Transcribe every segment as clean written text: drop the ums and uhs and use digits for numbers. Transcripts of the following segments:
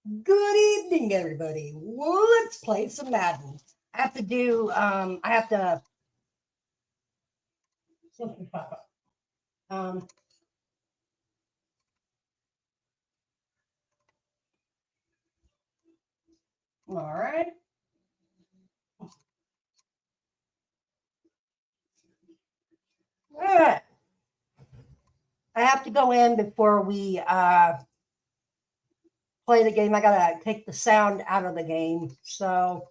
Good evening, everybody. Let's play some Madden. I have to do, I have to, something pop up. All right. All right. I have to go in before we play the game. I gotta take the sound out of the game, so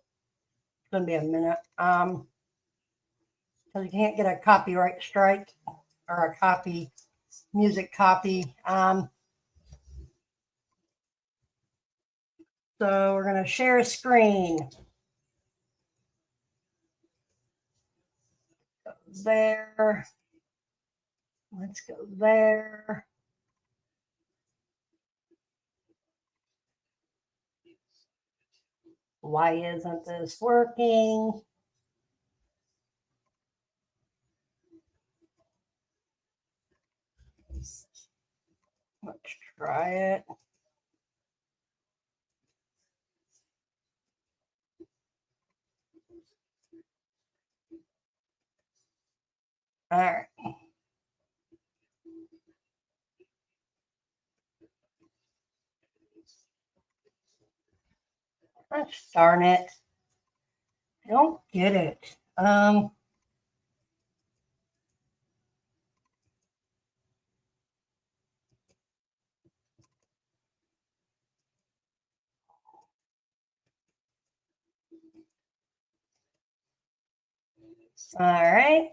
it's gonna be a minute. Because you can't get a copyright strike or a copy music copy. So we're gonna share a screen. There. Let's go there. Why isn't this working? Let's try it. All right. Gosh darn it. I don't get it. All right.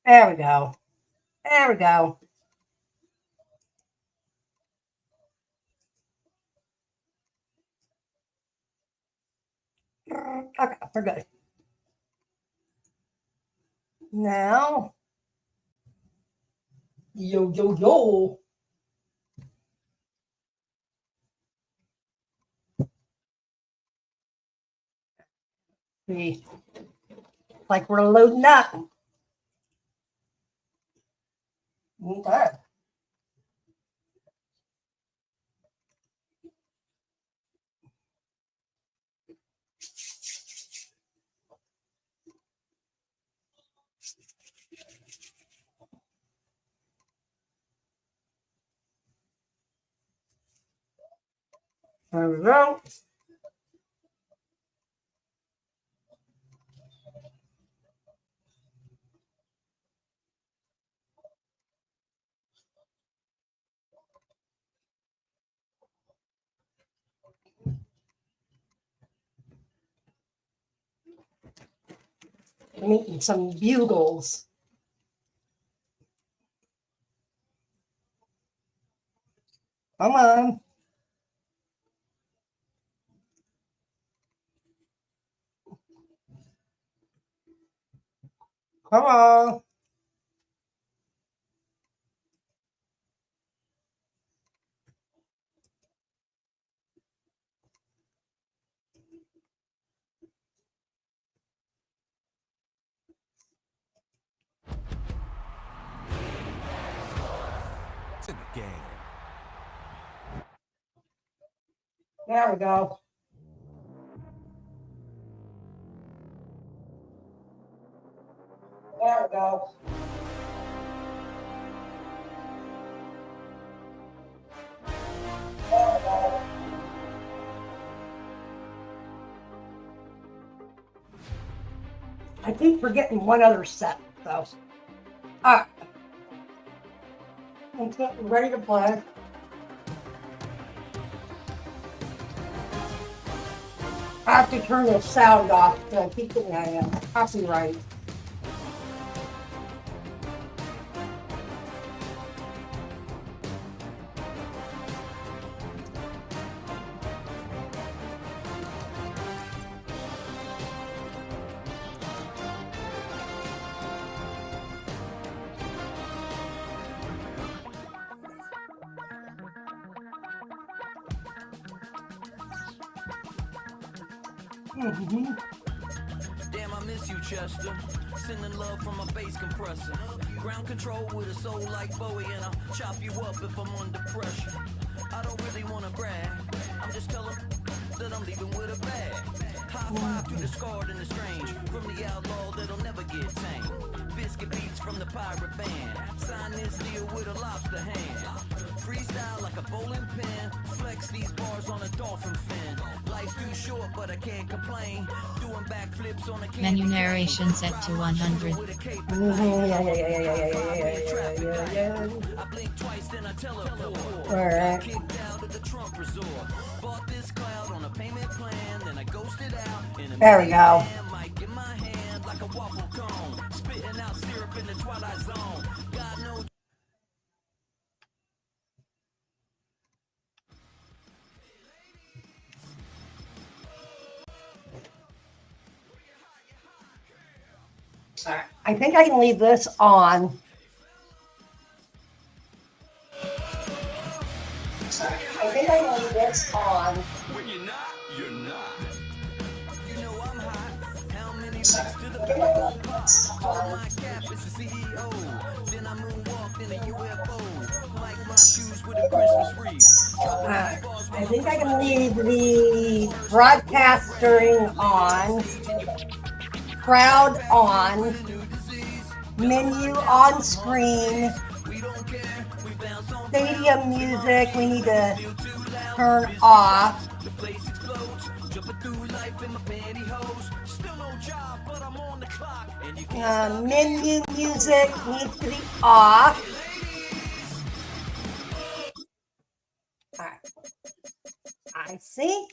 There we go. There we go. Okay, we're good. Now, yo. See, like we're loading up. Okay. There we go. I'm eating some bugles. Come on. Come on. To the game. There we go. There we go. There we go. I keep forgetting one other set, though. All right. I'm getting ready to play. I have to turn the sound off to keep getting a copyright. Damn, I miss you, Chester. Sending love from a bass compressor. Ground control with a soul like Bowie, and I'll chop you up if I'm under pressure. I don't really wanna brag. I'm just telling that I'm leaving with a bag. High five to the scarred and the strange. From the outlaw that'll never get tamed. Biscuit beats from the pirate band. Sign this deal with a lobster hand. Freestyle like a bowling pin. Flex these bars on a dolphin fin. Life's too short, but I can't complain. Doing backflips on a Menu narration set to 100. I blink twice, then I teleport. Alright. Kicked out of the Trump resort. Bought this cloud on a payment plan, then I ghosted out. There we go. Mic in my hand like a waffle cone. Spitting out syrup in the twilight zone. God knows. Alright, I think I can leave this on. I think I can leave this on. When you're not, you're not. You know I'm hot. How many weeks to the bubble pop? Told my cap is the CEO. Then I moonwalked in a UFO. Like my shoes with a Christmas wreath. I think I can leave the broadcasting on, crowd on, menu on screen, stadium music we need to turn off. Menu music needs to be off. All right. I think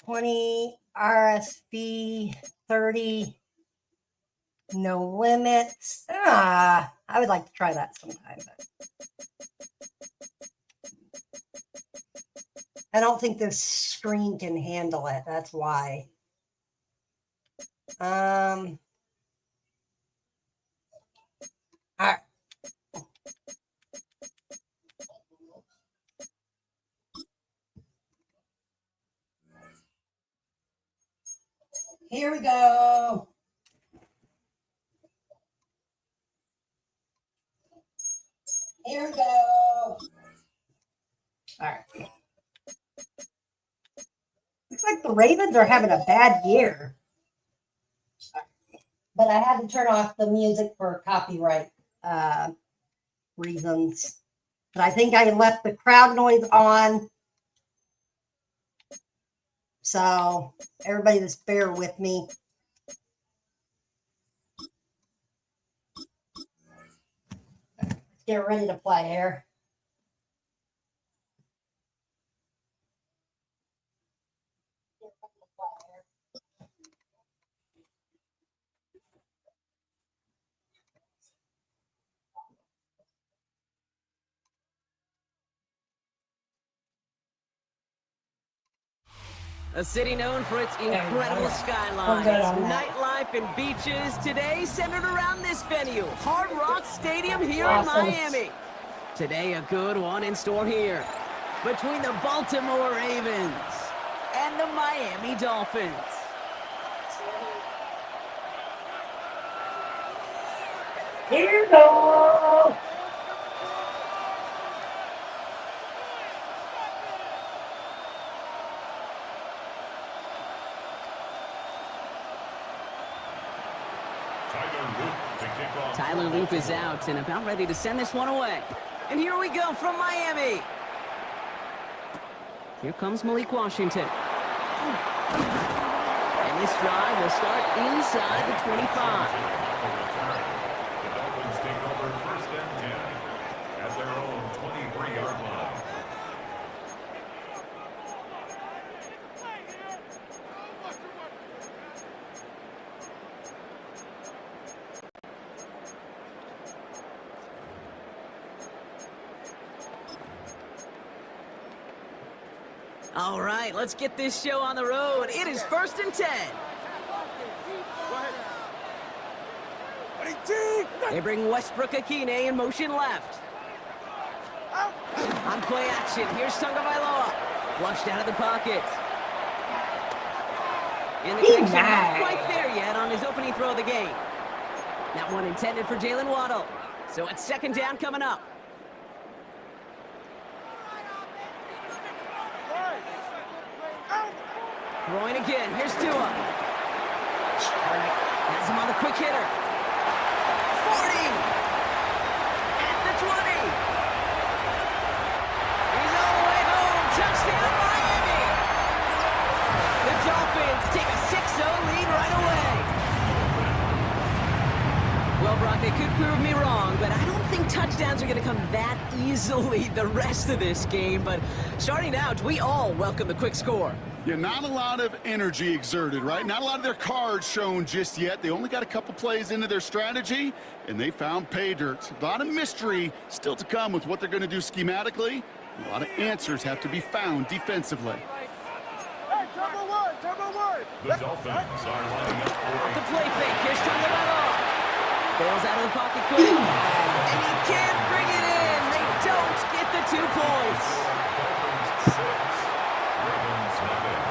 $20 RSV 30 no limits. I would like to try that sometime, but I don't think this screen can handle it. That's why. All right. Here we go. Here we go. All right. Looks like the Ravens are having a bad year. But I had to turn off the music for copyright reasons. But I think I left the crowd noise on. So everybody just bear with me. Let's get ready to play here. A city known for its incredible skyline, its nightlife and beaches, today centered around this venue, Hard Rock Stadium here in Miami. Today a good one in store here, between the Baltimore Ravens and the Miami Dolphins. Here we go. Tyler Loop is out and about ready to send this one away. And here we go from Miami. Here comes Malik Washington. And this drive will start inside the 25. The Dolphins take over first and 10 at their own 23-yard line. All right, let's get this show on the road. It is first and 10. They bring Westbrook Akine in motion left. On play action, here's Tagovailoa. Flushed out of the pocket. And the connection not quite there yet on his opening throw of the game. That one intended for Jalen Waddle. So it's second down coming up. Throwing again, here's Tua. Has him on the quick hitter. 40! At the 20! He's all the way home. Touchdown, Miami! The Dolphins take a 6-0 lead right away. Well, Brock, they could prove me wrong, but I don't think touchdowns are going to come that easily the rest of this game. But starting out, we all welcome the quick score. Yeah, not a lot of energy exerted, right? Not a lot of their cards shown just yet. They only got a couple plays into their strategy, and they found pay dirt. A lot of mystery still to come with what they're going to do schematically. A lot of answers have to be found defensively. The Dolphins are lining up for The play fake. Here's Tagovailoa. Bails out of the pocket quick. And he can't bring it in. They don't get the 2 points. Dolphins 6, Ravens nothing.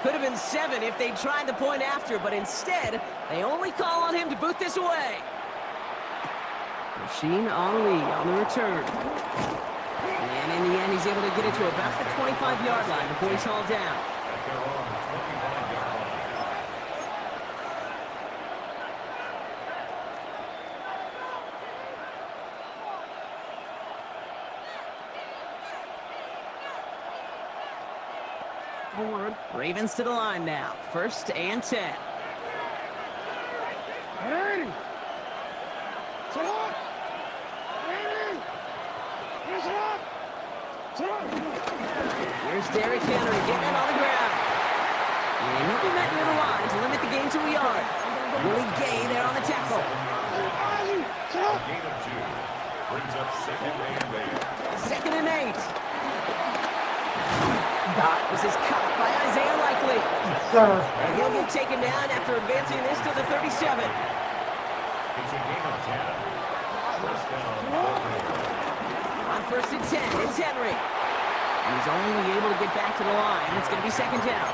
Could have been 7 if they tried the point after, but instead, they only call on him to boot this away. Rasheen Ali on the return. And in the end, he's able to get it to about the 25-yard line before he's hauled down. At their own 25-yard line. Ravens to the line now. 1st and 10. Here's Derrick Henry getting it on the ground. And he'll be met near the line to limit the game to a yard. Willie Gay there on the tackle. Gain of 2 brings up 2nd and 8. 2nd and 8. This is caught by Isaiah Likely. And he'll get taken down after advancing this to the 37. It's a gain of 10. First down, Baltimore. On 1st and 10, it's Henry. He's only able to get back to the line. It's going to be 2nd down.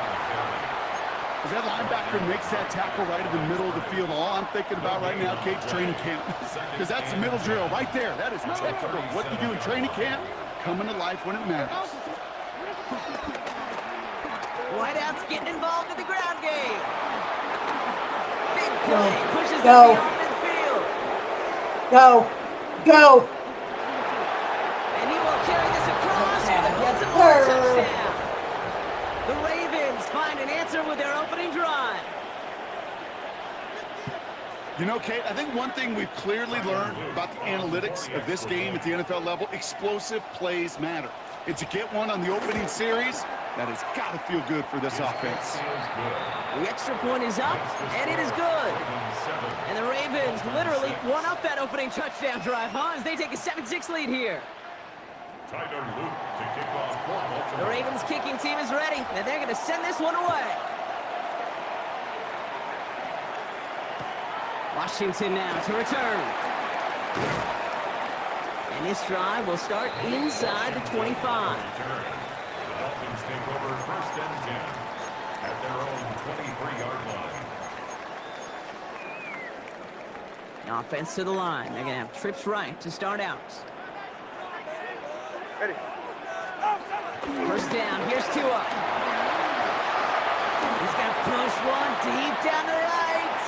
As that linebacker makes that tackle right in the middle of the field, all I'm thinking about right now, Kate, training camp. Because that's the middle drill right there. That is textbook. What you do in training camp, coming to life when it matters. Whiteout's getting involved in the ground game. Big play pushes it Go. beyond midfield. Go. And he will carry this across for the Yes, Baltimore sir. touchdown. The Ravens find an answer with their opening drive. You know, Kate, I think one thing we've clearly learned about the analytics of this game at the NFL level, explosive plays matter. And to get one on the opening series, that has got to feel good for this offense. The extra point is up, and it is good. And the Ravens literally won up that opening touchdown drive, huh? As they take a 7-6 lead here. Tyler Luke to kick off for Baltimore. The Ravens kicking team is ready, and they're going to send this one away. Washington now to return. And this drive will start inside the 25. The Dolphins take over 1st and 10 at their own 23-yard line. The offense to the line. They're going to have trips right to start out. Ready. 1st down. Here's Tua. He's going to push one deep down the right.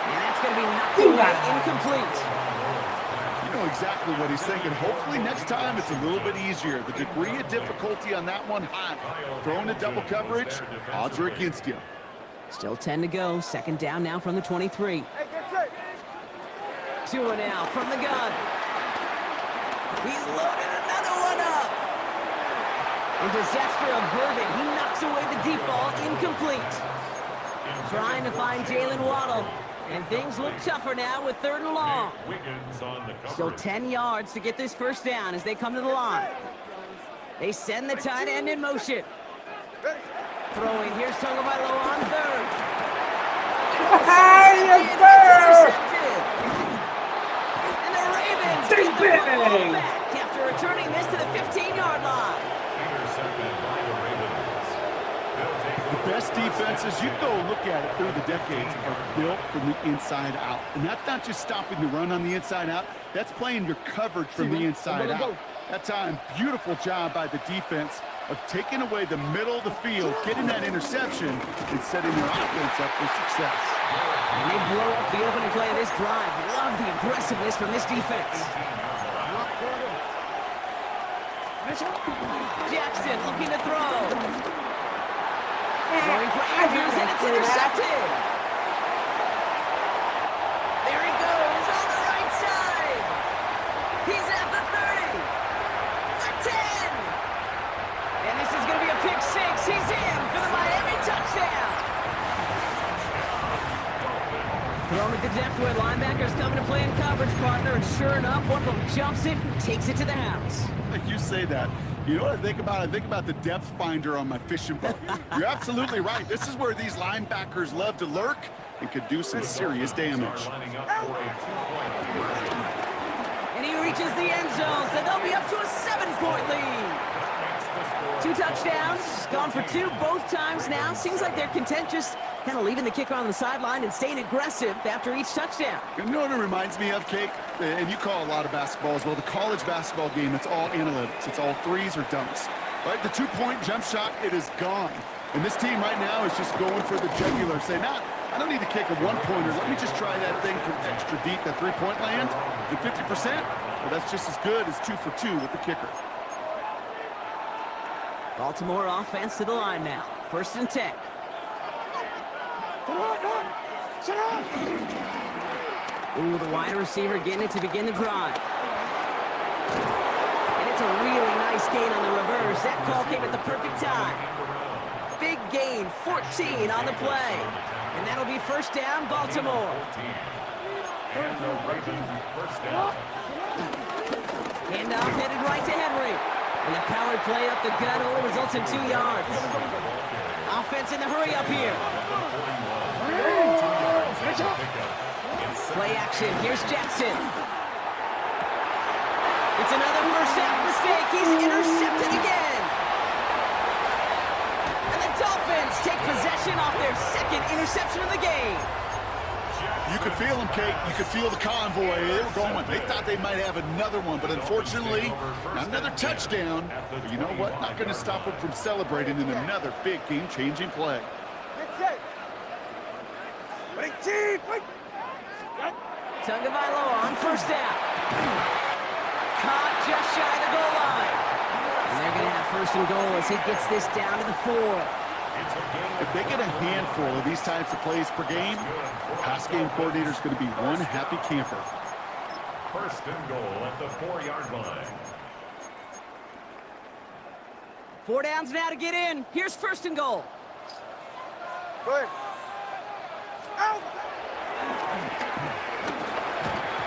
And that's going to be knocked away, incomplete. You know exactly what he's thinking. Hopefully next time it's a little bit easier. The degree of difficulty on that one high. Throwing a double coverage, odds are against you. Still 10 to go. 2nd down now from the 23. Hey, get set. Tua now from the gun. He's loaded another one up. And disaster averted. He knocks away the deep ball, incomplete. Trying to find Jalen Waddle. And things look tougher now with 3rd and long. Wiggins on the cover. Still 10 yards to get this first down as they come to the line. They send the tight end in motion. Throwing, here's Tagovailoa on 3rd. Intercepted. And the Ravens get the football back after returning this to the 15-yard line. Intercepted by the Ravens. They'll take The best defenses, you go look at it through the decades, are built from the inside out. And that's not just stopping the run on the inside out. That's playing your coverage from the inside out. That time, beautiful job by the defense of taking away the middle of the field, getting that interception, and setting their offense up for success. And they blow up the opening play of this drive. Love the aggressiveness from this defense. Jackson looking to throw. Throwing for Andrews, and it's intercepted. There he goes on the right side. He's at the 30, the 10. And this is going to be a pick 6. He's in for the Miami touchdown. Thrown at the depth where linebackers coming to play in coverage, partner, and sure enough, one of them jumps it and takes it to the house. You say that. You know what I think about? I think about the depth finder on my fishing boat. You're absolutely right. This is where these linebackers love to lurk and could do some serious damage. lining up for a 2-point conversion. And he reaches the end zone, so they'll be up to a 7-point lead. 2 touchdowns, gone for 2 both times now. Seems like they're content just kind of leaving the kicker on the sideline and staying aggressive after each touchdown. You know what it reminds me of, Cake? And you call a lot of basketball as well. The college basketball game, it's all analytics. It's all threes or dunks. Right? The 2-point jump shot, it is gone. And this team right now is just going for the jugular, saying, I don't need to kick a 1-pointer. Let me just try that thing from extra deep, that 3-point land. And 50%, well, that's just as good as 2 for 2 with the kicker. Baltimore offense to the line now. 1st and 10. Ooh, the wide receiver getting it to begin the drive. And it's a really nice gain on the reverse. That call came at the perfect time. Big gain, 14 on the play. And that'll be 1st down, Baltimore. And the Ravens first down. Handoff headed right to Henry. And the power play up the gut only results in 2 yards. Offense in the hurry up here. Play action. Here's Jackson. It's another first half mistake. He's intercepted again. And the Dolphins take possession off their 2nd interception of the game. You could feel them, Kate. You could feel the convoy. They were going. They thought they might have another one, but unfortunately, not another touchdown. But you know what? Not going to stop them from celebrating in another big game-changing play. Tagovailoa on 1st down. Caught just shy of the goal line. And they're going to have 1st and goal as he gets this down to the 4. If they get a handful of these types of plays per game, the pass game coordinator is going to be one happy camper. 1st and goal at the 4-yard line. 4 downs now to get in. Here's 1st and goal.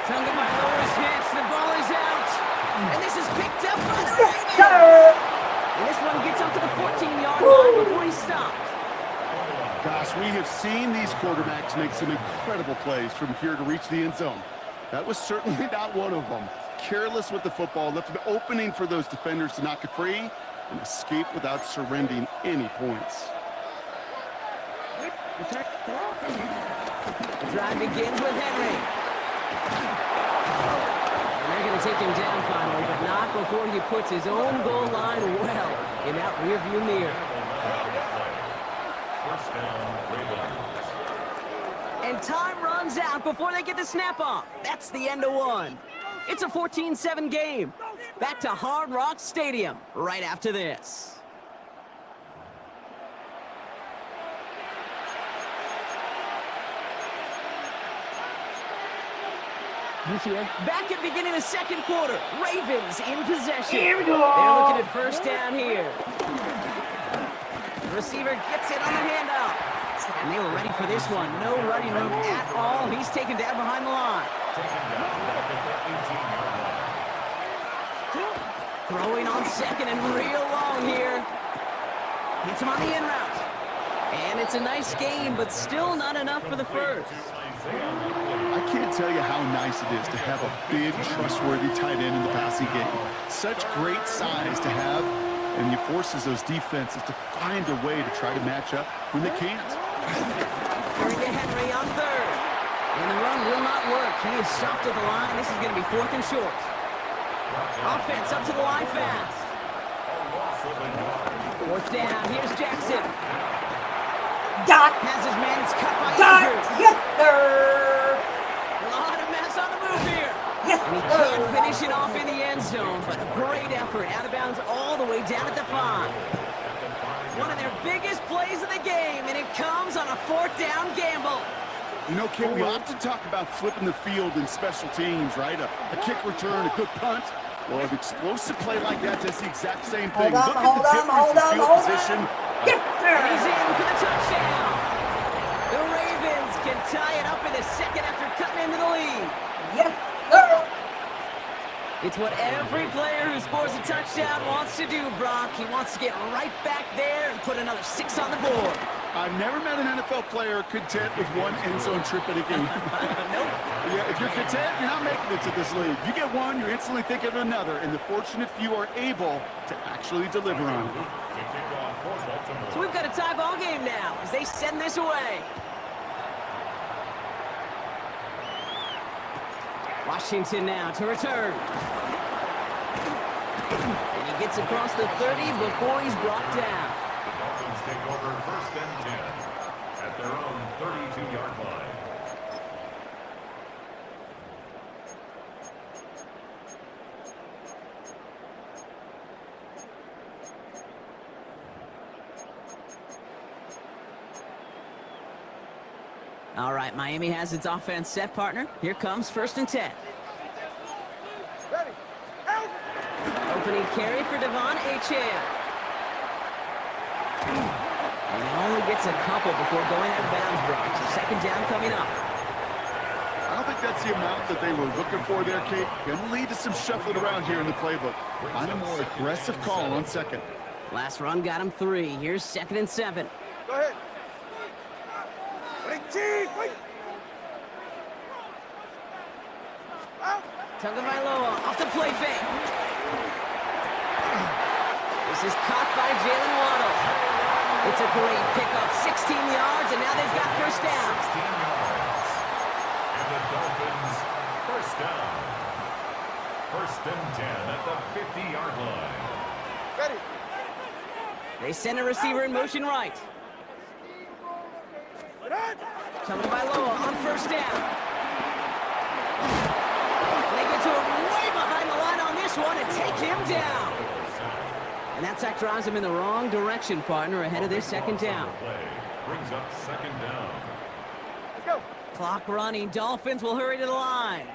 Tagovailoa's hits. The ball is out. And this is picked up by the Ravens. And this one gets up to the 14-yard line before he stopped. Gosh, we have seen these quarterbacks make some incredible plays from here to reach the end zone. That was certainly not one of them. Careless with the football, left an opening for those defenders to knock it free and escape without surrendering any points. The drive begins with Henry. And they're going to take him down finally, but not before he puts his own goal line well in that rearview mirror. 1st down, Ravens. And time runs out before they get the snap off. That's the end of one. It's a 14-7 game. Back to Hard Rock Stadium right after this. Back at beginning of second quarter, Ravens in possession. Here we go. They're looking at first down here. The receiver gets it on the handoff. And they were ready for this one. No running room at all. He's taken down behind the line. Throwing on second and real long here. Hits him on the in route. And it's a nice game, but still not enough for the first. I can't tell you how nice it is to have a big, trustworthy tight end in the passing game. Such great size to have, and he forces those defenses to find a way to try to match up when they can't. Throwing to Henry on third. And the run will not work. He is soft at the line. This is going to be 4th and short. Offense up to the line fast. 4th down. Here's Jackson. Got. Has his man. It's cut by Got. Andrews. Yes, sir. A lot of mess on the move here. Yes, And he can't finish it off in the end zone, but a great effort. Out of bounds all the way down at the 5. One of their biggest plays of the game, and it comes on a 4th down gamble. You know, Kate, we often talk about flipping the field in special teams, right? A kick return, a good punt. Well, an explosive play like that does the exact same thing. Look at the difference in field position. Yes, sir. And he's in for the touchdown. The Ravens can tie it up in the second after cutting into the lead. Yes, sir. It's what every player who scores a touchdown wants to do, Brock. He wants to get right back there and put another 6 on the board. I've never met an NFL player content with one end zone trip in a game. Nope. Yeah, if you're content, you're not making it to this league. You get one, you're instantly thinking of another, and the fortunate few are able to actually deliver on it. So we've got a tie ball game now as they send this away. Washington now to return. And he gets across the 30 before he's brought down. Take over 1st and 10 at their own 32-yard line. All right, Miami has its offense set, partner. Here comes 1st and 10. Opening carry for Devon Achane. And he only gets a couple before going out of bounds, Brock. So 2nd down coming up. I don't think that's the amount that they were looking for there, Kate. Going to lead to some shuffling around here in the playbook. Find a more aggressive call on 2nd. Last run got him 3. Here's 2nd and 7. Go ahead. Wait. Tagovailoa off the play fake. This is caught by Jalen Waddle. It's a great pickup, 16 yards, and now they've got 1st down. 16 yards. And the Dolphins, 1st down. 1st and 10 at the 50-yard line. Ready. They send a receiver in motion right. Tagovailoa on 1st down. They get to him way behind the line on this one and take him down. And that sack drives him in the wrong direction, partner, ahead of their 2nd down. Play brings up 2nd down. Let's go. Clock running. Dolphins will hurry to the line.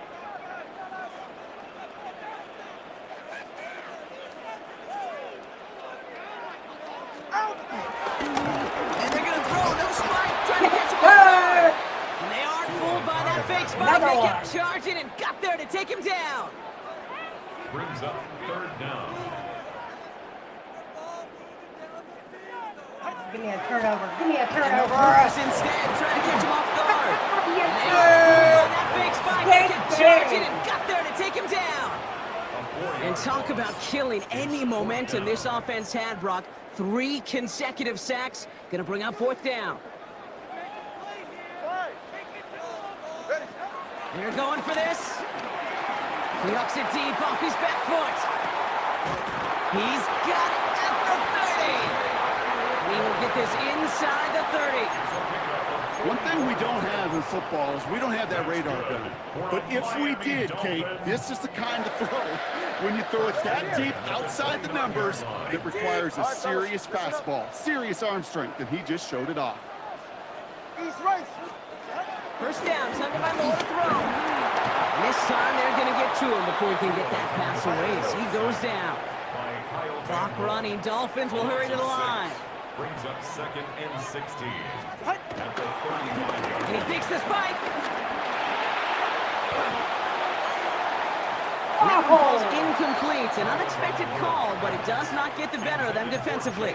And they're going to throw. No spike. Trying to catch him off guard. And they aren't fooled by that fake spike. They kept charging and got there to take him down. Brings up 3rd down. Give me a turnover. Give me a And the turnover. Focus instead, trying to catch him off guard. Yes, And they sir. aren't fooled by that fake spike. They Yes, kept sir. charging and got there to take him down. And talk about killing any momentum this offense had, Brock. 3 consecutive sacks. Going to bring up 4th down. They're going for this. He hooks it deep off his back foot. He's got it at the 30. And he will get this inside the 30. One thing we don't have in football is we don't have that radar gun. But if we did, Kate, this is the kind of throw, when you throw it that deep outside the numbers, that requires a serious fastball, serious arm strength, and he just showed it off. East race. 1st down, Tagovailoa to throw. And This time they're going to get to him before he can get that pass away as he goes down. Clock running. Dolphins will hurry to the line. Brings up 2nd and 16. At the 35-yard And he fakes the spike. And that one falls incomplete. An unexpected call, but it does not get the better of them defensively.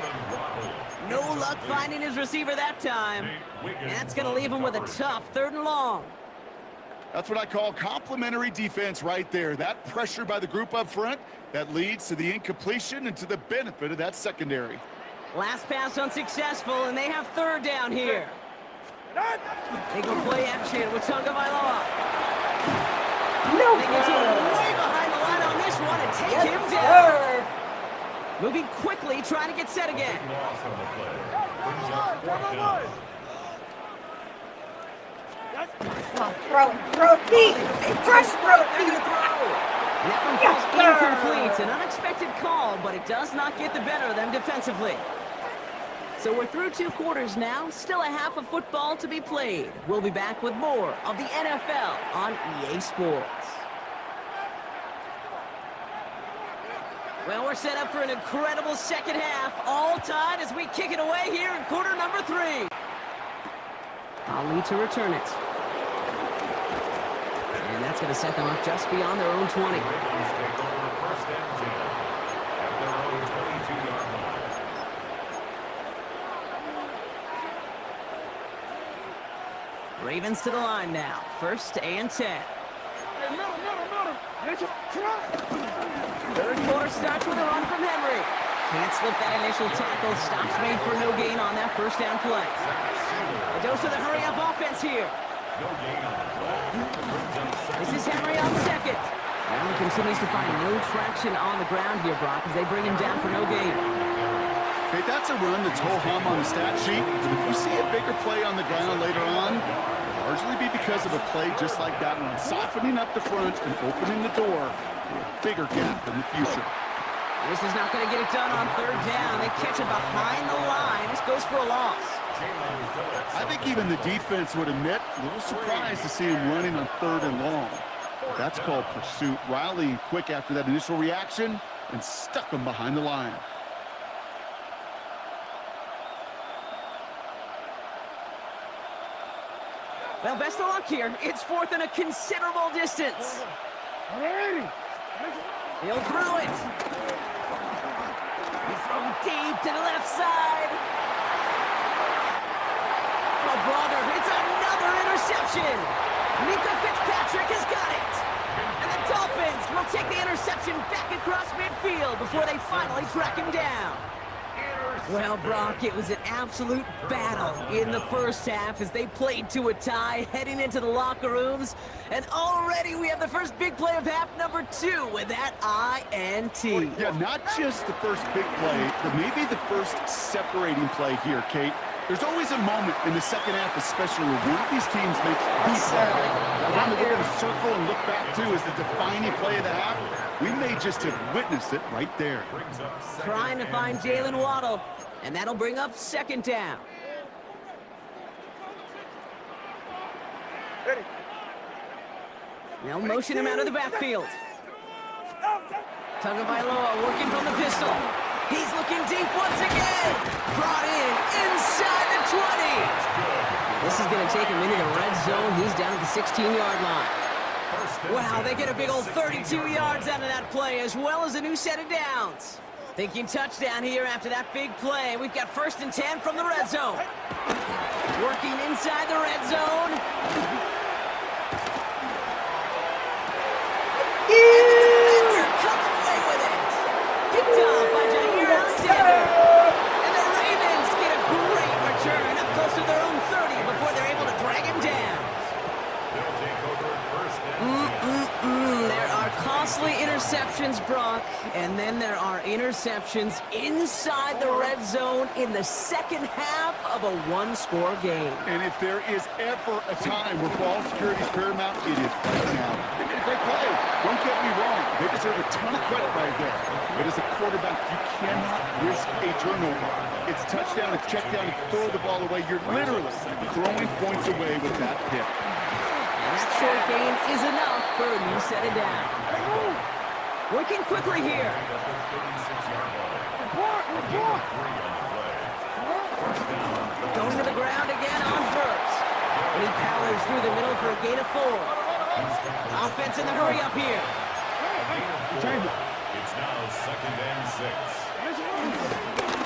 No luck finding his receiver that time. And that's going to leave him with a tough 3rd and long. That's what I call complimentary defense right there. That pressure by the group up front, that leads to the incompletion and to the benefit of that secondary. Last pass unsuccessful, and they have 3rd down here. They go play action with Tagovailoa. No, They get to him way behind the line on this one and take him down. sir. Moving quickly, trying to get set again. loss on the play. Brings up 4th down. Come on, throw deep. Press, throw deep. And that one falls incomplete. An unexpected call, but it does not get the better of them defensively. So we're through 2 quarters now. Still a half of football to be played. We'll be back with more of the NFL on EA Sports. Well, we're set up for an incredible second half. All tied as we kick it away here in quarter number 3. Ali to return it. And that's going to set them up just beyond their own 20. Ravens take over 1st and 10 at their own 22-yard line. Ravens to the line now. 1st and 10. Third quarter starts with a run from Henry. Can't slip that initial tackle. Stops made for no gain on that 1st down play. A dose of the hurry-up offense here. No gain on the play. Brings up 2nd. This is Henry on 2nd. Well, he continues to find no traction on the ground here, Brock, as they bring him down for no gain. Okay, that's a run that's ho-hum on the stat sheet. But if you see a bigger play on the ground later on, it'll largely be because of a play just like that one, softening up the front and opening the door for a bigger gap in the future. This is not going to get it done on 3rd down. They catch it behind the line. This goes for a loss. I think even the defense would admit a little surprised to see him running on 3rd and long. That's called pursuit. Rallying quick after that initial reaction and stuck him behind the line. Well, best of luck here. It's 4th and a considerable distance. He'll throw it. He's throwing deep to the left side. Oh, brother, it's another interception. Mika Fitzpatrick has got it. And the Dolphins will take the interception back across midfield before they finally track him down. Well, Brock, it was an absolute battle in the 1st half as they played to a tie heading into the locker rooms. And already we have the first big play of half number 2 with that INT. Yeah, not just the first big play, but maybe the first separating play here, Kate. There's always a moment in the second half, especially when one of these teams makes the play. The one that we're going to circle and look back to as the defining play of the half. We may just have witnessed it right there. Trying to find Jalen Waddle, and that'll bring up 2nd down. Ready. They'll motion him out of the backfield. Tagovailoa working from the pistol. He's looking deep once again. Brought in inside the 20. This is going to take him into the red zone. He's down at the 16-yard line. Wow, they get a big old 32 yards out of that play, as well as a new set of downs. Thinking touchdown here after that big play. We've got 1st and 10 from the red zone. Working inside the red zone. And the defender comes away with it. Picked off by Jair Alexander. And the Ravens get a great return up close to their own 30 before they're able to drag him down. They'll take over 1st and 10. There are costly interceptions, Brock, and then there are interceptions inside the red zone in the second half of a one-score game. And if there is ever a time where ball security is paramount, it is right now. They made a great play. Don't get me wrong. They deserve a ton of credit right there. But as a quarterback, you cannot risk a turnover. It's touchdown, it's check down, it's throw the ball away. You're literally throwing points away with that pick. And that short gain is enough for a new set of down. Working quickly here. Going to the ground again on first. And he powers through the middle for a gain of 4. Offense in the hurry up here. It's now 2nd and 6.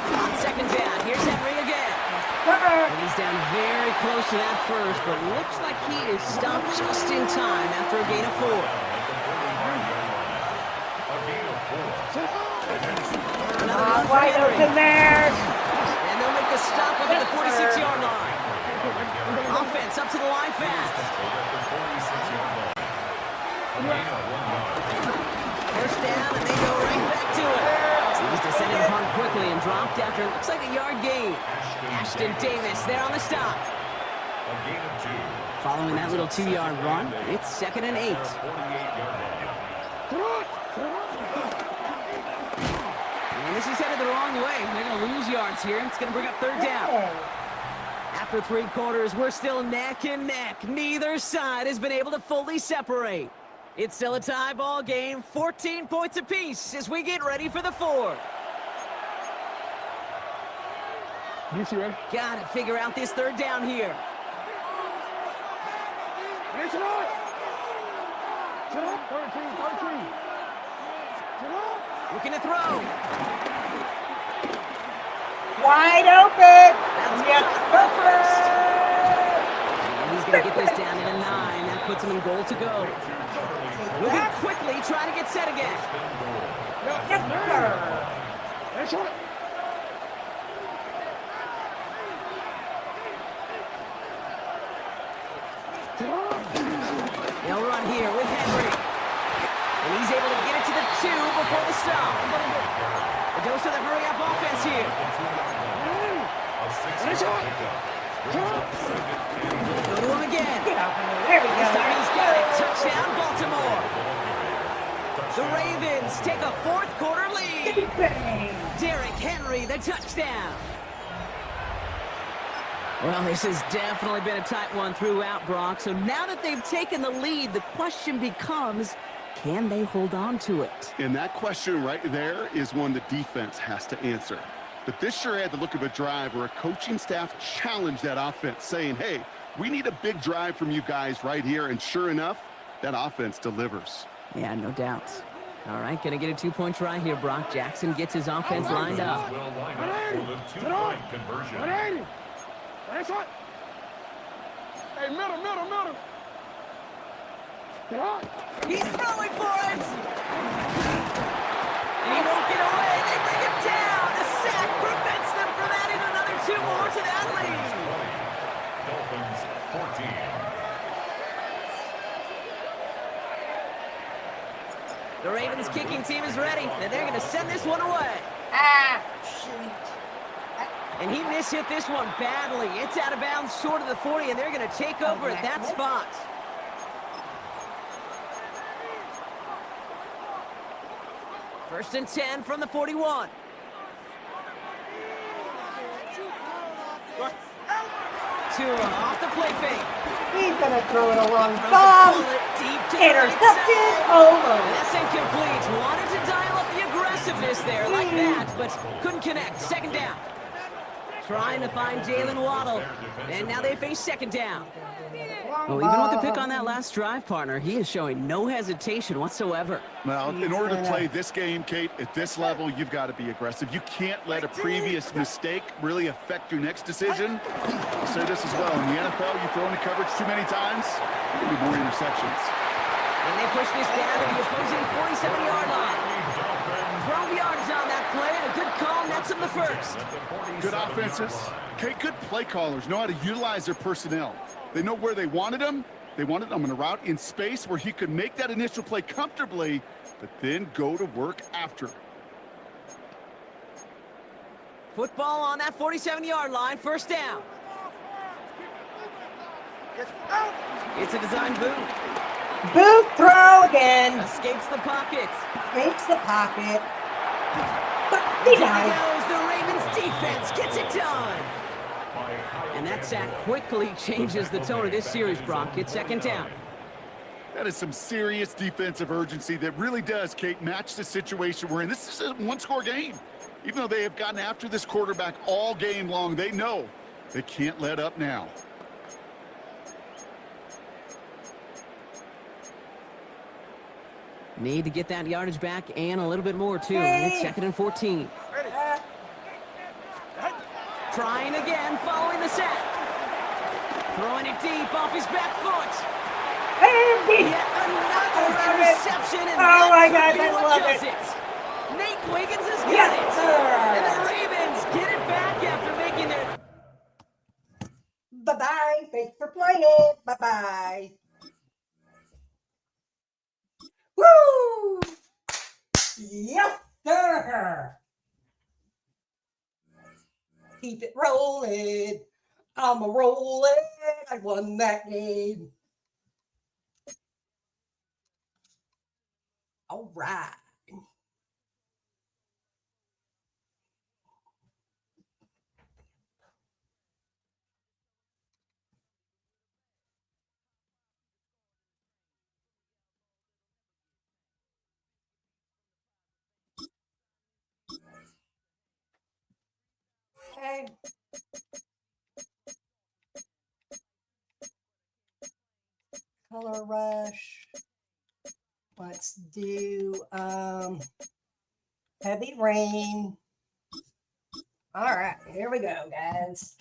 On second down, here's Henry again. And he's down very close to that first, but looks like he is stopped just in time after a gain of 4. Another Wide open there. And they'll make the stop up at the 46-yard line. Offense up to the line fast. First down, and they go right back to it. He's descended upon quickly and dropped after it looks like a yard gain. Ashton Davis there on the stop. Following that little 2-yard run, it's 2nd and 8. And this is headed the wrong way. They're going to lose yards here. It's going to bring up 3rd down. After 3 quarters, we're still neck and neck. Neither side has been able to fully separate. It's still a tie ball game, 14 points apiece as we get ready for the 4th. Got to figure out this 3rd down here. Looking to throw. Wide open. First. And he's going to get this down to the 9. That puts him in goal to go. Moving quickly, trying to get set again. They'll run here with Henry. And he's able to get it to the 2 before the stop. The dose of the hurry-up offense here. Go to him again. There we This go. time he's got it. Touchdown, Baltimore. The Ravens take a 4th quarter lead. Derrick Henry, the touchdown. Well, this has definitely been a tight one throughout, Brock. So now that they've taken the lead, the question becomes, can they hold on to it? And that question right there is one the defense has to answer. But this sure had the look of a drive where a coaching staff challenged that offense, saying, hey, we need a big drive from you guys right here. And sure enough, that offense delivers. Yeah, no doubt. All right, gonna get a 2-point try here, Brock. Jackson gets his offense lined up. Well lined up for the 2-point conversion. Hey, middle. He's throwing for it! And he won't get away. They bring him down. The sack prevents them from adding another 2 more to that lead. Dolphins 14. The Ravens kicking team is ready, and they're going to send this one away. Shoot. And he mishit this one badly. It's out of bounds short of the 40, and they're going to take over at that spot. First and 10 from the 41. Tua off the play fake. He's going to throw it a long Throws a bomb. bullet deep to the right Intercepted. side. Over. That's incomplete. Wanted to dial up the aggressiveness there like that, but couldn't connect. 2nd down. Trying to find Jalen Waddle. And now they face 2nd down. Well, even with the pick on that last drive, partner, he is showing no hesitation whatsoever. Well, in order to play this game, Kate, at this level, you've got to be aggressive. You can't let a previous mistake really affect your next decision. I'll say this as well. In the NFL, you throw into coverage too many times, there'll be more interceptions. And they push this down to the opposing 47-yard line. 12 yards on that play, and a good call nets him the first. Good offenses. Kate, good play callers know how to utilize their personnel. They know where they wanted him. They wanted him on a route in space where he could make that initial play comfortably, but then go to work after. Football on that 47-yard line, 1st down. It's a design boot. Boot throw again. Escapes the pocket. Takes the pocket. There goes. The Ravens defense gets it done. And that sack quickly changes the tone of this series, Brock. It's 2nd down. That is some serious defensive urgency that really does, Kate, match the situation we're in. This is a one-score game. Even though they have gotten after this quarterback all game long, they know they can't let up now. Need to get that yardage back and a little bit more, too. It's 2nd and 14. Trying again, following the sack. Throwing it deep off his back foot. Yet another interception, and oh my that God, could be I what love does it. Nate Wiggins has got Yes, it. sir. And the Ravens get it back after making their... Bye-bye. Thanks for playing. Bye-bye. Woo! Yes, sir. Keep it rolling. I'm a rolling. I won that game. All right. Okay. Color rush. Let's do heavy rain. All right, here we go, guys.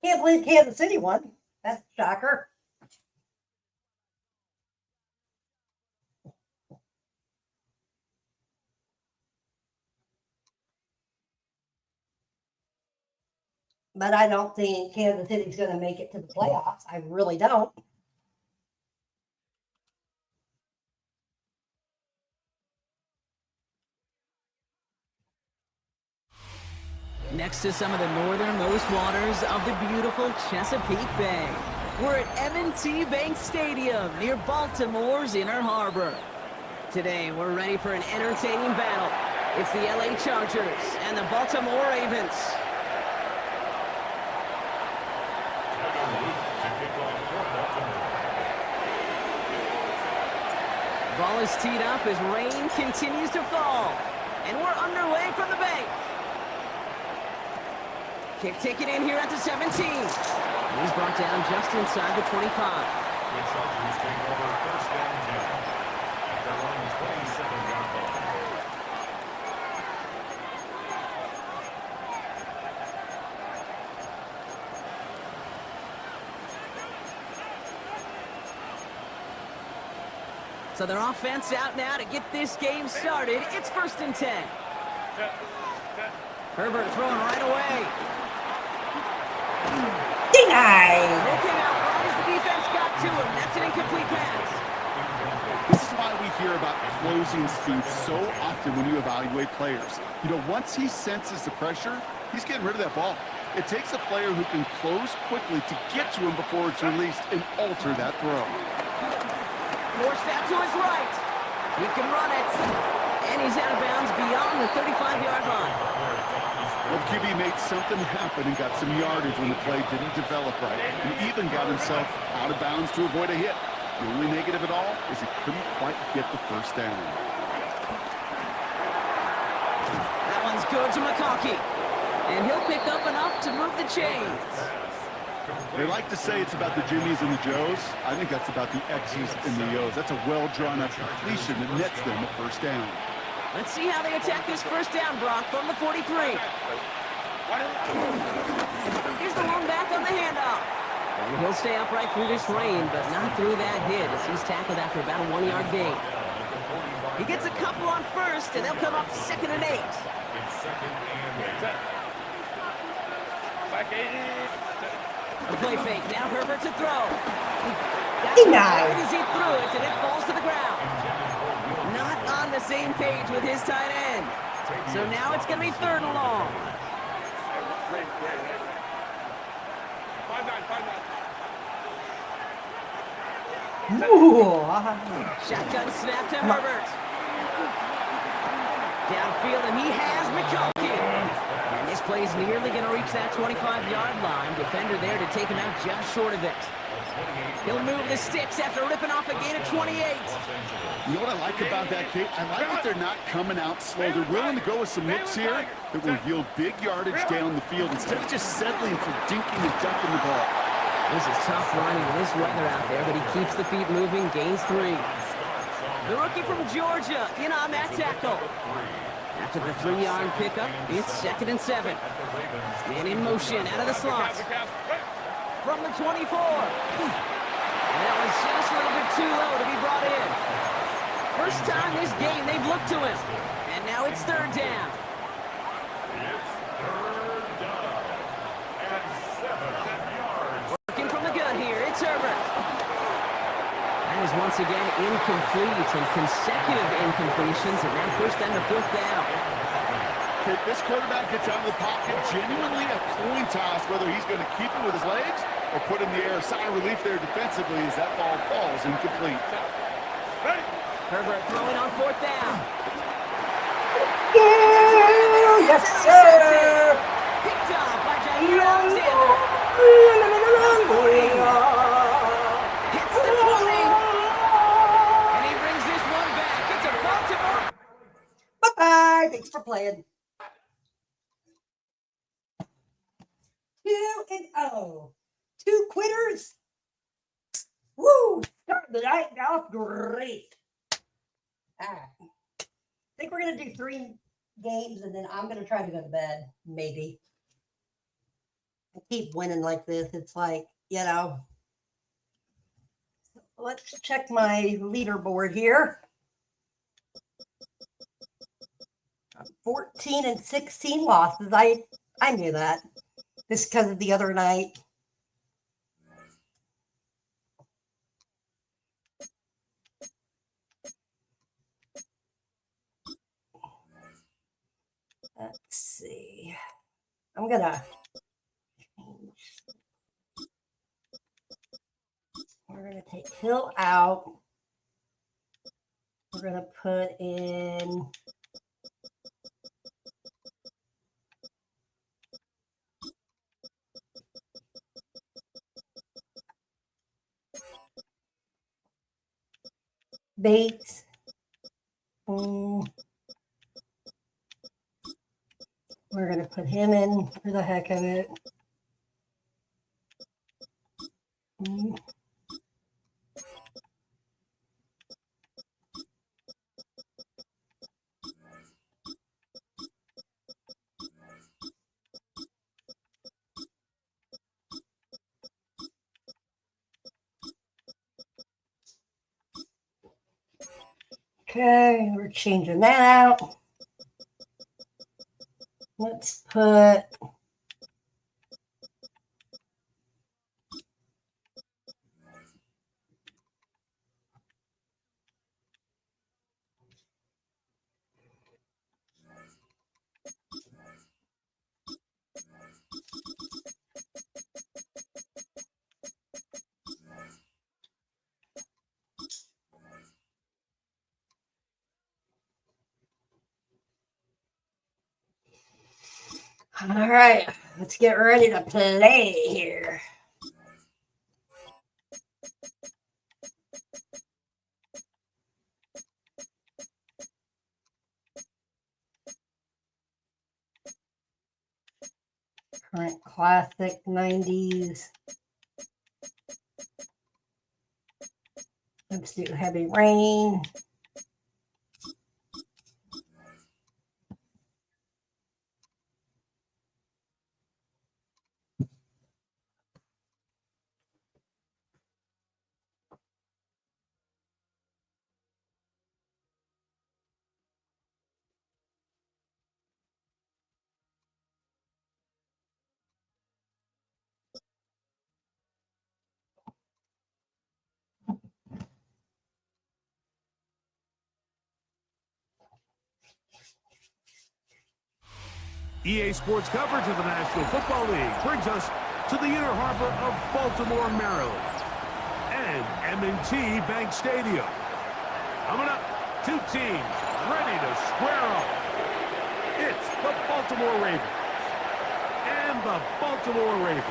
Can't believe Kansas City won. That's a shocker. But I don't think Kansas City's going to make it to the playoffs. I really don't. Next to some of the northernmost waters of the beautiful Chesapeake Bay, we're at M&T Bank Stadium near Baltimore's Inner Harbor. Today, we're ready for an entertaining battle. It's the LA Chargers and the Baltimore Ravens. Ball is teed up as rain continues to fall, and we're underway from the bank. Kick taken in here at the 17. And he's brought down just inside the 25. The Chargers take over 1st and 10 at their own 27-yard line. So their offense out now to get this game started. It's 1st and 10. Herbert throwing right away. Denied. They came out right as the defense got to him. That's an incomplete pass. This is why we hear about closing speed so often when you evaluate players. You know, once he senses the pressure, he's getting rid of that ball. It takes a player who can close quickly to get to him before it's released and alter that throw. Forced out to his right. He can run it. And he's out of bounds beyond the 35-yard line. Well, QB made something happen and got some yardage when the play didn't develop right. He even got himself out of bounds to avoid a hit. The only negative at all is he couldn't quite get the 1st down. That one's good to McConkey. And he'll pick up enough to move the chains. They like to say it's about the Jimmies and the Joes. I think that's about the X's and the O's. That's a well-drawn-up completion that nets them a 1st down. Let's see how they attack this 1st down, Brock, from the 43. Here's the one back on the handoff. And he'll stay upright through this rain, but not through that hit as he's tackled after about a 1-yard gain. He gets a couple on 1st, and they'll come up 2nd and 8. It's 2nd and 8. A play fake. Now Herbert to throw. Denied. As he threw it, and it falls to the ground. Not on the same page with his tight end. So now it's going to be 3rd and long. Ooh. Shotgun snap to Herbert. Downfield, and he has McConkey. And This play's nearly going to reach that 25-yard line. Defender there to take him out just short of it. He'll move the sticks after ripping off a gain of 28. You know what I like about that kick? I like that they're not coming out slow. They're willing to go with some hits here that will yield big yardage down the field instead of just settling for dinking and ducking the ball. This is tough running in this weather out there, but he keeps the feet moving, gains 3. The rookie from Georgia in on that tackle. After the 3-yard pickup, it's 2nd and 7. Man in motion out of the slot. From the 24. And that was just a little bit too low to be brought in. First time this game they've looked to him. And now it's 3rd down. It's 3rd down and 7 yards. Working from the gun here, it's Herbert. That is once again incomplete, and consecutive incompletions, and that pushed them to 4th down. Okay, this quarterback gets out of the pocket, genuinely a coin toss whether he's going to keep it with his legs or put in the air. Sigh of relief there defensively as that ball falls incomplete. Herbert throwing on 4th down. Yes, sir. Picked up by Jair Alexander. Hits the 20. And he brings this one back. It's a Baltimore. Bye-bye. Thanks for playing. 2-0. 2 quitters. Woo! Starting the night off great. I think we're going to do 3 games, and then I'm going to try to go to bed, maybe. I keep winning like this. It's like, you know. Let's check my leaderboard here. 14 and 16 losses. I knew that. Just because of the other night. Let's see. I'm gonna change. We're gonna take Hill out. We're gonna put in Bates. We're going to put him in for the heck of it. Okay, we're changing that out. Let's put all right, let's get ready to play here. Current classic 90s. Let's do Heavy Rain. EA Sports coverage of the National Football League brings us to the inner harbor of Baltimore, Maryland, and M&T Bank Stadium. Coming up, 2 teams ready to square up. It's the Baltimore Ravens and the Baltimore Ravens.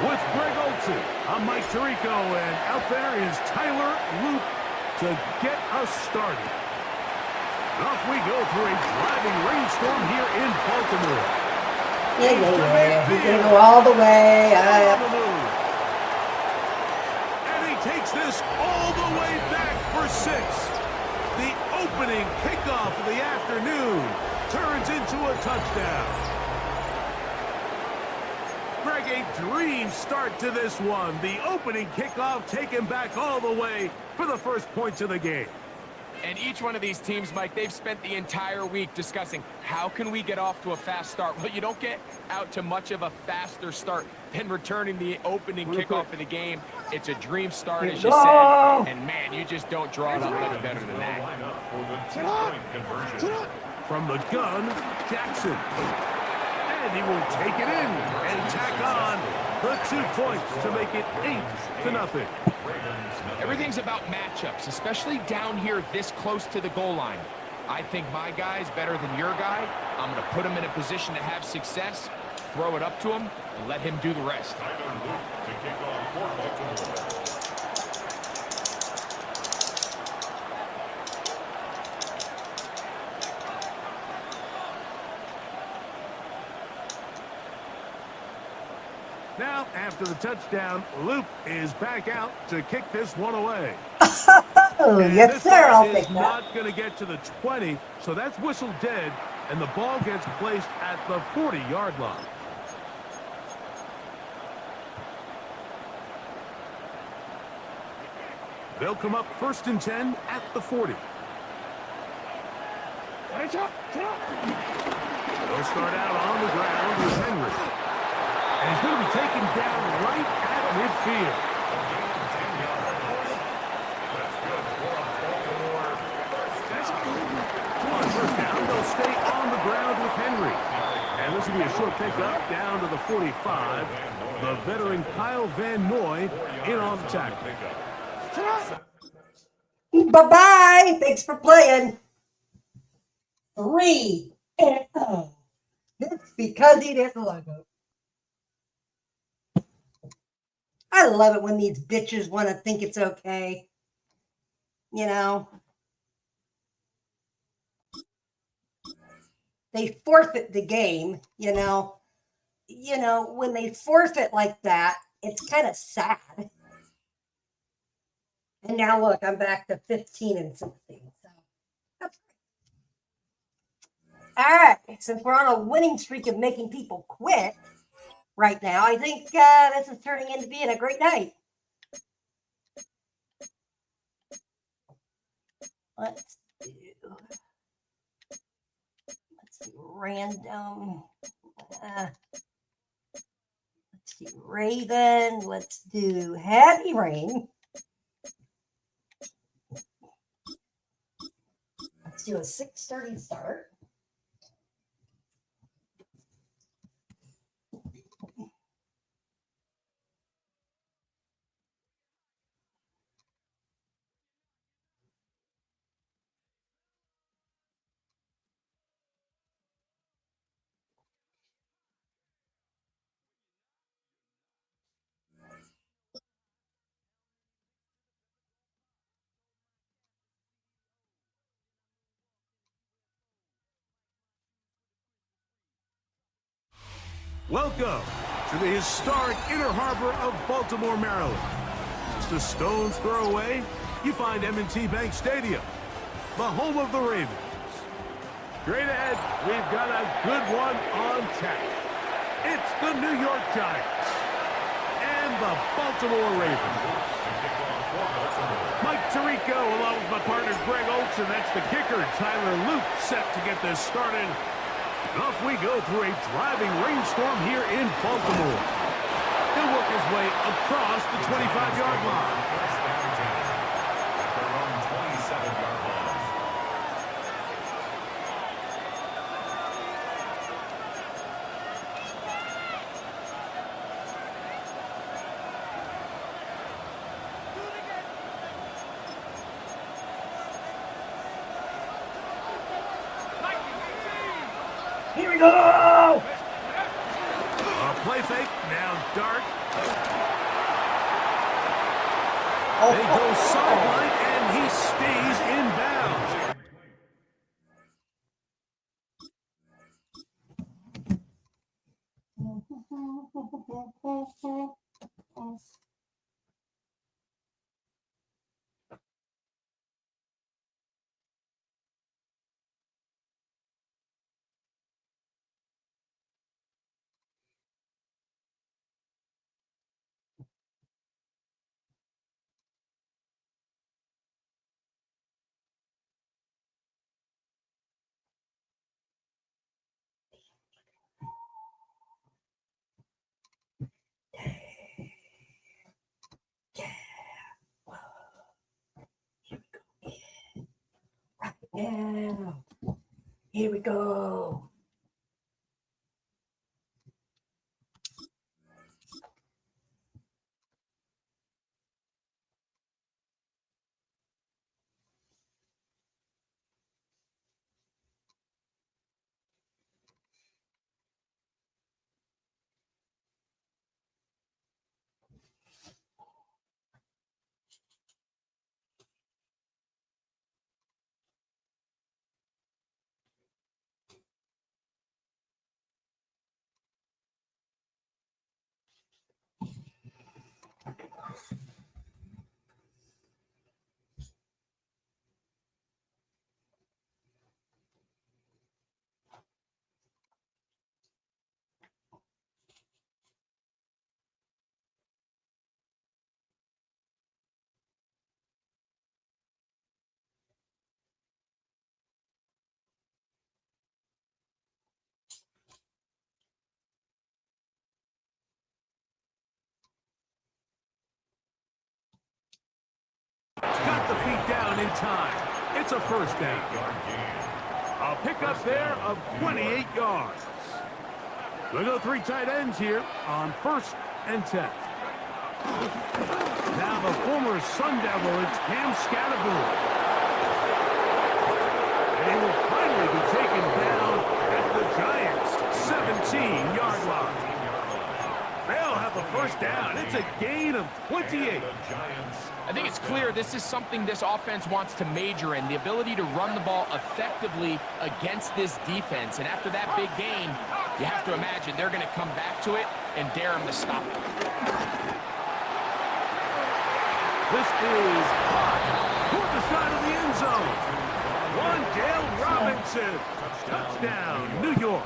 With Greg Olsen, I'm Mike Tirico, and out there is Tyler Loop to get us started. Off we go through a driving rainstorm here in Baltimore. Yeah. He's going to go all the way. And he takes this all the way back for 6. The opening kickoff of the afternoon turns into a touchdown. Greg, a dream start to this one. The opening kickoff taken back all the way for the first points of the game. And each one of these teams, Mike, they've spent the entire week discussing how can we get off to a fast start. Well, you don't get out to much of a faster start than returning the opening kickoff of the game. It's a dream start, as you said. And, man, you just don't draw it up much better than that. From the gun, Jackson. And he will take it in and tack on the 2 points to make it 8-0. Everything's about matchups, especially down here this close to the goal line. I think my guy's better than your guy. I'm going to put him in a position to have success, throw it up to him, and let him do the rest. Now, after the touchdown, Luke is back out to kick this one away. Oh, yes, sir. I'll take that. Not going to get to the 20, so that's whistled dead, and the ball gets placed at the 40-yard line. They'll come up 1st and 10 at the 40. They'll start out on the ground with Henry. And he's going to be taken down right at midfield. On 1st down, they'll stay on the ground with Henry. And this will be a short pickup down to the 45. The veteran Kyle Van Noy in on the tackle. Bye-bye. Thanks for playing. 3-0. It's because he didn't logo. I love it when these bitches want to think it's okay. You know? They forfeit the game, you know? You know, when they forfeit like that, it's kind of sad. And now look, I'm back to 15 and 16. So that's all right. Since we're on a winning streak of making people quit right now, I think this is turning into being a great night. Let's do random. Let's do Raven. Let's do Heavy Rain. Let's do a 6:30 start. Welcome to the historic Inner Harbor of Baltimore, Maryland. Just a stone's throw away, you find M&T Bank Stadium, the home of the Ravens. Straight ahead, we've got a good one on tap. It's the New York Giants and the Baltimore Ravens. Mike Tirico, along with my partner Greg Olsen, that's the kicker. Tyler Luke set to get this started. Off we go through a driving rainstorm here in Baltimore. He'll work his way across the 25-yard line. Here we go! A play fake, now Dart. They go sideline, and he stays in bounds. Yeah. Here we go. Got the feet down in time. It's a first down. A pickup there of 28 yards. We'll go 3 tight ends here on 1st and 10. Now the former Sun Devil, it's Cam Scattergood. And he will finally be taken down at the Giants' 17-yard line. They'll have the first down. It's a gain of 28. I think it's clear this is something this offense wants to major in, the ability to run the ball effectively against this defense. And after that big gain, you have to imagine they're going to come back to it and dare him to stop it. This is toward the side of the end zone. Wandale Robinson. Touchdown, New York.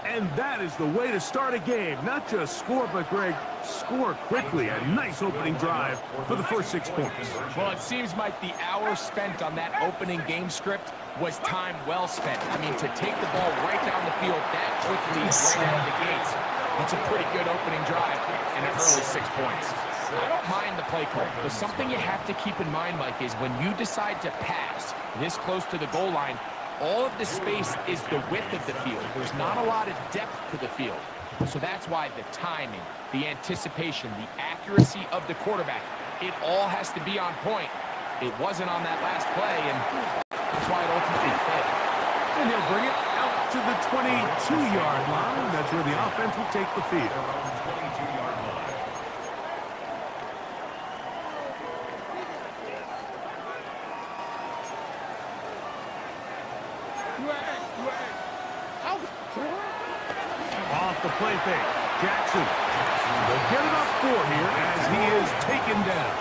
And that is the way to start a game. Not just score, but, Greg, score quickly. A nice opening drive for the first 6 points. Well, it seems like the hour spent on that opening game script was time well spent. I mean, to take the ball right down the field that quickly right out of the gates, that's a pretty good opening drive and an early 6 points. I don't mind the play call, but something you have to keep in mind, Mike, is when you decide to pass this close to the goal line, all of the space is the width of the field. There's not a lot of depth to the field. So that's why the timing, the anticipation, the accuracy of the quarterback, it all has to be on point. It wasn't on that last play, and that's why it ultimately failed. And he'll bring it out to the 22-yard line. That's where the offense will take the field. Off the play fake, Jackson. They'll get it up 4 here as he is taken down.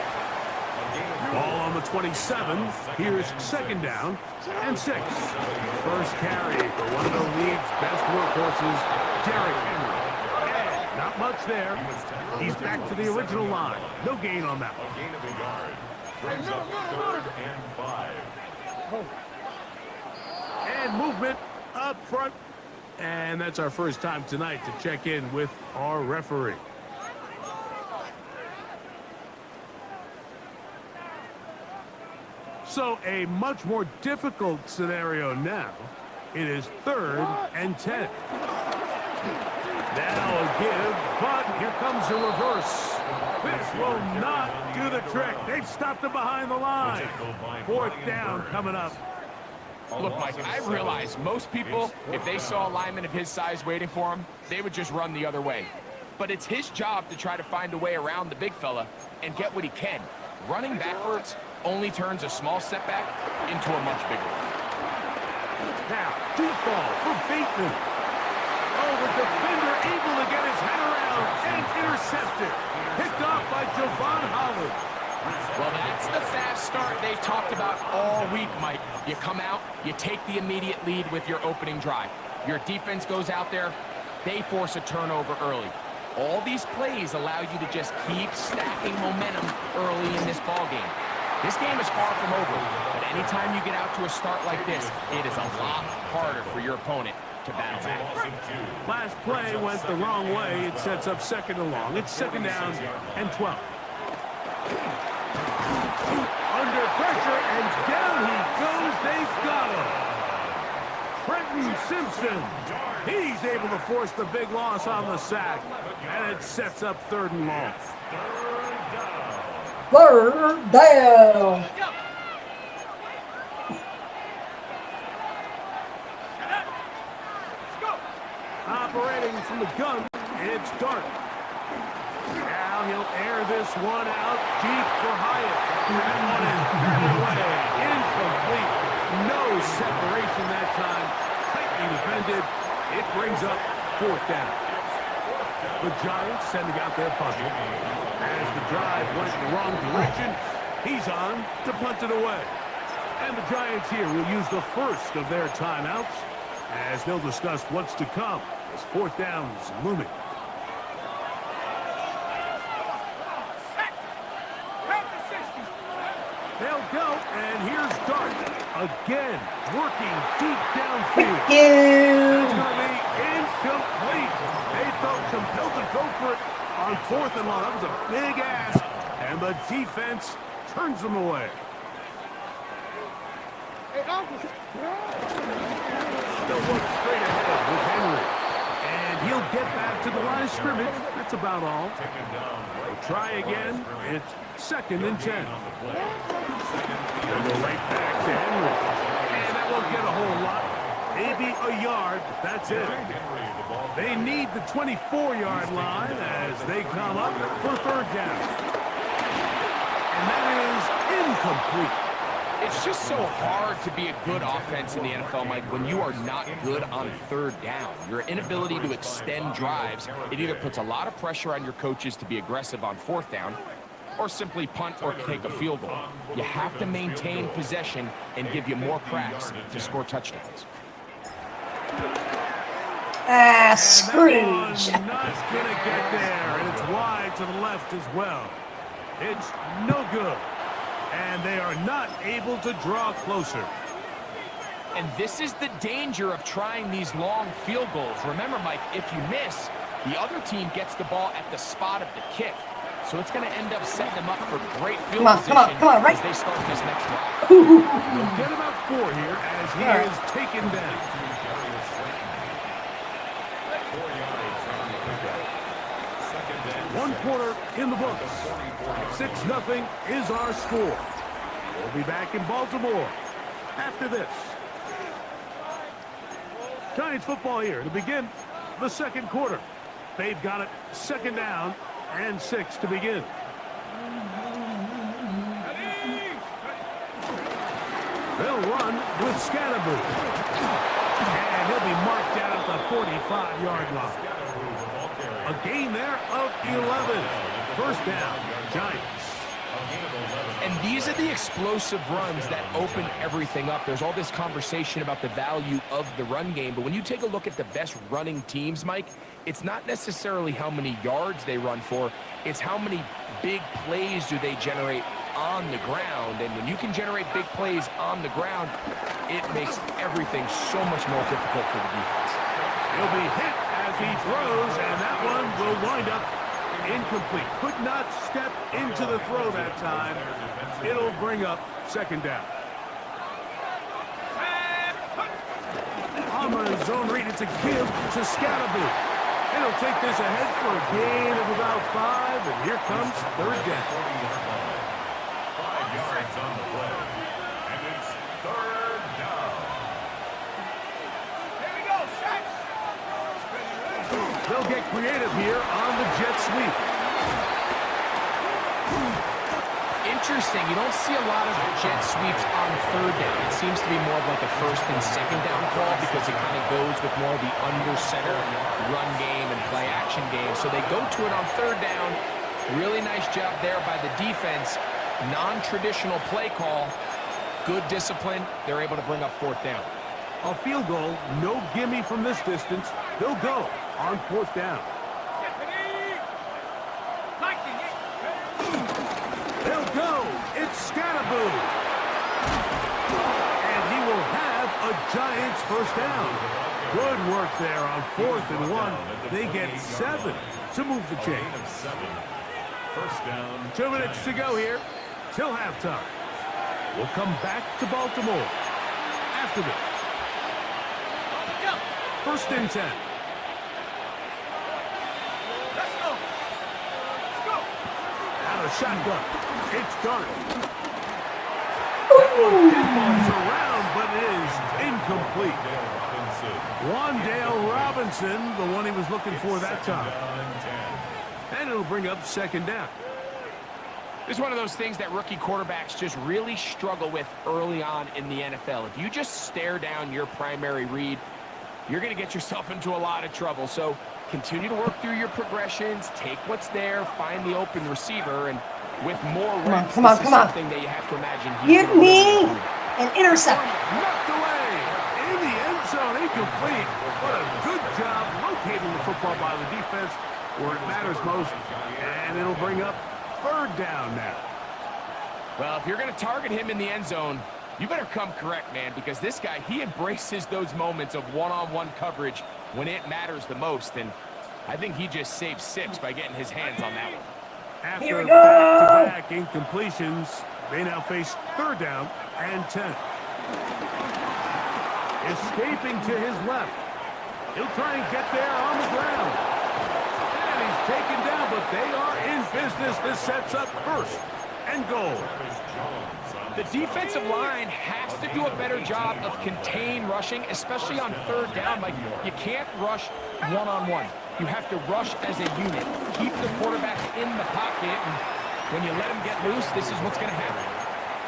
Ball on the 27. Here's 2nd down and 6. First carry for one of the league's best workhorses, Derrick Henry. And not much there. He's back to the original line. No gain on that one. A gain of a yard. Brings up 3rd and 5. And movement up front. And that's our first time tonight to check in with our referee. So a much more difficult scenario now. It is 3rd and 10. Now a give, but here comes a reverse. This will not do the trick. They've stopped him behind the line. 4th down coming up. Look, Mike, I realize most people, if they saw a lineman of his size waiting for him, they would just run the other way. But it's his job to try to find a way around the big fella and get what he can. Running backwards only turns a small setback into a much bigger one. Now, deep ball for Bateman. Oh, the defender able to get his head around and intercepted. Picked off by Javon Holland. Well, that's the fast start they've talked about all week, Mike. You come out, you take the immediate lead with your opening drive. Your defense goes out there, they force a turnover early. All these plays allow you to just keep stacking momentum early in this ball game. This game is far from over, but anytime you get out to a start like this, it is a lot harder for your opponent to battle back. Last play went the wrong way. It sets up second and long. It's second down and 12. Under pressure, and down he goes. They've got him. Trenton Simpson. He's able to force the big loss on the sack, and it sets up third and long. Third down. Operating from the gun, it's Dart. Now he'll air this one out deep for Hyatt. That one is batted away. Incomplete. No separation that time. Tightly defended. It brings up fourth down. The Giants sending out their punter. As the drive went the wrong direction, he's on to punt it away. And the Giants here will use the first of their timeouts as they'll discuss what's to come as fourth down is looming. They'll go, and here's Dart again, working deep downfield. It's going to be incomplete. They felt compelled to go for it on fourth and long. That was a big ask, and the defense turns them away. They'll look straight ahead with Henry, and he'll get back to the line of scrimmage. That's about all. They'll try again. It's second and 10. They'll go right back to Henry. And that won't get a whole lot. Maybe a yard, but that's it. They need the 24-yard line as they come up for third down. And that is incomplete. It's just so hard to be a good offense in the NFL, Mike, when you are not good on third down. Your inability to extend drives, it either puts a lot of pressure on your coaches to be aggressive on fourth down, or simply punt or kick a field goal. You have to maintain possession and give you more cracks to score touchdowns. Scrooge. Not going to get there, and it's wide to the left as well. It's no good, and they are not able to draw closer. And this is the danger of trying these long field goals. Remember, Mike, if you miss, the other team gets the ball at the spot of the kick. So it's going to end up setting them up for great field position right. as they start this next drive. They'll get about 4 here as he is taken down. One quarter in the books. 6-0 is our score. We'll be back in Baltimore after this. Giants football here to begin the second quarter. They've got it second down and 6 to begin. They'll run with Scatterby. And he'll be marked down at the 45-yard line. A gain there of 11. First down, Giants. And these are the explosive runs that open everything up. There's all this conversation about the value of the run game, but when you take a look at the best running teams, Mike, it's not necessarily how many yards they run for, it's how many big plays do they generate on the ground. And when you can generate big plays on the ground, it makes everything so much more difficult for the defense. He'll be hit as he throws, and that one will wind up incomplete. Could not step into the throw that time. It'll bring up second down. On the zone read, it's a give to Scatterby. And he'll take this ahead for a gain of about 5, and here comes third down. 5 yards on the play, and it's third down. they'll get creative here on the jet sweep. Interesting. You don't see a lot of jet sweeps on third down. It seems to be more of like a first and second down call because it kind of goes with more of the under center run game and play action game. So they go to it on third down. Really nice job there by the defense. Non-traditional play call. Good discipline. They're able to bring up fourth down. A field goal, no gimme from this distance. They'll go on fourth down. They'll go. It's Scatterboo. And he will have a Giants first down. Good work there on 4th and 1. They get 7 to move the chains. First down. 2 minutes to go here till halftime. We'll come back to Baltimore after this. First and 10. Let's go. Out of shotgun. It's Garner. That one is around, but it is incomplete. Wandale Robinson, the one he was looking for that time. And it'll bring up second down. This is one of those things that rookie quarterbacks just really struggle with early on in the NFL. If you just stare down your primary read, you're going to get yourself into a lot of trouble. So continue to work through your progressions, take what's there, find the open receiver, and with more reps, come on. something that you have to imagine. Give me an intercept. Knocked away in the end zone, incomplete. What a good job locating the football by the defense where it matters most. And it'll bring up third down now. Well, if you're going to target him in the end zone, you better come correct, man, because this guy, he embraces those moments of one-on-one coverage when it matters the most. And I think he just saved 6 by getting his hands on that one. After back-to-back incompletions, they now face third down and 10. Escaping to his left. He'll try and get there on the ground. And he's taken down, but they are in business. This sets up first and goal. The defensive line has to do a better job of contain rushing, especially on third down. Like, you can't rush one-on-one. You have to rush as a unit. Keep the quarterback in the pocket, and when you let him get loose, this is what's going to happen.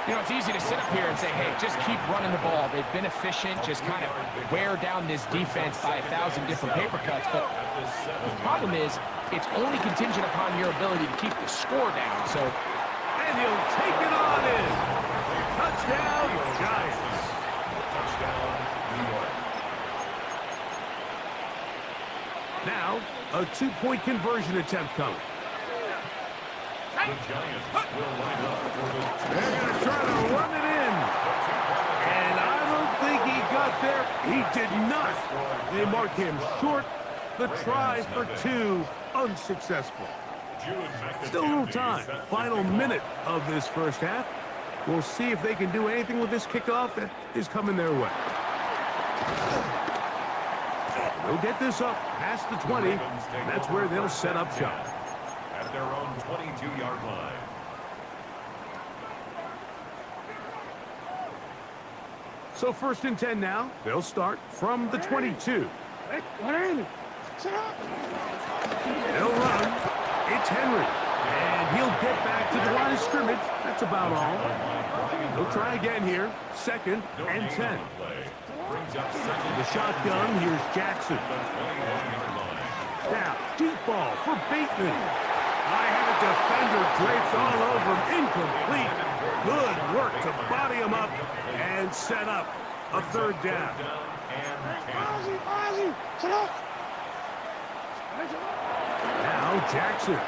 You know, it's easy to sit up here and say, hey, just keep running the ball. They've been efficient, just kind of wear down this defense by 1,000 different paper cuts. But the problem is, it's only contingent upon your ability to keep the score down. So, and he'll take it on in. Touchdown, Giants. Touchdown, New York. Now, a 2-point conversion attempt coming. The Giants will line up for the They're going to try to run it in. And I don't think he got there. He did not. They mark him short. The try for 2, unsuccessful. Still a little time. Final minute of this first half. We'll see if they can do anything with this kickoff that is coming their way. They'll get this up past the 20, and that's where they'll set up shop. At their own 22-yard line. So first and 10 now. They'll start from the 22. They'll run. It's Henry. And he'll get back to the line of scrimmage. That's about all. They'll try again here. Second and 10. The shotgun, here's Jackson. Now, deep ball for Bateman. I had a defender draped all over him. Incomplete. Good work to body him up and set up a third down. Now Jackson.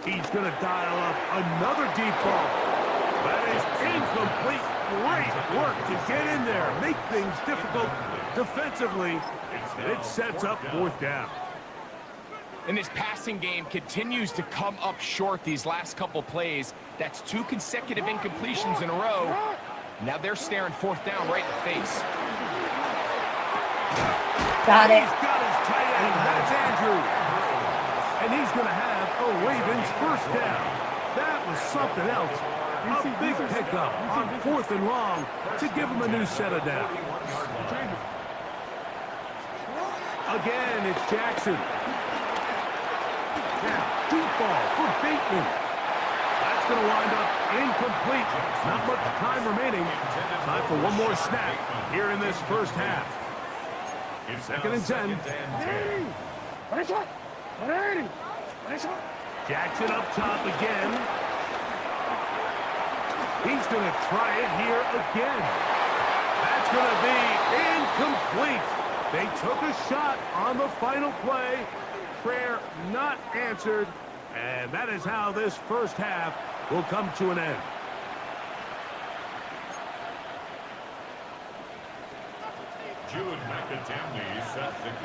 He's going to dial up another deep ball. That is incomplete. Great work to get in there. Make things difficult defensively. And it sets up fourth down. And this passing game continues to come up short these last couple plays. That's 2 consecutive incompletions in a row. Now they're staring fourth down right in the face. Got it. He's got his tight end. That's Andrew. And he's going to have a Ravens first down. That was something else. A big pickup on 4th and long to give him a new set of downs. Again, it's Jackson. Now, deep ball for Bateman. That's going to wind up incomplete. Not much time remaining. Time for one more snap here in this first half. Second and 10. Jackson up top again. He's going to try it here again. That's going to be incomplete. They took a shot on the final play. Prayer not answered. And that is how this first half will come to an end.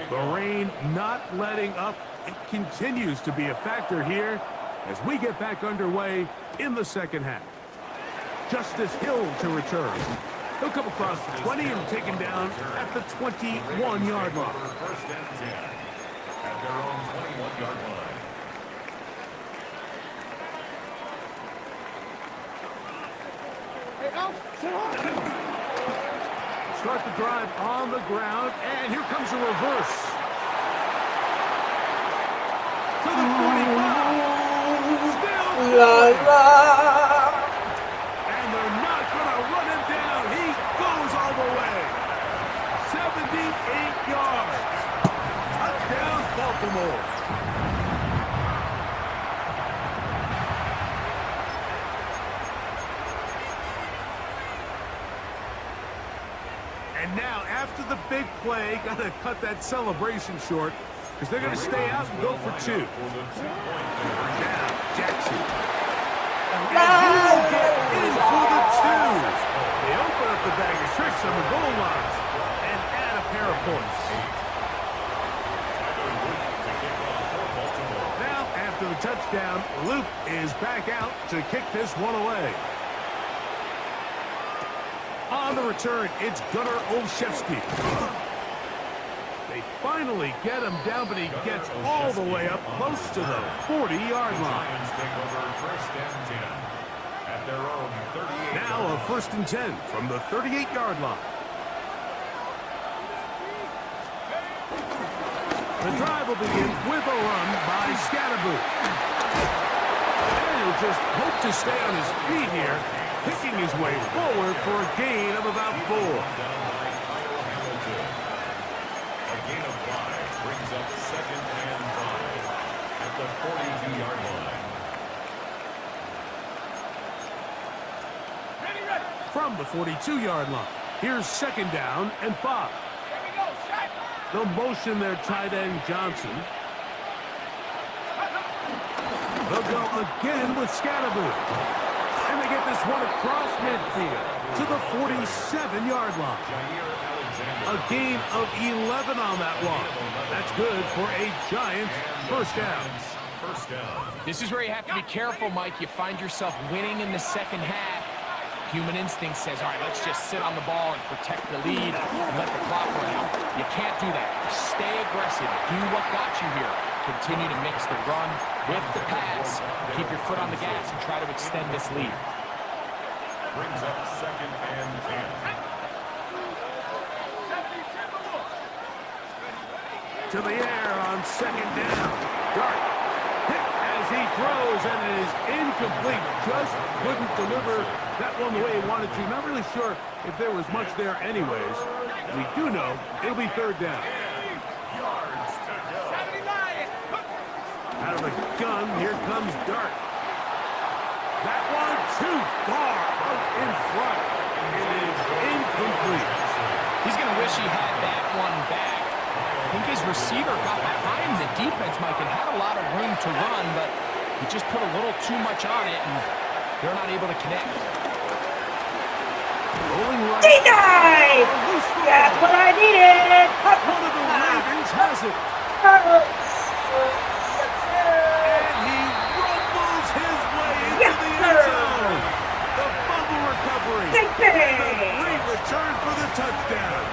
The rain not letting up. It continues to be a factor here as we get back underway in the second half. Justice Hill to return. He'll come across the 20 and taken down at the 21-yard line. First and 10 at their own 21-yard line. Start the drive on the ground, and here comes a reverse. To the 45. Still going. And they're not going to run him down. He goes all the way. 78 yards. Touchdown, Baltimore. And now, after the big play, got to cut that celebration short because they're going to stay out and go for two. Now, Jackson. And he'll get in for the two. They open up the bag of tricks on the goal lines and add a pair of points. Now, after the touchdown, Luke is back out to kick this one away. On the return, it's Gunnar Olszewski. They finally get him down, but he gets all the way up close to the 40-yard line. Now a first and 10 from the 38-yard line. The drive will begin with a run by Scatterboot. And he'll just hope to stay on his feet here, picking his way forward for a gain of about 4. A gain of 5 brings up second and 5 at the 42-yard line. From the 42-yard line, here's second down and 5. They'll motion their tight end Johnson. They'll go again with Scatterboot. And they get this one across midfield to the 47-yard line. A gain of 11 on that one. That's good for a Giants first down. This is where you have to be careful, Mike. You find yourself winning in the second half. Human instinct says, all right, let's just sit on the ball and protect the lead and let the clock run out. You can't do that. Stay aggressive. Do what got you here. Continue to mix the run with the pass. Keep your foot on the gas and try to extend this lead. Brings up second and 10. To the air on second down. Dart hit as he throws, and it is incomplete. Just couldn't deliver that one the way he wanted to. Not really sure if there was much there anyways. We do know it'll be third down. Out of the gun, here comes Dart. That one too far out in front. It is incomplete. He's going to wish he had that one back. I think his receiver got behind the defense, Mike, and had a lot of room to run, but he just put a little too much on it, and they're not able to connect. Rolling right. Denied! That's what I needed! One of the Ravens has it. And he rumbles his way into the end zone. The fumble recovery. And a great return for the touchdown.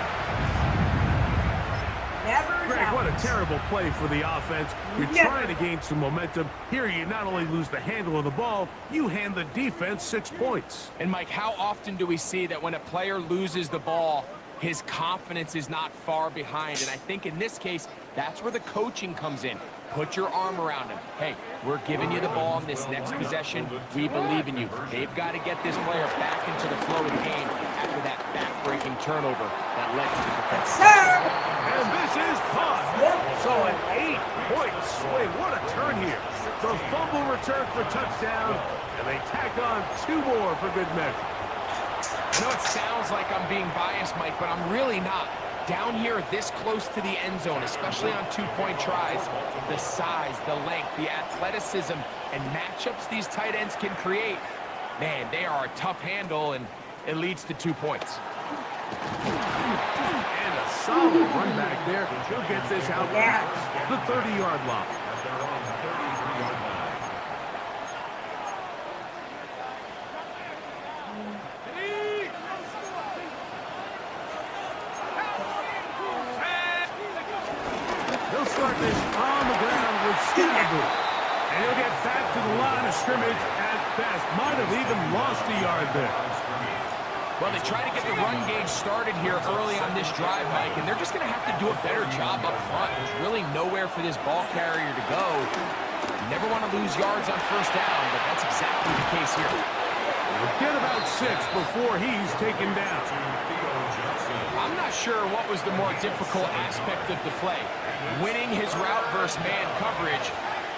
Greg, what a terrible play for the offense. You're trying to gain some momentum. Here you not only lose the handle of the ball, you hand the defense 6 points. And, Mike, how often do we see that when a player loses the ball, his confidence is not far behind? And I think in this case, That's where the coaching comes in. Put your arm around him. Hey, we're giving you the ball on this next possession. We believe in you. They've got to get this player back into the flow of the game after that back-breaking turnover that led to the defense. And this is caught. So an 8-point swing. What a turn here. The fumble return for touchdown, and they tack on 2 more for good measure. I know it sounds like I'm being biased, Mike, but I'm really not. Down here, this close to the end zone, especially on 2-point tries, the size, the length, the athleticism, and matchups these tight ends can create, man, they are a tough handle, and it leads to 2 points. And a solid run back there. He'll get this out the 30-yard line. They'll start this on the ground with Scatterboo. And he'll get back to the line of scrimmage at best. Might have even lost a yard there. Well, they try to get the run gauge started here early on this drive, Mike, and they're just going to have to do a better job up front. There's really nowhere for this ball carrier to go. You never want to lose yards on first down, but that's exactly the case here. We'll get about 6 before he's taken down. I'm not sure what was the more difficult aspect of the play, winning his route versus man coverage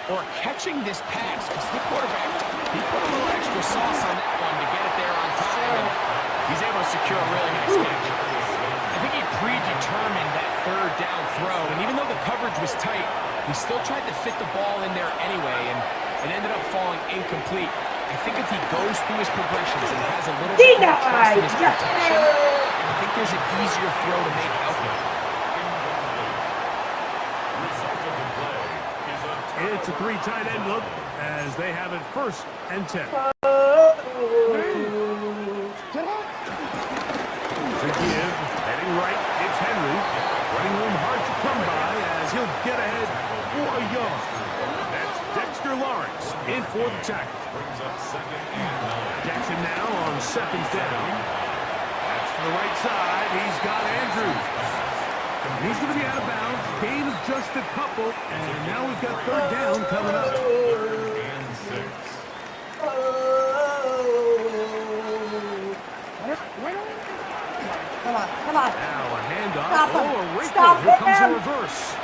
or catching this pass, because the quarterback, he put a little extra sauce on that one to get it there on time, and he's able to secure a really nice catch. I think he predetermined that third down throw, and even though the coverage was tight, he still tried to fit the ball in there anyway, and it ended up falling incomplete. I think if he goes through his progressions and has a little bit more trust in his protection, I think there's an easier throw to make out there. It's a 3 tight end look as they have it 1st and 10. To give, heading right, it's Henry. Running room hard to come by as he'll get ahead for a yard. That's Dexter Lawrence in for the tackle. Jackson now on 2nd down. That's to the right side. He's got Andrews. And he's going to be out of bounds. Gain of just a couple. And now we've got 3rd down coming up. And 6. Come on, come on. Now a handoff. Stop him. Oh, a wrinkle. Stop Here comes a him. reverse.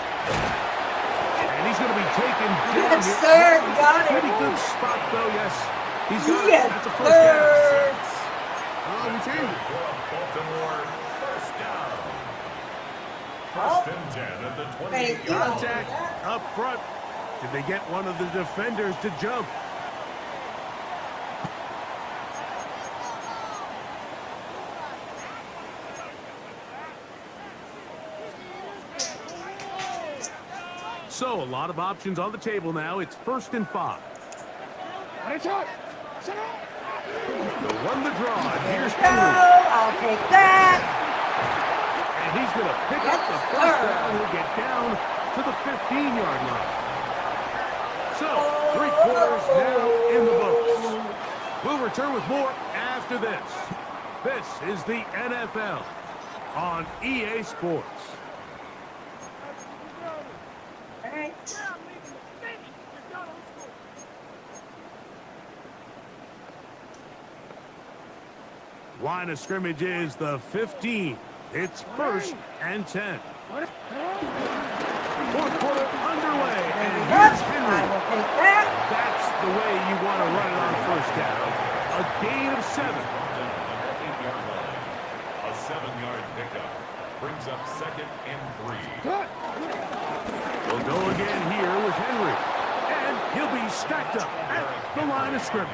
And he's going to be taken down Yes, here. sir. Got it. Pretty good spot, though, yes. He's got it. Yes, That's a 1st down. sir. Baltimore, 1st down. 1st and 10 at the 20. Contact up front. Did they get one of the defenders to jump? So, a lot of options on the table now. It's 1st and 5. They'll run the draw. And here's Go. Henry. I'll take that. And he's going to pick up the 1st down. He'll get down to the 15-yard line. So, 3 quarters now in the books. We'll return with more after this. This is the NFL on EA Sports. All right. Line of scrimmage is the 15. It's 1st and 10. 4th quarter underway, and here's Henry. I will take that. That's the way you want to run it on 1st down. A gain of 7. A 7-yard pickup brings up 2nd and 3. We'll go again here with Henry. And he'll be stacked up at the line of scrimmage.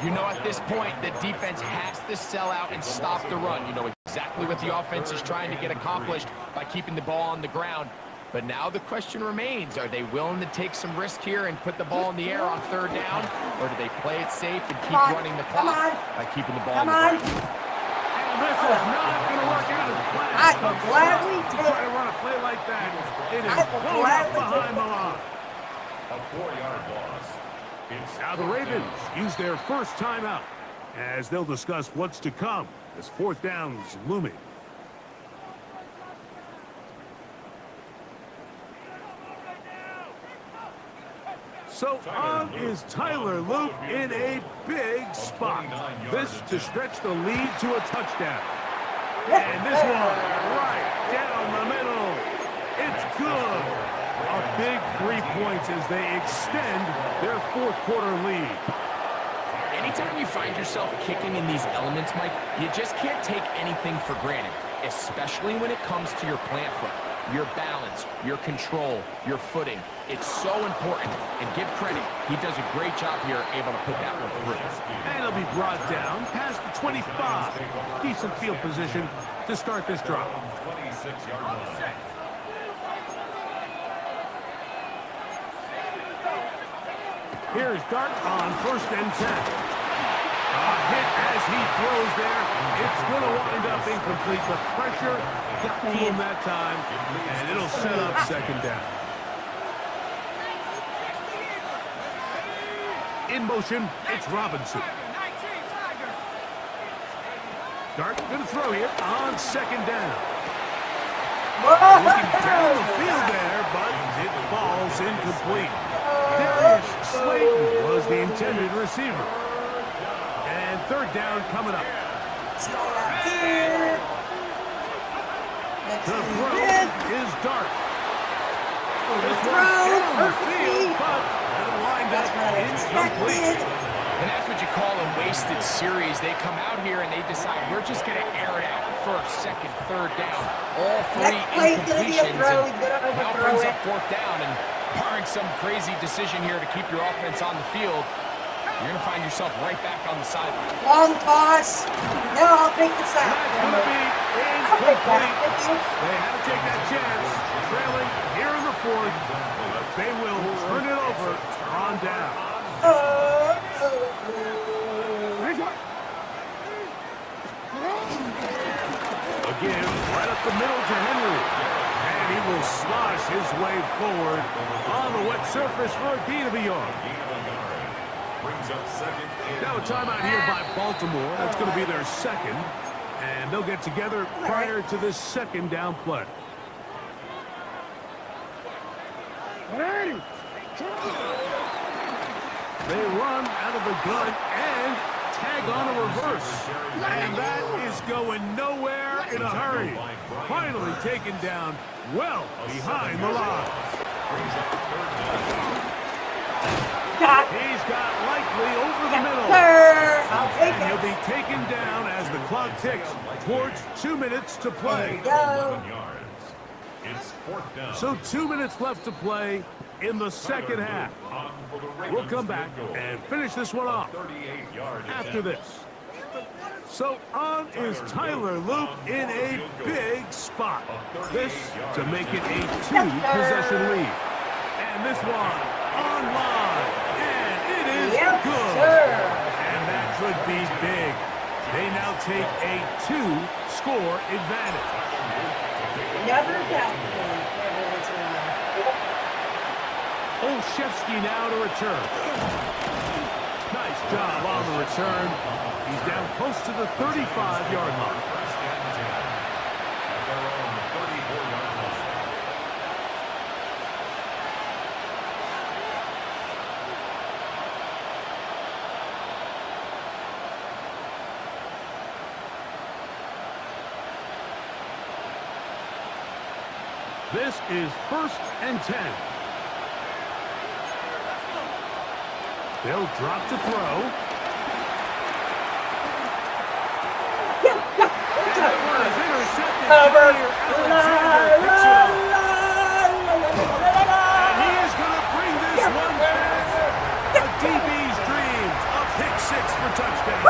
You know, at this point, the defense has to sell out and stop the run. You know exactly what the offense is trying to get accomplished by keeping the ball on the ground. But now the question remains, are they willing to take some risk here and put the ball in the air on 3rd down? Or do they play it safe and keep running the clock by keeping the ball on the ground? And this is not going to work out as planned. I will gladly To try to run a play like that, it is I will blown up gladly behind the line. A 4-yard loss. It's Now the Ravens use their 1st timeout as they'll discuss what's to come as 4th down's looming. So on is Tyler Loop in a big spot. This to stretch the lead to a touchdown. And this one right down the middle. It's good. A big 3 points as they extend their fourth quarter lead. Anytime you find yourself kicking in these elements, Mike, you just can't take anything for granted, especially when it comes to your plant foot. Your balance, your control, your footing. It's so important. And give credit, he does a great job here able to put that one through. And it'll be brought down past the 25. Decent field position to start this drive. 26-yard line. Here's Dart on 1st and 10. A hit as he throws there. It's going to wind up incomplete. The pressure got to him that time, and it'll set up 2nd down. In motion, it's Robinson. Dart going to throw here on 2nd down. Looking down the field there, but it falls incomplete. Darius Slayton was the intended receiver. And 3rd down coming up. The throw is Dart. This one down the field, but it'll wind up incomplete. And that's what you call a wasted series. They come out here and they decide we're just going to air it out 1st, 2nd, 3rd down. All 3 incompletions. And now brings up 4th down. And barring some crazy decision here to keep your offense on the field, you're going to find yourself right back on the sideline. Long toss. No, I'll take the sack. That's going to be incomplete. They had to take that chance. Trailing here in the 4th. They will turn it over on down. Again, right up the middle to Henry. And he will slosh his way forward on the wet surface for a gain of a yard. Brings up 2nd. Now a timeout here by Baltimore. That's going to be their 2nd. And they'll get together prior to this 2nd down play. They run out of the gun and tag on a reverse. And that is going nowhere in a hurry. Finally taken down well behind the line. He's got Likely over the middle. And he'll be taken down as the clock ticks towards 2 minutes to play. It's 4th down. So 2 minutes left to play in the 2nd half. We'll come back and finish this one off after this. So on is Tyler Loop in a big spot. This to make it a 2-possession lead. And this one online. And it is good. And that could be big. They now take a 2-score advantage. Never doubt. Olszewski now to return. Nice job on the return. He's down close to the 35-yard line. This is 1st and 10. They'll drop to throw. That one is intercepted. Cover. Alexander picks it up. And he is going to bring this one back. A DB's dream. A pick 6 for touchdown.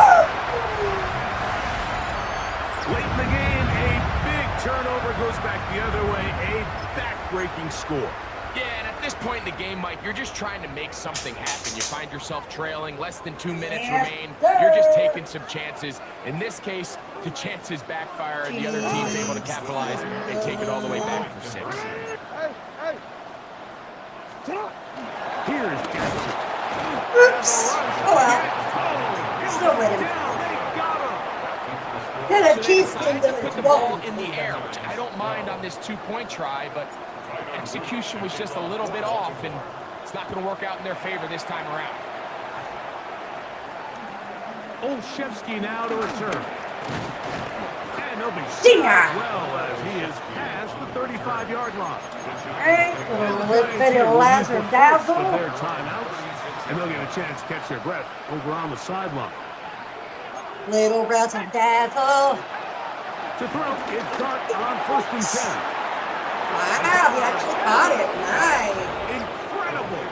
Late in the game, a big turnover goes back the other way. A back-breaking score. Yeah, and at this point in the game, Mike, you're just trying to make something happen. You find yourself trailing, less than 2 minutes remain. You're just taking some chances. In this case, the chances backfire, and the other team's able to capitalize and take it all the way back for 6. Here's Jackson. Oops. Oh, well. Still with him. Then a Chiefs game to put the ball in the air, which I don't mind on this 2-point try, but execution was just a little bit off, and It's not going to work out in their favor this time around. Olszewski now to return. And he'll be sacked well as he is past the 35-yard line. Let's bit of Lazarus dazzle. Of their timeouts, and they'll get a chance to catch their breath over on the sideline. Little razzle dazzle. To throw, it's caught on 1st and 10. Wow, he actually caught it. Nice. Incredible.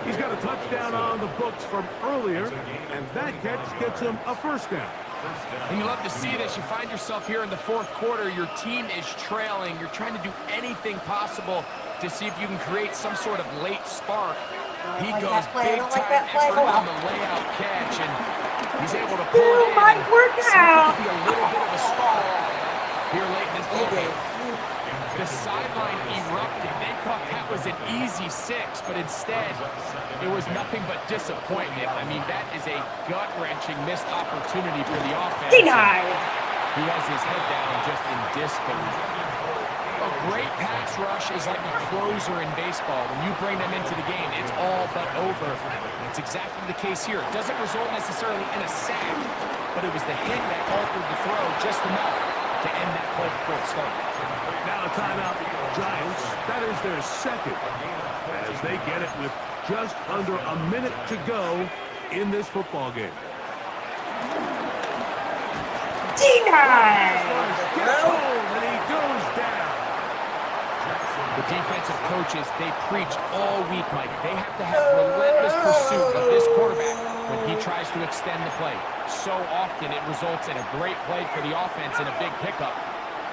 He's got a touchdown on the books from earlier, and that catch gets him a 1st down. And you love to see this. You find yourself here in the 4th quarter. Your team is trailing. You're trying to do anything possible to see if you can create some sort of late spark. He goes big time effort on the layout catch, and he's able to pull it in. Might work out. Be a little bit of a stall here late in this ball game. The sideline erupted. They thought that was an easy 6, but instead, it was nothing but disappointment. I mean, that is a gut-wrenching missed opportunity for the offense. Denied. He has his head down just in disbelief. A great pass rush is like a closer in baseball. When you bring them into the game, it's all but over. That's exactly the case here. It doesn't result necessarily in a sack, but it was the hit that altered the throw just enough to end that play before it started. Now a timeout, Giants. That is their 2nd, as they get it with just under a minute to go in this football game. Denied. And he goes down. The defensive coaches, they preach all week, Mike. They have to have relentless pursuit of this quarterback when he tries to extend the play. So often it results in a great play for the offense and a big pickup.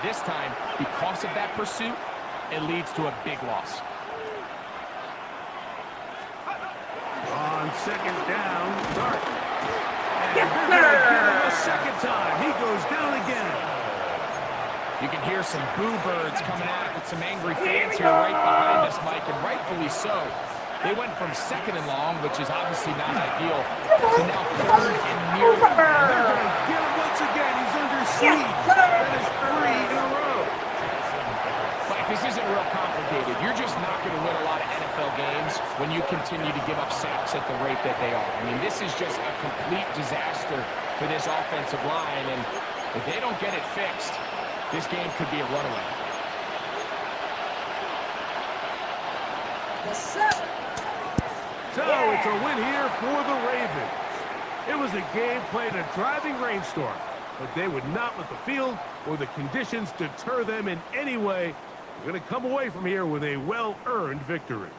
This time, because of that pursuit, it leads to a big loss. On 2nd down, Dart. And they're going to get him a 2nd time. He goes down again. You can hear some boo birds coming out with some angry fans here right behind us, Mike, and rightfully so. They went from 2nd and long, which is obviously not ideal, to now 3rd and near. They're going to get him once again. He's under siege. That is 3 in a row. Mike, this isn't real complicated. You're just not going to win a lot of NFL games when you continue to give up sacks at the rate that they are. I mean, this is just a complete disaster for this offensive line, and if they don't get it fixed, this game could be a runaway. Yes, sir. So it's a win here for the Ravens. It was a game played in a driving rainstorm, but they would not let the field or the conditions deter them in any way. They're going to come away from here with a well-earned victory.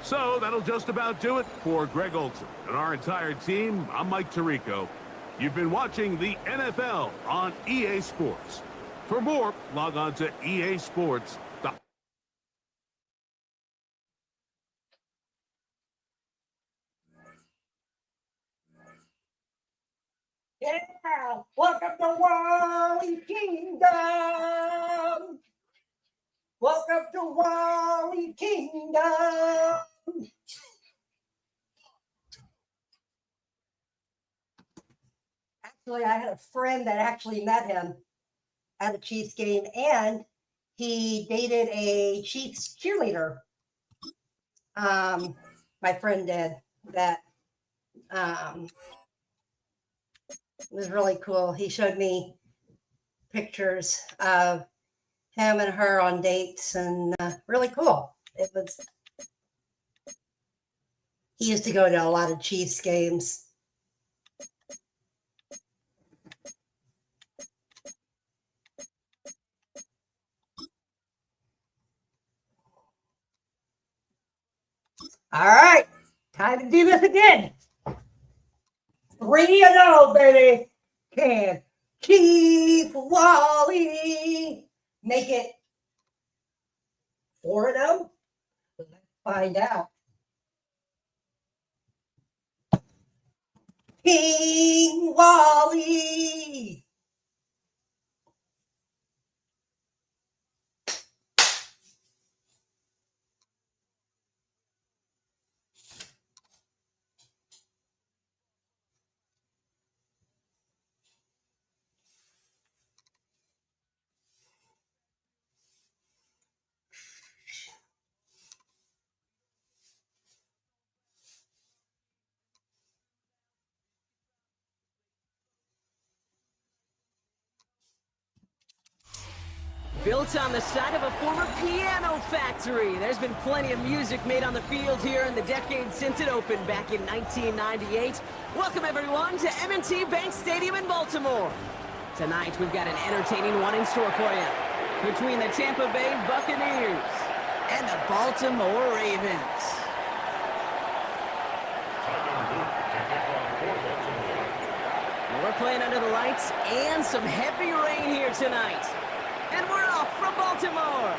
So that'll just about do it for Greg Olson and our entire team. I'm Mike Tirico. You've been watching the NFL on EA Sports. For more, log on to easports.com. Yeah. Welcome to Wally Kingdom. Welcome to Wally Kingdom. Actually, I had a friend that actually met him at a Chiefs game, and he dated a Chiefs cheerleader. My friend did that. It was really cool. He showed me pictures of him and her on dates, and really cool. It was. He used to go to a lot of Chiefs games. All right, time to do this again. 3-0, baby. Can Chief Wally make it 4-0? Let's find out. King Wally. Built on the site of a former piano factory, there's been plenty of music made on the field here in the decade since it opened back in 1998. Welcome everyone to M&T Bank Stadium in Baltimore. Tonight we've got an entertaining one in store for you between the Tampa Bay Buccaneers and the Baltimore Ravens. And we're playing under the lights and some heavy rain here tonight. And we're off from Baltimore.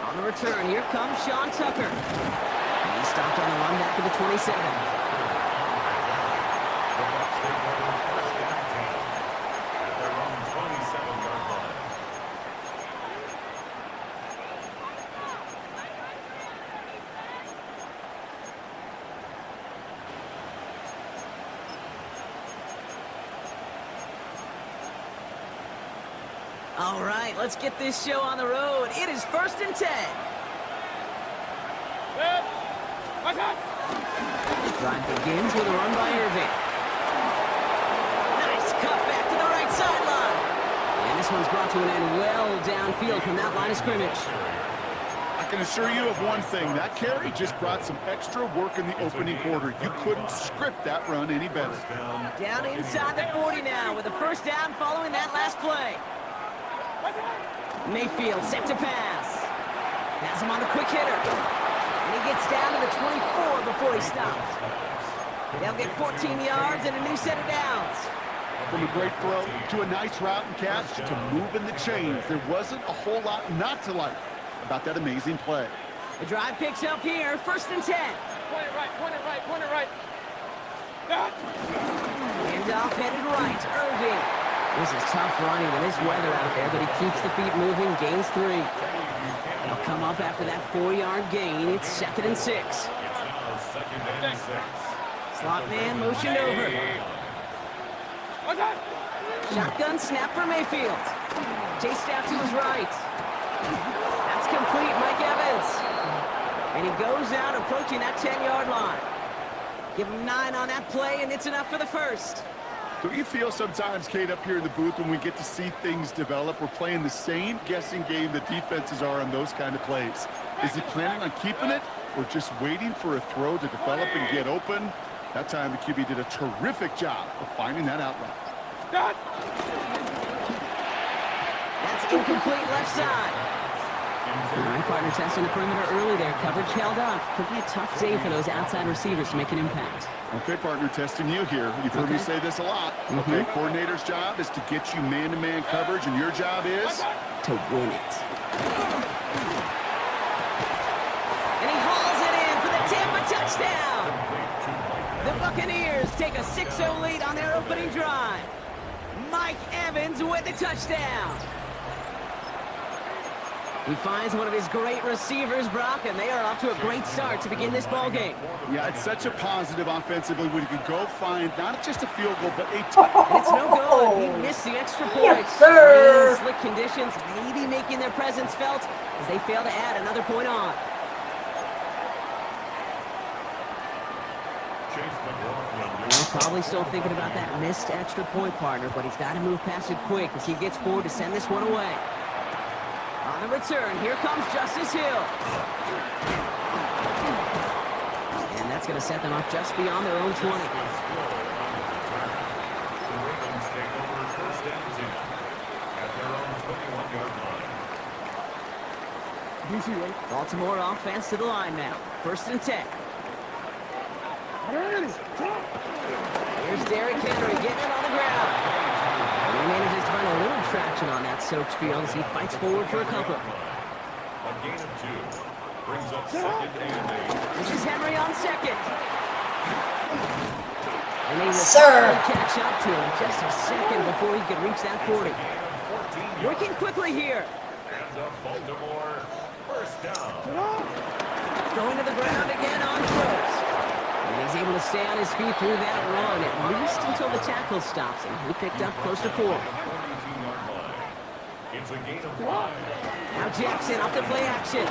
On the return, here comes Sean Tucker. He stopped on the run back at the 27. All right, let's get this show on the road. It is 1st and 10. Drive begins with a run by Irving. Nice cut back to the right sideline. And this one's brought to an end well downfield from that line of scrimmage. I can assure you of one thing. That carry just brought some extra work in the opening quarter. You couldn't script that run any better. Down inside the 40 now with a first down following that last play. Mayfield set to pass. Has him on the quick hitter. And he gets down to the 24 before he stops. They'll get 14 yards and a new set of downs. From a great throw to a nice route and catch to moving the chains, there wasn't a whole lot not to like about that amazing play. The drive picks up here, 1st and 10. Point it right, point it right, point it right. Handoff headed right, Irving. This is tough running in this weather out there, but he keeps the feet moving, gains 3. They'll come up after that 4-yard gain. It's 2nd and 6. Slot man motioned over. Shotgun snap for Mayfield. Chased out to his right. That's complete, Mike Evans. And he goes out approaching that 10-yard line. Give him 9 on that play, and it's enough for the first. Don't you feel sometimes, Kate, up here in the booth when we get to see things develop, we're playing the same guessing game the defenses are on those kind of plays? Is he planning on keeping it or just waiting for a throw to develop and get open? That time the QB did a terrific job of finding that outlet. That's incomplete left side. All right, partner testing the perimeter early there. Coverage held up. Could be a tough day for those outside receivers to make an impact. Okay, partner, testing you here. You've heard me say this a lot. Okay, coordinator's job is to get you man-to-man coverage, and your job is? To win it. And he hauls it in for the Tampa touchdown. The Buccaneers take a 6-0 lead on their opening drive. Mike Evans with the touchdown. He finds one of his great receivers, Brock, and they are off to a great start to begin this ball game. Yeah, it's such a positive offensively when you can go find not just a field goal, but a And it's no good. He missed the extra point. Yes, sir. Rain, slick conditions, maybe making their presence felt as they fail to add another point on. Probably still thinking about that missed extra point, partner, but he's got to move past it quick as he gets forward to send this one away. On the return, here comes Justice Hill. And that's going to set them up just beyond their own 20. Baltimore offense to the line now. 1st and 10. Here's Derrick Henry getting it on the ground. And he manages to find a little traction on that soaked field as he fights forward for a couple. A gain of 2 brings up 2nd and 8. This is Henry on 2nd. And they will catch up to him just a second before he could reach that 40. Working quickly here. And the Baltimore 1st down. Going to the ground again on 1st. And he's able to stay on his feet through that run, at least until the tackle stops him. He picked up close to 4. It's a gain of 5. Now Jackson off the play action.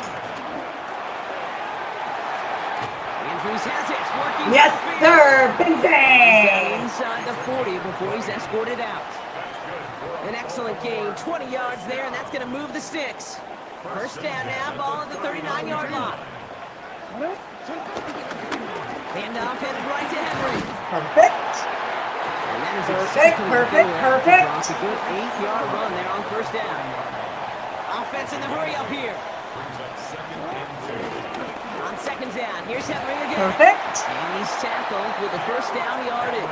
Andrews has it, working. Yes, sir. Bing He's bang. down inside the 40 before he's escorted out. An excellent gain, 20 yards there, and that's going to move the sticks. First down now, ball at the 39-yard line. Handoff headed right to Henry. Perfect. And that is Perfect, exactly perfect, what perfect. It's a good 8-yard run there on first down. Offense in the hurry up here. On second down, here's Henry again. Perfect. And he's tackled with the first down yardage.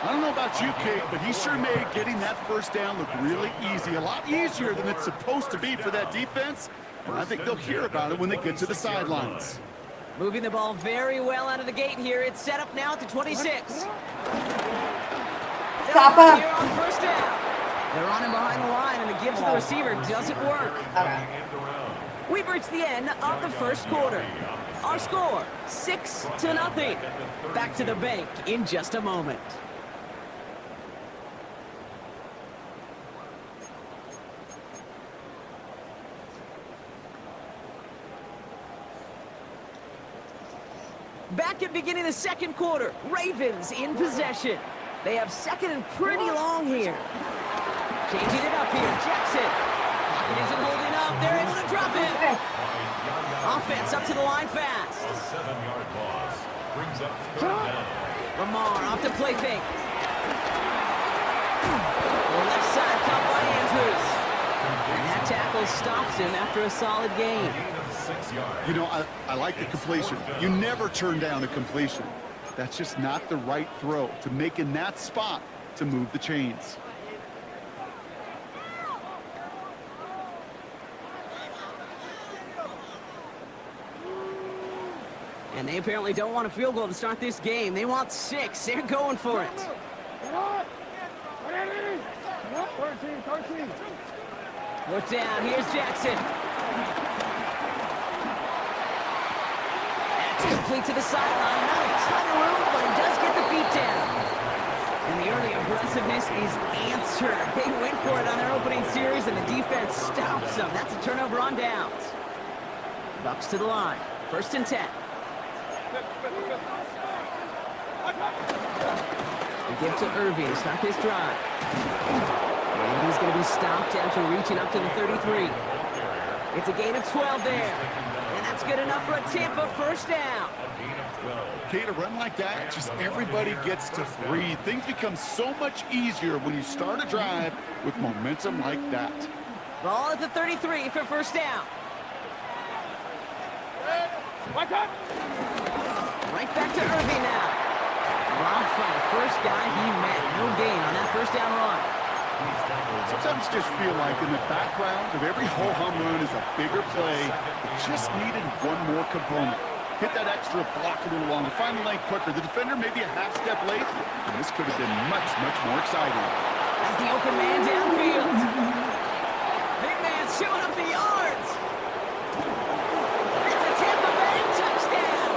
I don't know about you, Kate, but he sure made getting that first down look really easy. A lot easier than it's supposed to be for that defense. And I think they'll hear about it when they get to the sidelines. Moving the ball very well out of the gate here. It's set up now at the 26. Stop him. Here on first down. They're on him behind the line, and the give to the receiver doesn't work. Okay. We've reached the end of the first quarter. Our score, 6-0. Back to the bank in just a moment. Back at beginning of the second quarter, Ravens in possession. They have second and pretty long here. Changing it up here, Jackson. Pocket isn't holding up. They're able to drop it. Offense up to the line fast. A 7-yard loss brings up third down. Lamar off the play fake. The left side caught by Andrews. And that tackle stops him after a solid gain. Gain of 6 yards. You know, I like the completion. You never turn down a completion. That's just not the right throw to make in that spot to move the chains. And they apparently don't want a field goal to start this game. They want 6. They're going for it. Fourth down. Here's Jackson. That's complete to the sideline. Not a ton of room, but he does get the feet down. And the early aggressiveness is answered. They went for it on their opening series, and the defense stops them. That's a turnover on downs. Bucks to the line. First and 10. They give to Irving to start this drive. And he's going to be stopped after reaching up to the 33. It's a gain of 12 there. And that's good enough for a Tampa first down. Kate, a run like that, just everybody gets to breathe. Things become so much easier when you start a drive with momentum like that. Ball at the 33 for first down. What's up? Right back to Irving now. Robbed by the first guy he met. No gain on that first down run. Sometimes you just feel like in the background of every ho-hum run is a bigger play. It just needed one more component. Hit that extra block a little longer. Find the lane quicker. The defender maybe a half step late. And this could have been much, much more exciting. As the open man downfield. Big man showing up the yards. It's a Tampa Bay touchdown.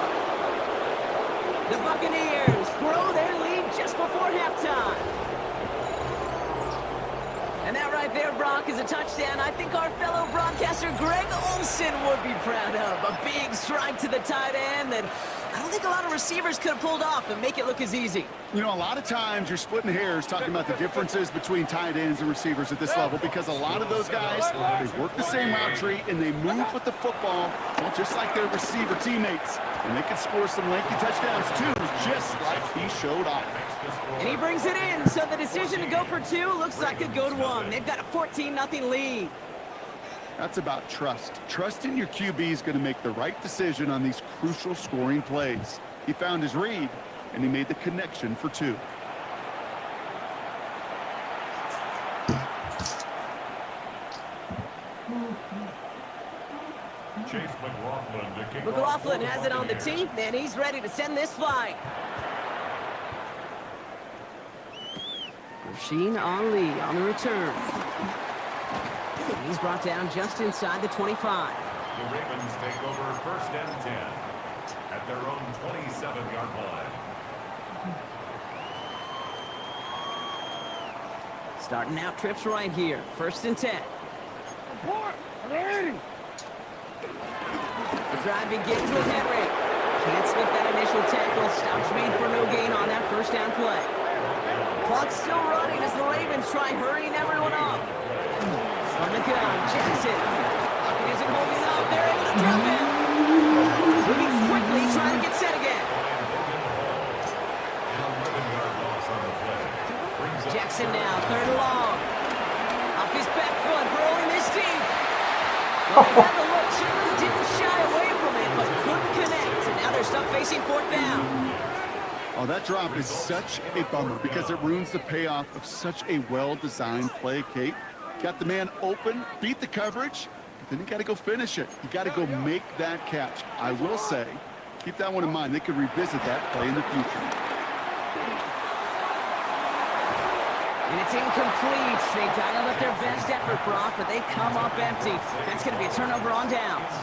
The Buccaneers grow their lead just before halftime. And that right there, Brock, is a touchdown I think our fellow broadcaster Greg Olson would be proud of. A big strike to the tight end that I don't think a lot of receivers could have pulled off and make it look as easy. You know, a lot of times you're splitting hairs talking about the differences between tight ends and receivers at this level because a lot of those guys, they work the same route tree and they move with the football, well, just like their receiver teammates. And they can score some lengthy touchdowns too, just like he showed off. And he brings it in, so the decision to go for 2 looks like a good one. They've got a 14-0 lead. That's about trust. Trust in your QB is going to make the right decision on these crucial scoring plays. He found his read, and he made the connection for 2. Chase McLaughlin to kick McLaughlin off has it on the tee, and he's ready to send this flying. Rasheen Ali on the return. And he's brought down just inside the 25. The Ravens take over first and 10 at their own 27-yard line. Starting out trips right here. First and 10. The drive begins with Henry. Can't slip that initial tackle. Stops made for no gain on that first down play. Clock's still running as the Ravens try hurrying everyone up. From the gun, Jackson. Pocket isn't holding up. They're able to drop it. Moving quickly, trying to get set again. Jackson now, third and long. Off his back foot, hurling this deep. Well, they had the look, certainly didn't shy away from it, but couldn't connect. And now they're stuck facing fourth down. Oh, that drop is such a bummer because it ruins the payoff of such a well-designed play, Kate. Got the man open, beat the coverage, but then you got to go finish it. You got to go make that catch. I will say, keep that one in mind. They could revisit that play in the future. And it's incomplete. They dialed up their best effort, Brock, but they come up empty. That's going to be a turnover on downs.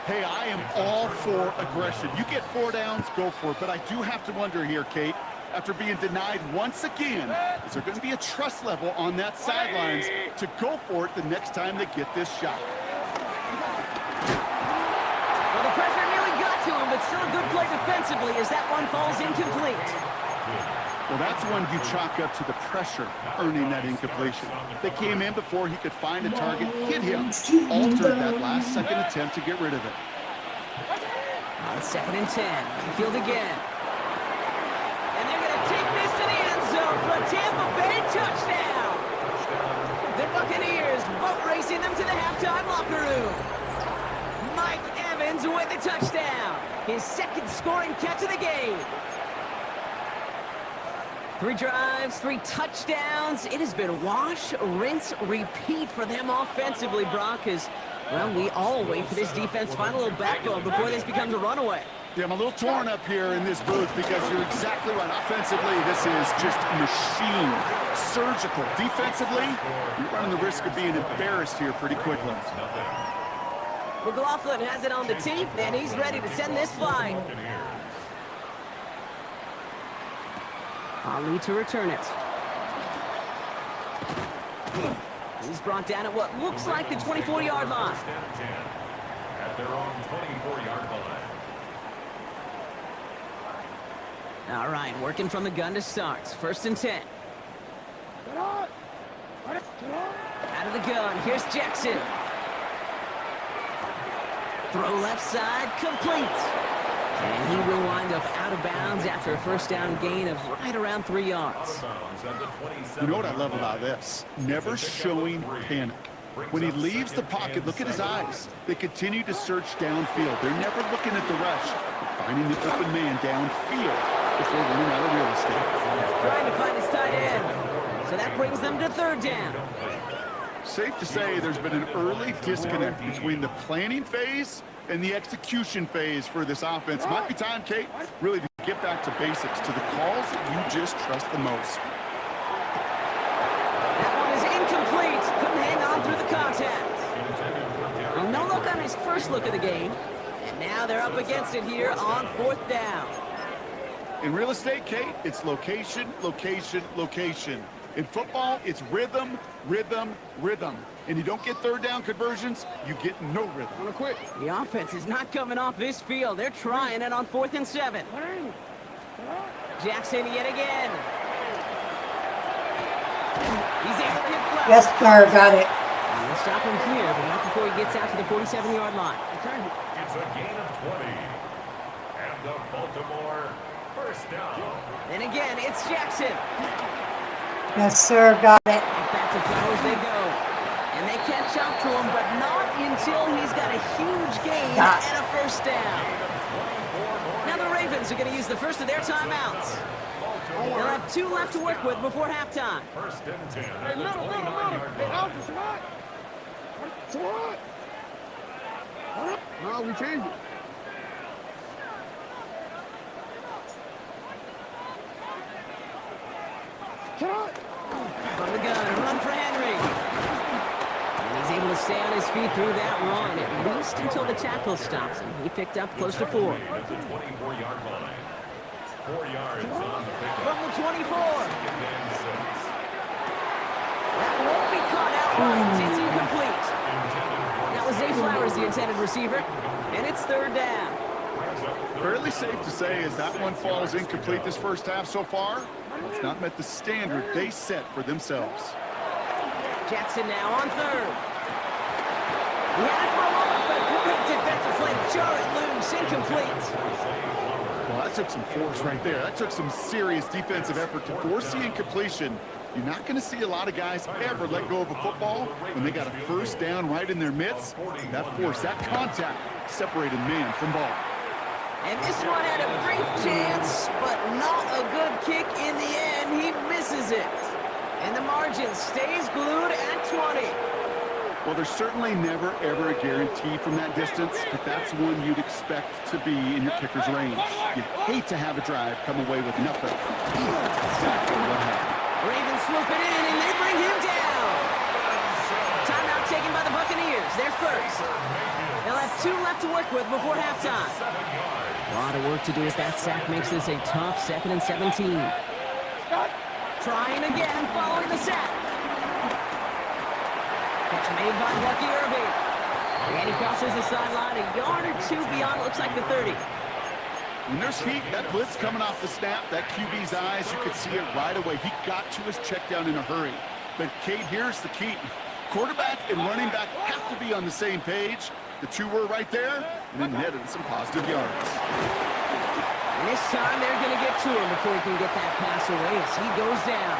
Hey, I am all for aggression. You get 4 downs, go for it. But I do have to wonder here, Kate, after being denied once again, is there going to be a trust level on that sidelines to go for it the next time they get this shot? Well, the pressure nearly got to him, but still a good play defensively as that one falls incomplete. Well, that's one you chalk up to the pressure earning that incompletion. They came in before he could find a target, hit him, altered that last-second attempt to get rid of it. On 2nd and 10, Mayfield again. And they're going to take this to the end zone for a Tampa Bay touchdown. The Buccaneers boat racing them to the halftime locker room. Mike Evans with the touchdown. His second scoring catch of the game. 3 drives, 3 touchdowns. It has been wash, rinse, repeat for them offensively, Brock, as, well, we all wait for this defense to find a little backbone before this becomes a runaway. Yeah, I'm a little torn up here in this booth because you're exactly right. Offensively, this is just machine, surgical. Defensively, you're running the risk of being embarrassed here pretty quickly. McLaughlin has it on the tee, and he's ready to send this flying. Ali to return it. He's brought down at what looks like the 24-yard line. At their own 24-yard line. All right, working from the gun to start. 1st and 10. Out of the gun, here's Jackson. Throw left side, complete. And he will wind up out of bounds after a first down gain of right around 3 yards. You know what I love about this? Never showing panic. When he leaves the pocket, look at his eyes. They continue to search downfield. They're never looking at the rush. They're finding the open man downfield before running out of real estate. Trying to find his tight end. So that brings them to 3rd down. Safe to say there's been an early disconnect between the planning phase and the execution phase for this offense. Might be time, Kate, really to get back to basics, to the calls that you just trust the most. That one is incomplete. Couldn't hang on through the contact. Well, no look on his first look of the game. And now they're up against it here on 4th down. In real estate, Kate, it's location, location, location. In football, it's rhythm, rhythm, rhythm. And you don't get 3rd down conversions, you get no rhythm. The offense is not coming off this field. They're trying it on 4th and 7. Jackson yet again. He's able to hit flat. Yes, sir, got it. And they'll stop him here, but not before he gets out to the 47-yard line. It's a gain of 20. And the Baltimore first down. And again, it's Jackson. Yes, sir, got it. Back to Flowers they go. And they catch up to him, but not until he's got a huge gain and a first down. Now the Ravens are going to use the first of their timeouts. They'll have 2 left to work with before halftime. 1st and 10 at the 29-yard line. No, we changed it. From the gun, run for Henry. And he's able to stay on his feet through that run, at least until the tackle stops him. He picked up close to 4. At the 24-yard line. 4 yards on the pickup. From the 24. That won't be caught outright. It's incomplete. That was Zay Flowers, the intended receiver. And it's 3rd down. Fairly safe to say as that one falls incomplete this first half so far. It's not met the standard they set for themselves. Jackson now on third. He had it for a moment, but a great defensive play to jar it loose, incomplete. Well, that took some force right there. That took some serious defensive effort to force the incompletion. You're not going to see a lot of guys ever let go of a football when they got a first down right in their midst. That force, that contact, separated man from ball. And this one had a brief chance, but not a good kick in the end. He misses it. And the margin stays glued at 20. Well, there's certainly never, ever a guarantee from that distance, but that's one you'd expect to be in your kicker's range. You'd hate to have a drive come away with nothing. That's exactly what happened. Ravens swoop it in, and they bring him down. Timeout taken by the Buccaneers. They're first. They'll have 2 left to work with before halftime. A lot of work to do as that sack makes this a tough 2nd and 17. Trying again following the sack. Catch made by Lucky Irving. And he crosses the sideline a yard or 2 beyond, looks like the 30. When there's heat, that blitz coming off the snap, that QB's eyes, you could see it right away. He got to his check down in a hurry. But, Kate, here's the key. Quarterback and running back have to be on the same page. The 2 were right there, and it netted some positive yards. And this time they're going to get to him before he can get that pass away as he goes down.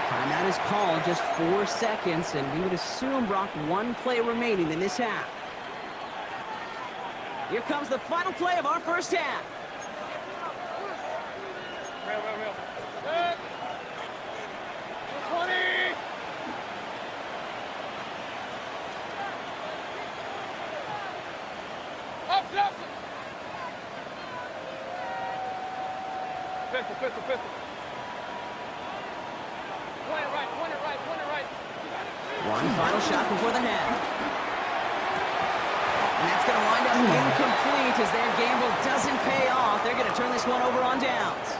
Timeout is called, just 4 seconds, and we would assume, Brock, 1 play remaining in this half. Here comes the final play of our first half. Real. 20! Up, Jackson! Pistol. Point it right. One final shot before the half. And that's going to wind up incomplete as their gamble doesn't pay off. They're going to turn this one over on downs.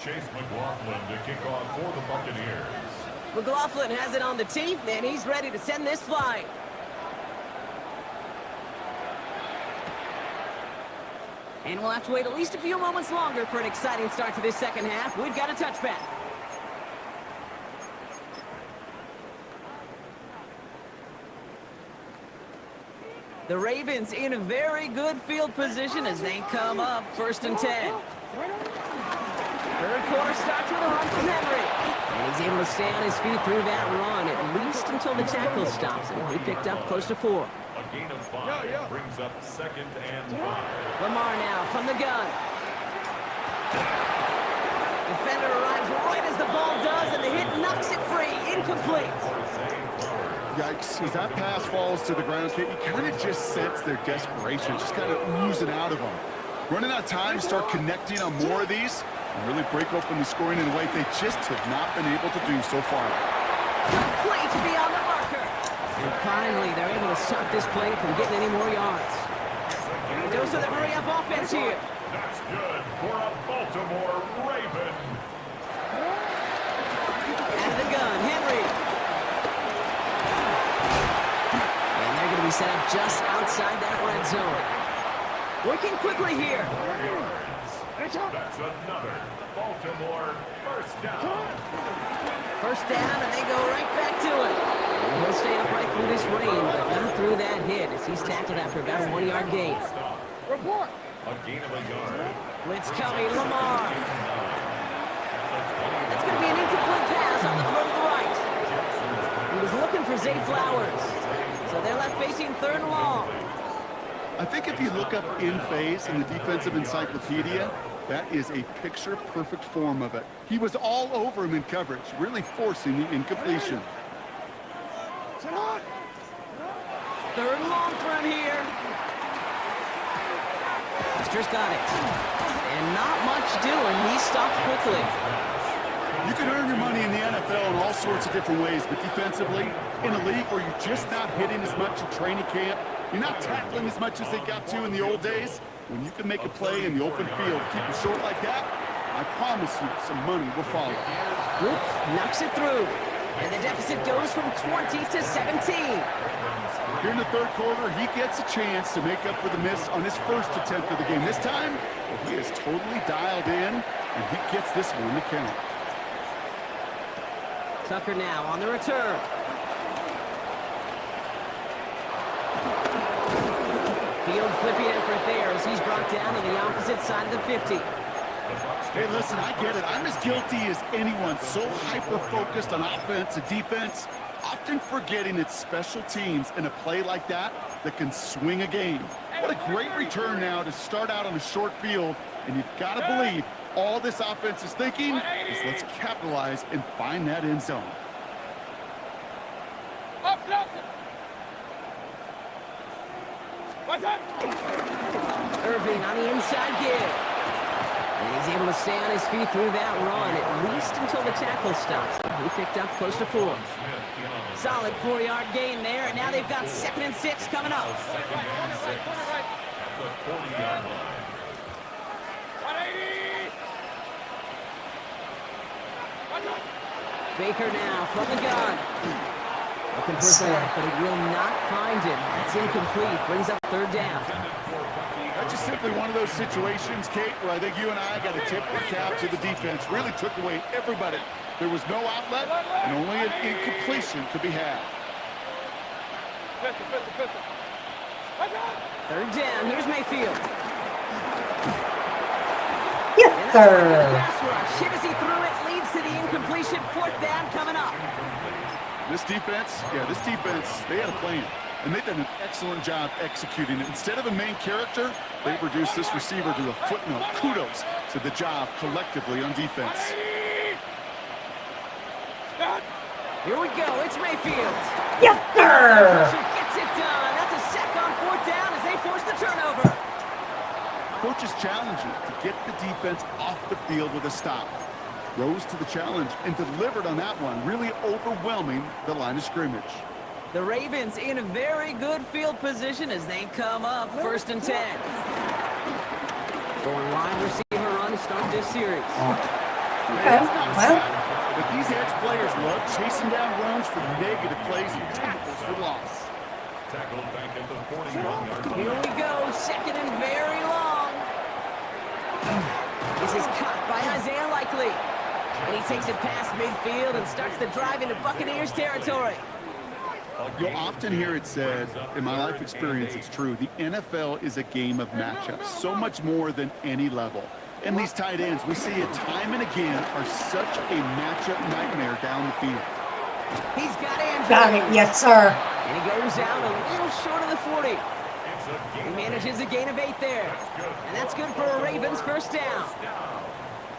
Chase McLaughlin to kick off for the Buccaneers. McLaughlin has it on the tee, and he's ready to send this flying. And we'll have to wait at least a few moments longer for an exciting start to this second half. We've got a touchback. The Ravens in a very good field position as they come up 1st and 10. Third quarter starts with a run from Henry. And he's able to stay on his feet through that run, at least until the tackle stops him. He picked up close to 4. A gain of 5 brings up 2nd and 5. Lamar now from the gun. Defender arrives right as the ball does, and the hit knocks it free. Incomplete. Yikes, as that pass falls to the ground, Kate, you kind of just sense their desperation, just kind of oozing out of them. Running out of time, start connecting on more of these, and really break open the scoring in a way they just have not been able to do so far. Complete beyond the marker. And finally, they're able to stop this play from getting any more yards. And it goes to the hurry-up offense here. That's good for a Baltimore Raven. Out of the gun, Henry. And they're going to be set up just outside that red zone. Working quickly here. That's another Baltimore first down. First down, and they go right back to it. And he'll stay upright through this rain, but not through that hit as he's tackled after about a 1-yard gain. Report! A gain of a yard. Blitz coming, Lamar. That's going to be an incomplete pass on the throw to the right. He was looking for Zay Flowers. So they're left facing 3rd and long. I think if you look up in phase in the defensive encyclopedia, that is a picture-perfect form of it. He was all over him in coverage, really forcing the incompletion. 3rd and long for him here. Mister's got it. And not much doing. He stopped quickly. You can earn your money in the NFL in all sorts of different ways, but defensively, in a league where you're just not hitting as much in training camp, you're not tackling as much as they got to in the old days, When you can make a play in the open field, keep it short like that, I promise you some money will follow. Oops, knocks it through. And the deficit goes from 20 to 17. Here in the third quarter, he gets a chance to make up for the miss on his first attempt of the game. This time, he is totally dialed in, and he gets this one to count. Tucker now on the return. Field flipping effort there as he's brought down on the opposite side of the 50. Hey, listen, I get it. I'm as guilty as anyone. So hyper-focused on offense and defense, often forgetting it's special teams in a play like that that can swing a game. What a great return now to start out on a short field, and you've got to believe all this offense is thinking is let's capitalize and find that end zone. Irving on the inside give. And he's able to stay on his feet through that run, at least until the tackle stops. He picked up close to 4. Solid 4-yard gain there, and now they've got 2nd and 6 coming up. Baker now from the gun. Looking for a sack, but he will not find him. That's incomplete. Brings up 3rd down. That's just simply one of those situations, Kate, where I think you and I got to tip the cap to the defense. Really took away everybody. There was no outlet, and only an incompletion could be had. 3rd down. Here's Mayfield. Yes, sir. Pass rush. Hit as he threw it. Leads to the incompletion. 4th down coming up. This defense, they had a plan. And they've done an excellent job executing it. Instead of a main character, they've reduced this receiver to a footnote. Kudos to the job collectively on defense. Here we go. It's Mayfield. Yes, sir. Gets it done. That's a sack on 4th down as they force the turnover. Coach is challenging to get the defense off the field with a stop. Rose to the challenge and delivered on that one, really overwhelming the line of scrimmage. The Ravens in a very good field position as they come up 1st and 10. Going wide receiver run to start this series. Okay, well. But these edge players love chasing down runs for negative plays and tackles for loss. Tackled back at the 41-yard line. Here we go, 2nd and very long. This is caught by Isaiah Likely. And he takes it past midfield and starts the drive into Buccaneers territory. You'll often hear it said, in my life experience, it's true, the NFL is a game of matchups, so much more than any level. And these tight ends, we see it time and again, are such a matchup nightmare down the field. He's got Andrews. Got it, yes, sir. And he goes out a little short of the 40. He manages a gain of 8 there. And that's good for a Ravens 1st down.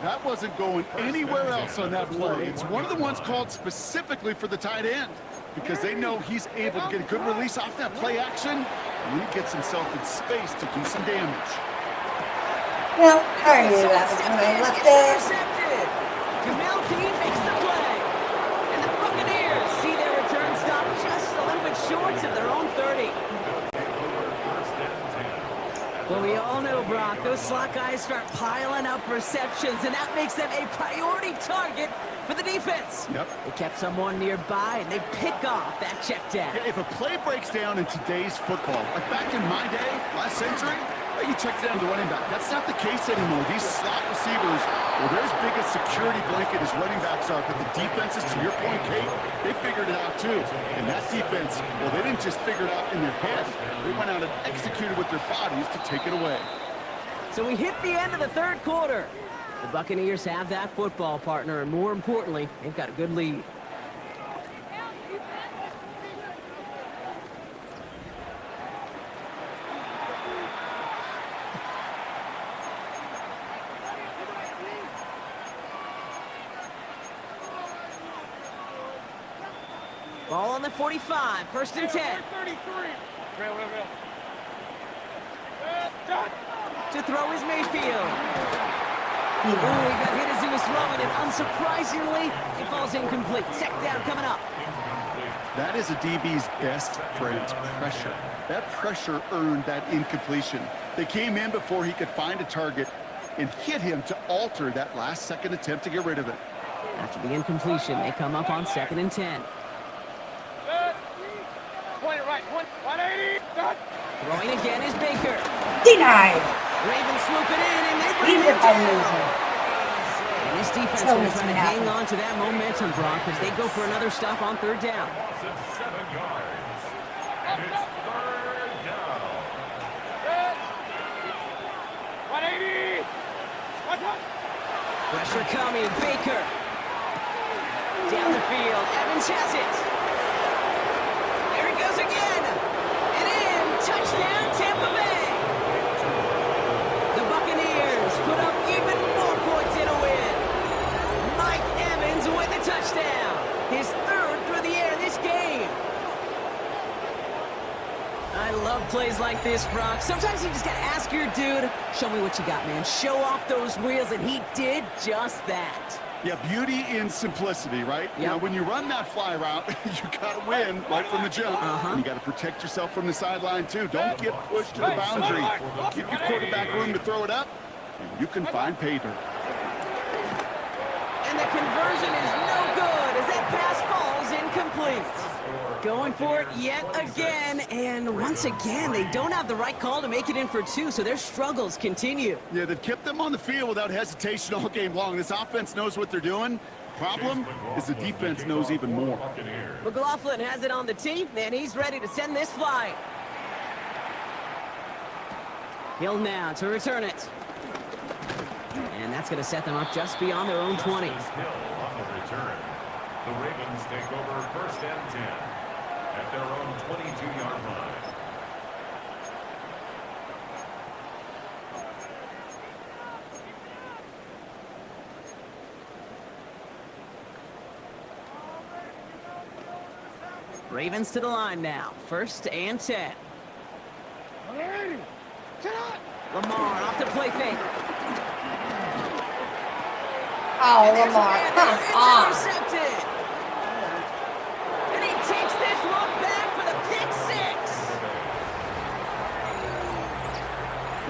That wasn't going anywhere else on that play. It's one of the ones called specifically for the tight end because they know he's able to get a good release off that play action, and he gets himself in space to do some damage. Well, I already knew that was when I left it. Intercepted. Jamel Dean makes the play. And the Buccaneers see their return stop just a little bit short of their own 30. Well, we all know, Brock, those slot guys start piling up receptions, and that makes them a priority target for the defense. Yep. They kept someone nearby, and they pick off that check down. Yeah, if a play breaks down in today's football, like back in my day, last century, you check down the running back. That's not the case anymore. These slot receivers, well, they're as big a security blanket as running backs are, but the defenses, to your point, Kate, they figured it out too. And that defense, well, they didn't just figure it out in their head. They went out and executed with their bodies to take it away. So we hit the end of the 3rd quarter. The Buccaneers have that football partner, and more importantly, they've got a good lead. Ball on the 45, 1st and 10. 33. To throw is Mayfield. Ooh, he got hit as he was throwing it. Unsurprisingly, it falls incomplete. 2nd down coming up. That is a DB's best friend, pressure. That pressure earned that incompletion. They came in before he could find a target and hit him to alter that last-second attempt to get rid of it. After the incompletion, they come up on 2nd and 10. Point it right. 180. Done. Throwing again is Baker. Denied. Ravens swoop it in, and they bring Even it if I down. lose it. And this defense So is it's trying to gonna hang happen. on to that momentum, Brock, as they go for another stop on 3rd down. Loss of 7 yards. And it's 3rd down. Good. 180. What's up? Pressure coming, Baker. Down the field, Evans has it. There he goes again. And in, touchdown, Tampa Bay. The Buccaneers put up even more points in a win. Mike Evans with the touchdown. His 3rd through the air this game. I love plays like this, Brock. Sometimes you just gotta ask your dude, show me what you got, man. Show off those wheels, and he did just that. Yeah, beauty in simplicity, right? You know, when you run that fly route, you got to win right from the jump. And you got to protect yourself from the sideline, too. Don't get pushed to the boundary. Give your quarterback room to throw it up, and you can find pay dirt. And the conversion is no good as that pass falls incomplete. Going for it yet again, and once again, they don't have the right call to make it in for 2, so their struggles continue. Yeah, they've kept them on the field without hesitation all game long. This offense knows what they're doing. Problem is the defense knows even more. McLaughlin has it on the tee, and he's ready to send this flying. Hill now to return it. And that's going to set them up just beyond their own 20. Hill on the return. The Ravens take over 1st and 10 at their own 22-yard line. Ravens to the line now. 1st and 10. 180. Sit up. Lamar off the play fake. Oh, And there's a Lamar, man come there. It's on. intercepted. And he takes this one back for the pick 6.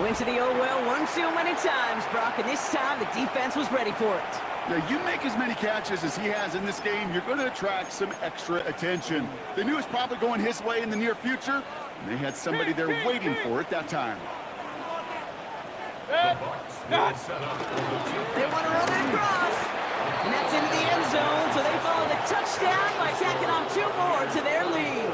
Went to the oh well one too many times, Brock, and this time the defense was ready for it. Yeah, you make as many catches as he has in this game, you're going to attract some extra attention. They knew it was probably going his way in the near future, and they had somebody there waiting for it that time. The Bucs will set up for the 2. They want to run it across, and that's into the end zone, so they follow the touchdown by tacking on 2 more to their lead.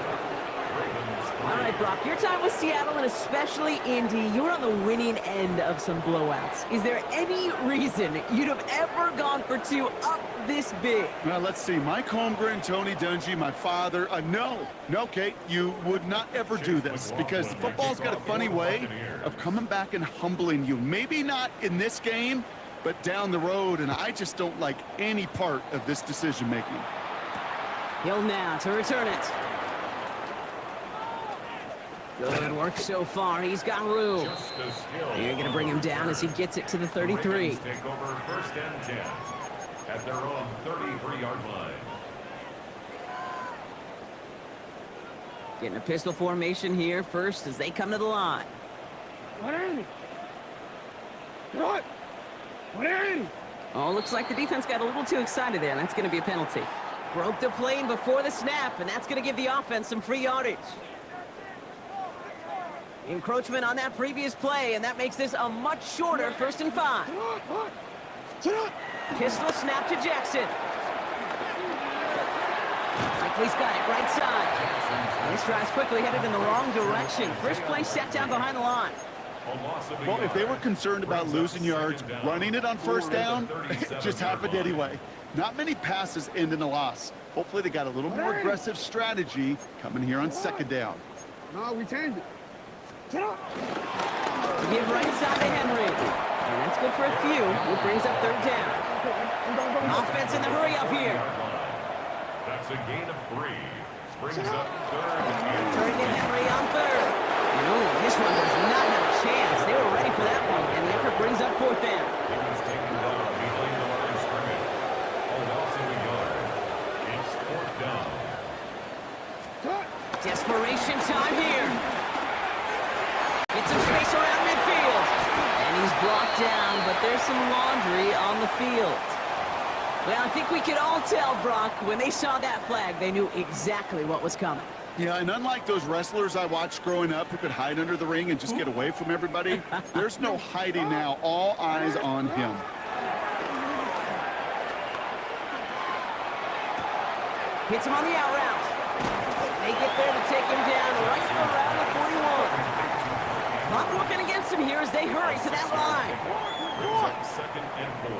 All right, Brock, your time with Seattle and especially Indy, you were on the winning end of some blowouts. Is there any reason you'd have ever gone for 2 up this big? Well, let's see. Mike Holmgren, Tony Dungy, my father. No, Kate, you would not ever do this because football's got a funny way of coming back and humbling you. Maybe not in this game, but down the road, and I just don't like any part of this decision-making. Hill now to return it. Good work so far. He's got room. You're going to bring him down as he gets it to the 33. Ravens take over 1st and 10 at their own 33-yard line. Getting a pistol formation here first as they come to the line. 180. What? 180. Oh, looks like the defense got a little too excited there, and that's going to be a penalty. Broke the plane before the snap, and that's going to give the offense some free yardage. Encroachment on that previous play, and that makes this a much shorter 1st and 5. Sit up. Pistol snap to Jackson. Likely's got it right side. This drive's quickly headed in the wrong direction. First play set down behind the line. Well, if they were concerned about losing yards, running it on 1st down, it just happened anyway. Not many passes end in a loss. Hopefully they got a little more aggressive strategy coming here on 2nd down. No, we changed it. Sit up. Give right side to Henry. And that's good for a few. It brings up 3rd down. Offense in the hurry up here. That's a gain of 3. Brings up 3rd and Turning to Henry on 3rd. And this one does not have a chance. They were ready for that one. And the effort brings up 4th down. He was taken down behind the line of scrimmage. A loss of a yard. It's 4th down. Desperation time here. Get some space around midfield. And he's blocked down, but there's some laundry on the field. Well, I think we could all tell, Brock, when they saw that flag, they knew exactly what was coming. Yeah, and unlike those wrestlers I watched growing up who could hide under the ring and just get away from everybody, there's no hiding now. All eyes on him. Hits him on the out route. They get there to take him down right around the 41. Clock working against him here as they hurry to that line. Second and 4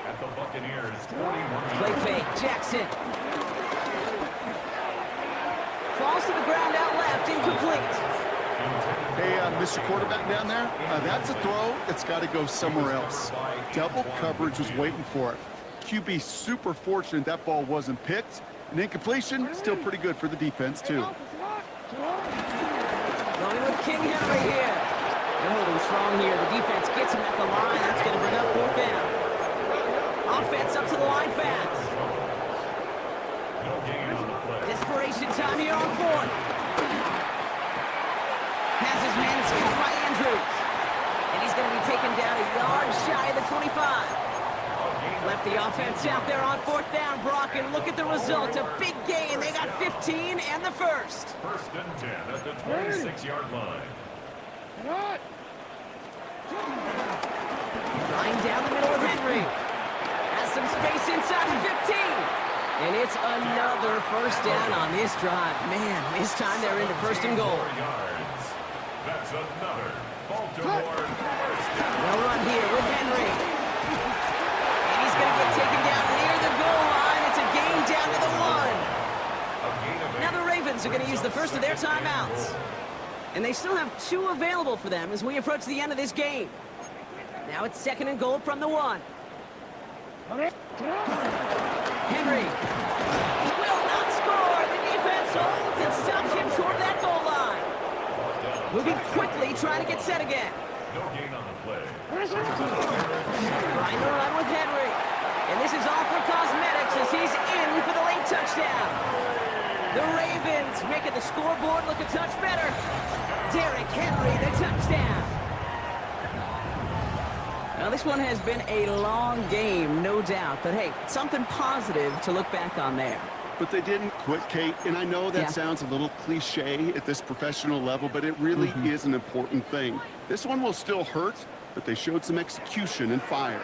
at the Buccaneers 41. Play fake, Jackson. Falls to the ground out left, incomplete. Hey, Mr. Quarterback down there, that's a throw that's got to go somewhere else. Double coverage was waiting for it. QB super fortunate that ball wasn't picked. And incompletion, still pretty good for the defense, too. Going with King Henry here. They're holding strong here. The defense gets him at the line. That's going to bring up 4th down. Offense up to the line fast. Desperation time here on 4th. Has his man, it's caught by Andrews. And he's going to be taken down a yard shy of the 25. Left the offense out there on 4th down, Brock, and look at the result. A big gain. They got 15 and the first. First and 10 at the 26-yard line. Flying down the middle with Henry. Has some space inside the 15. And it's another first down on this drive. Man, this time they're into 1st and goal. Yards. That's another Baltimore first down. They'll run here with Henry. And he's going to get taken down near the goal line. It's a gain down to the 1. Now the Ravens are going to use the first of their timeouts. And they still have 2 available for them as we approach the end of this game. Now it's 2nd and goal from the 1. Henry will not score. The defense holds and stops him short of that goal line. Moving quickly, trying to get set again. No gain on the play. Trying to run with Henry. And this is all for cosmetics as he's in for the late touchdown. The Ravens making the scoreboard look a touch better. Derrick Henry, the touchdown. Now, this one has been a long game, no doubt. But, hey, something positive to look back on there. But they didn't quit, Kate. And I know that sounds a little cliche at this professional level, but it really is an important thing. This one will still hurt, but they showed some execution and fire.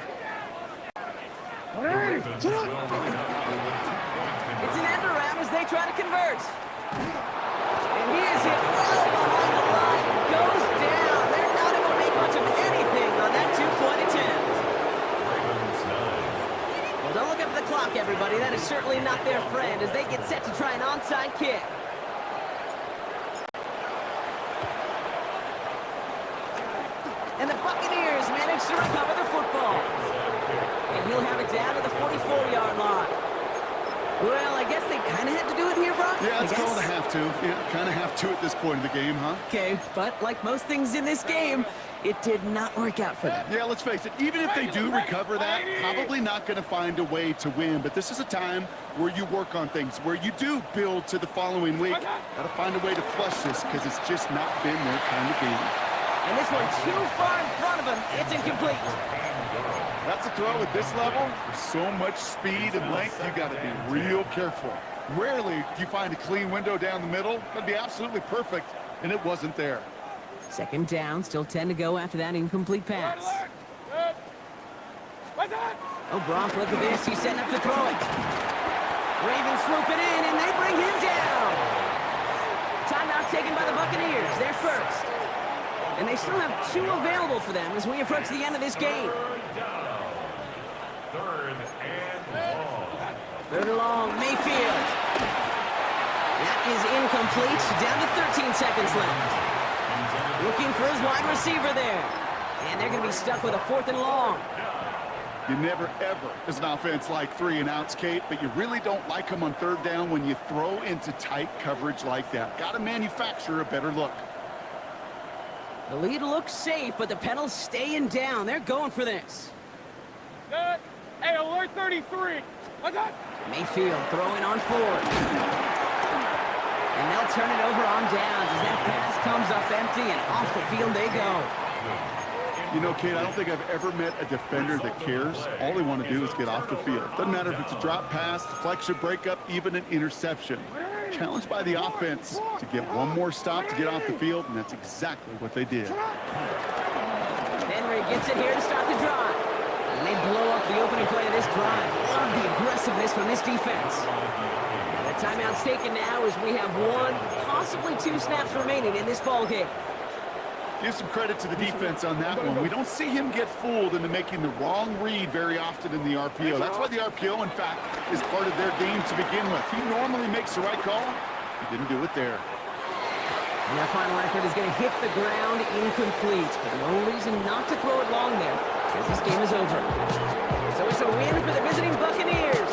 It's an end around as they try to convert. And he is hit well behind the line and goes down. They're not able to make much of anything on that 2-point attempt. Well, don't look up at the clock, everybody. That is certainly not their friend as they get set to try an onside kick. And the Buccaneers manage to recover the football. And he'll have it down to the 44-yard line. Well, I guess they kind of had to do it here, Brock. Yeah, it's called a have to. Yeah, kind of have to at this point in the game, huh? Okay, but like most things in this game, it did not work out for them. Yeah, let's face it. Even if they do recover that, probably not going to find a way to win. But this is a time where you work on things, where you do build to the following week. Got to find a way to flush this because it's just not been their kind of game. And this one too far in front of him. It's incomplete. That's a throw at this level. With so much speed and length, you got to be real careful. Rarely do you find a clean window down the middle. That'd be absolutely perfect, and it wasn't there. 2nd down, still 10 to go after that incomplete pass. Oh, Brock, look at this. He's setting up to throw it. Ravens swoop it in, and they bring him down. Timeout taken by the Buccaneers. They're first. And they still have 2 available for them as we approach the end of this game. Third and long, Mayfield. That is incomplete. Down to 13 seconds left. Looking for his wide receiver there. And they're going to be stuck with a 4th and long. You never, ever, as an offense, like 3 and outs, Kate, but you really don't like them on 3rd down when you throw into tight coverage like that. Got to manufacture a better look. The lead looks safe, but the Pedals staying down. They're going for this. Good. Hey, alert 33. What's up? Mayfield throwing on 4th. And turn it over on downs as that pass comes up empty and off the field they go. You know, Kate, I don't think I've ever met a defender that cares. All they want to do is get off the field. Doesn't matter if it's a drop pass, deflection, breakup, even an interception. Challenged by the offense to get one more stop to get off the field, and that's exactly what they did. Henry gets it here to start the drive. And they blow up the opening play of this drive. Love the aggressiveness from this defense. The timeout's taken now as we have 1, possibly 2 snaps remaining in this ball game. Give some credit to the defense on that one. We don't see him get fooled into making the wrong read very often in the RPO. That's why the RPO, in fact, is part of their game to begin with. He normally makes the right call. He didn't do it there. And that final effort is going to hit the ground incomplete. But no reason not to throw it long there, because this game is over. So it's a win for the visiting Buccaneers.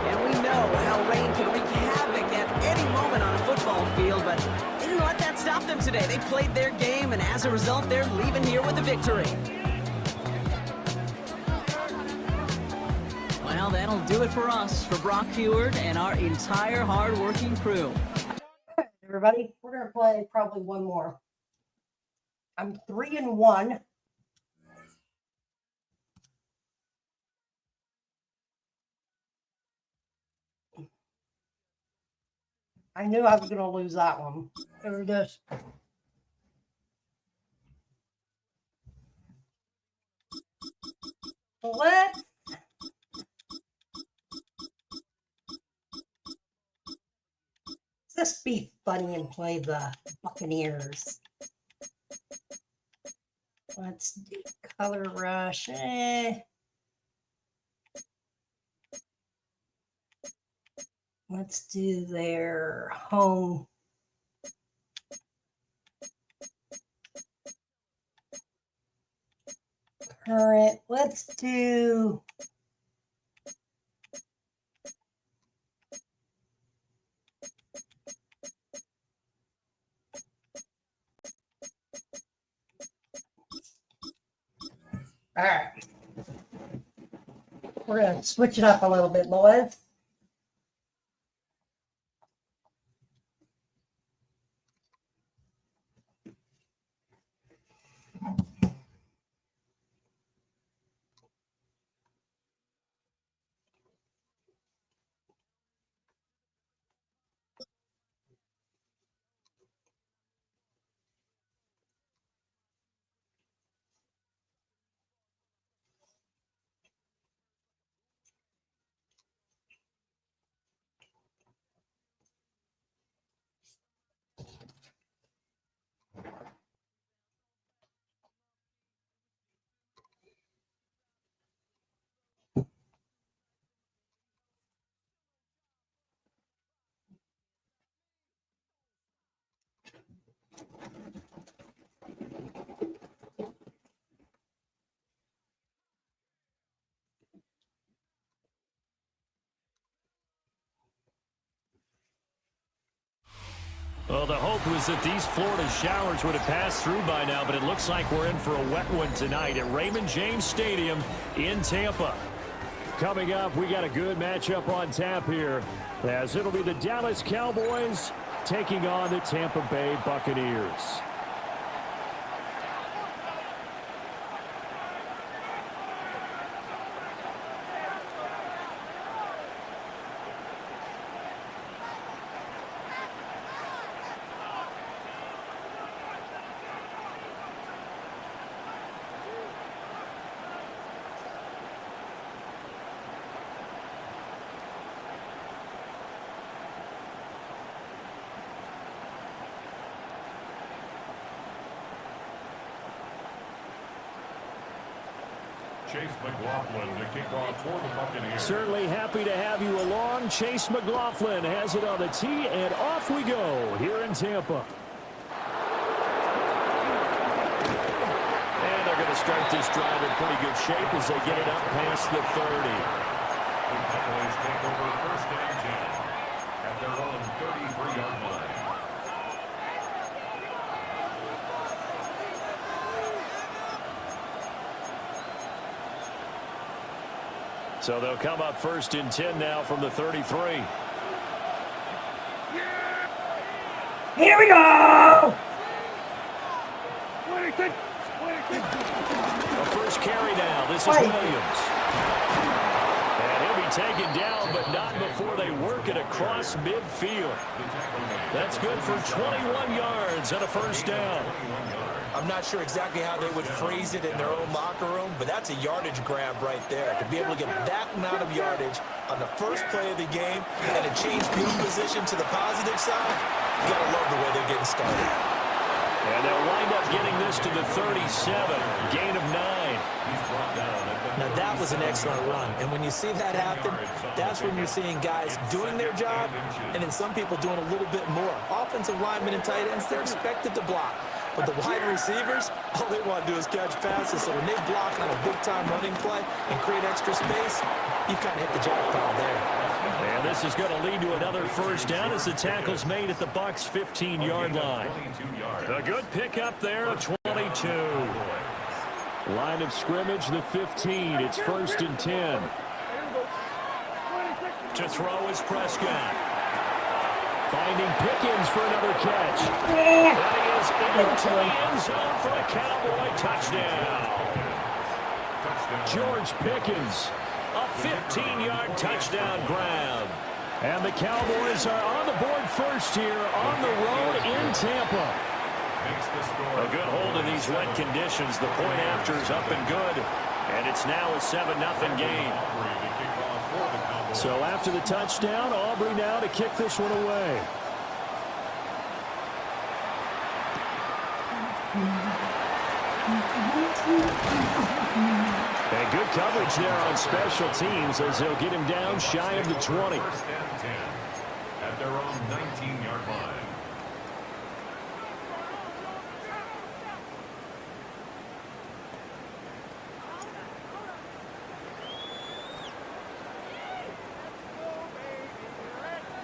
And we know how rain can wreak havoc at any moment on a football field, but they didn't let that stop them today. They played their game, and as a result, they're leaving here with a victory. Well, that'll do it for us, for Brock Heward and our entire hard-working crew. Everybody, we're going to play probably one more. I'm 3-1. I knew I was going to lose that one. There it is. Let's just be funny and play the Buccaneers. Let's do color rush. Let's do their home. Current. Let's do all right. We're going to switch it up a little bit, boys. Well, the hope was that these Florida showers would have passed through by now, but it looks like we're in for a wet one tonight at Raymond James Stadium in Tampa. Coming up, we got a good matchup on tap here, as it'll be the Dallas Cowboys taking on the Tampa Bay Buccaneers. Chase McLaughlin to kick off for the Buccaneers. Certainly happy to have you along. Chase McLaughlin has it on the tee, and off we go here in Tampa. And they're going to start this drive in pretty good shape as they get it up past the 30. The Cowboys take over first and 10 at their own 33-yard line. So they'll come up first and 10 now from the 33. Here we go! The first carry now. This is Williams. And he'll be taken down, but not before they work it across midfield. That's good for 21 yards and a first down. I'm not sure exactly how they would phrase it in their own locker room, but that's a yardage grab right there. To be able to get that amount of yardage on the first play of the game and to change field position to the positive side, you got to love the way they're getting started. And they'll wind up getting this to the 37, gain of 9. Now that was an excellent run, and when you see that happen, that's when you're seeing guys doing their job and then some people doing a little bit more. Offensive linemen and tight ends, they're expected to block. But the wide receivers, all they want to do is catch passes. So when they block on a big-time running play and create extra space, you've kind of hit the jackpot there. And this is going to lead to another first down as the tackle's made at the Bucs' 15-yard line. A good pickup there of 22. Line of scrimmage, the 15. It's 1st and 10. To throw is Prescott. Finding Pickens for another catch. That is into the end zone for a Cowboy touchdown. George Pickens, a 15-yard touchdown grab. And the Cowboys are on the board first here on the road in Tampa. A good hold in these wet conditions. The point after is up and good. And it's now a 7-0 game. So after the touchdown, Aubrey now to kick this one away. And good coverage there on special teams as they'll get him down shy of the 20. At their own 19-yard line.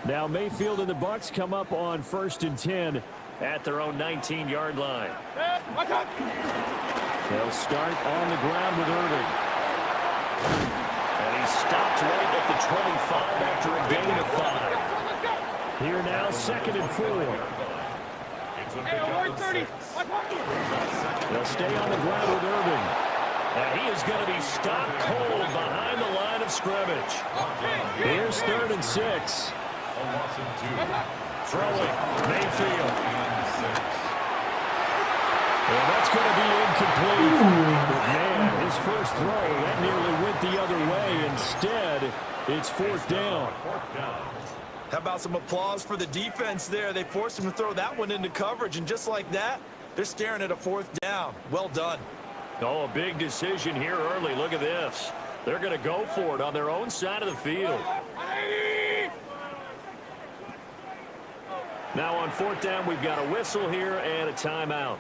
Now Mayfield and the Bucs come up on 1st and 10 at their own 19-yard line. They'll start on the ground with Irving. And he stopped right at the 25 after a gain of 5. Here now, 2nd and 4. They'll stay on the ground with Irving. And he is going to be stopped cold behind the line of scrimmage. Here's 3rd and 6. Throwing, Mayfield. And that's going to be incomplete. But man, his first throw, that nearly went the other way. Instead, it's 4th down. How about some applause for the defense there? They forced him to throw that one into coverage, and just like that, they're staring at a 4th down. Well done. Oh, a big decision here early. Look at this. They're going to go for it on their own side of the field. Now on 4th down, we've got a whistle here and a timeout.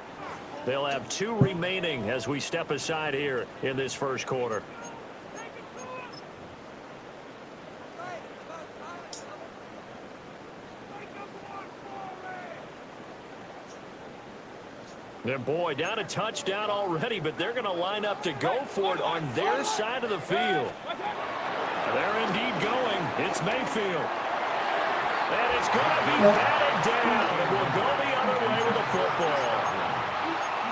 They'll have 2 remaining as we step aside here in this first quarter. And boy, down a touchdown already, but they're going to line up to go for it on their side of the field. They're indeed going. It's Mayfield. And it's going to be batted down. And we'll go the other way with the football.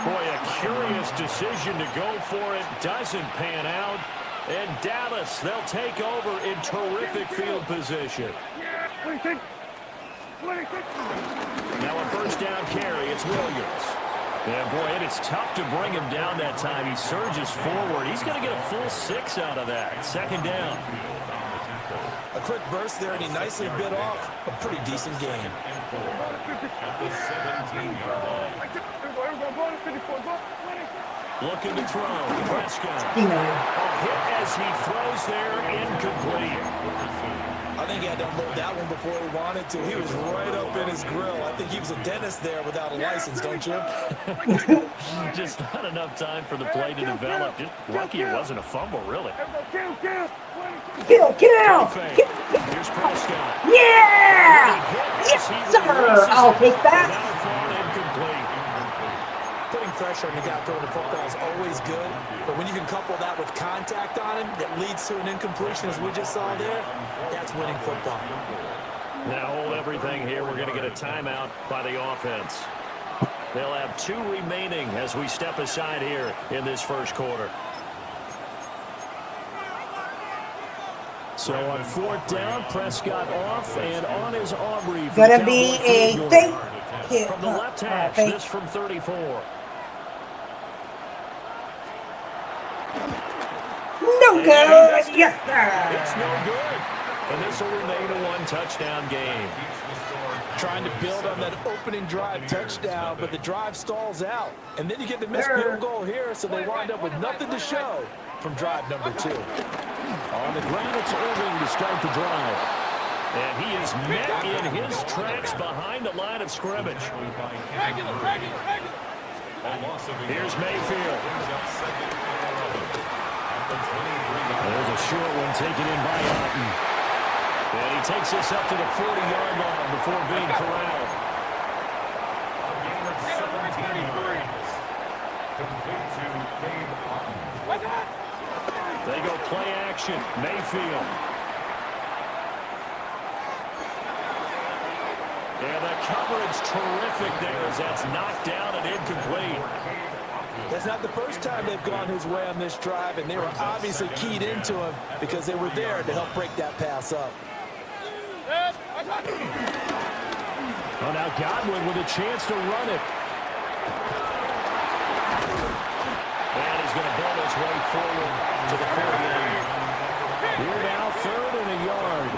Boy, a curious decision to go for it. Doesn't pan out. And Dallas, they'll take over in terrific field position. Now a first down carry. It's Williams. Yeah, boy, it is tough to bring him down that time. He surges forward. He's going to get a full 6 out of that. 2nd down. A quick burst there, and he nicely bit off a pretty decent game. Looking to throw. Prescott. A hit as he throws there, incomplete. I think he had to unload that one before he wanted to. He was right up in his grill. I think he was a dentist there without a license, don't you? Just not enough time for the play to develop. Just lucky it wasn't a fumble, really. Get out! Here's Prescott. Yeah! Yes, sir! I'll take that. Putting pressure on the guy throwing the football is always good, but when you can couple that with contact on him that leads to an incompletion, as we just saw there, that's winning football. Now hold everything here. We're going to get a timeout by the offense. They'll have 2 remaining as we step aside here in this first quarter. So on 4th down, Prescott off, and on is Aubrey. Gonna be a fake kick. From the left hash, this from 34. No good. Yes, sir. It's no good. And this will remain a 1-touchdown game. Trying to build on that opening drive touchdown, but the drive stalls out. And then you get the missed field goal here, so they wind up with nothing to show from drive number 2. On the ground, it's Irving to start the drive. And he is met in his tracks behind the line of scrimmage. Here's Mayfield. There's a short one taken in by Otten. And he takes this up to the 40-yard line before being corralled. They go play action. Mayfield. And the coverage terrific there as that's knocked down and incomplete. That's not the first time they've gone his way on this drive, and they were obviously keyed into him because they were there to help break that pass up. Well, now Godwin with a chance to run it. And he's going to blow his way forward to the 48. Here now, 3rd and a yard.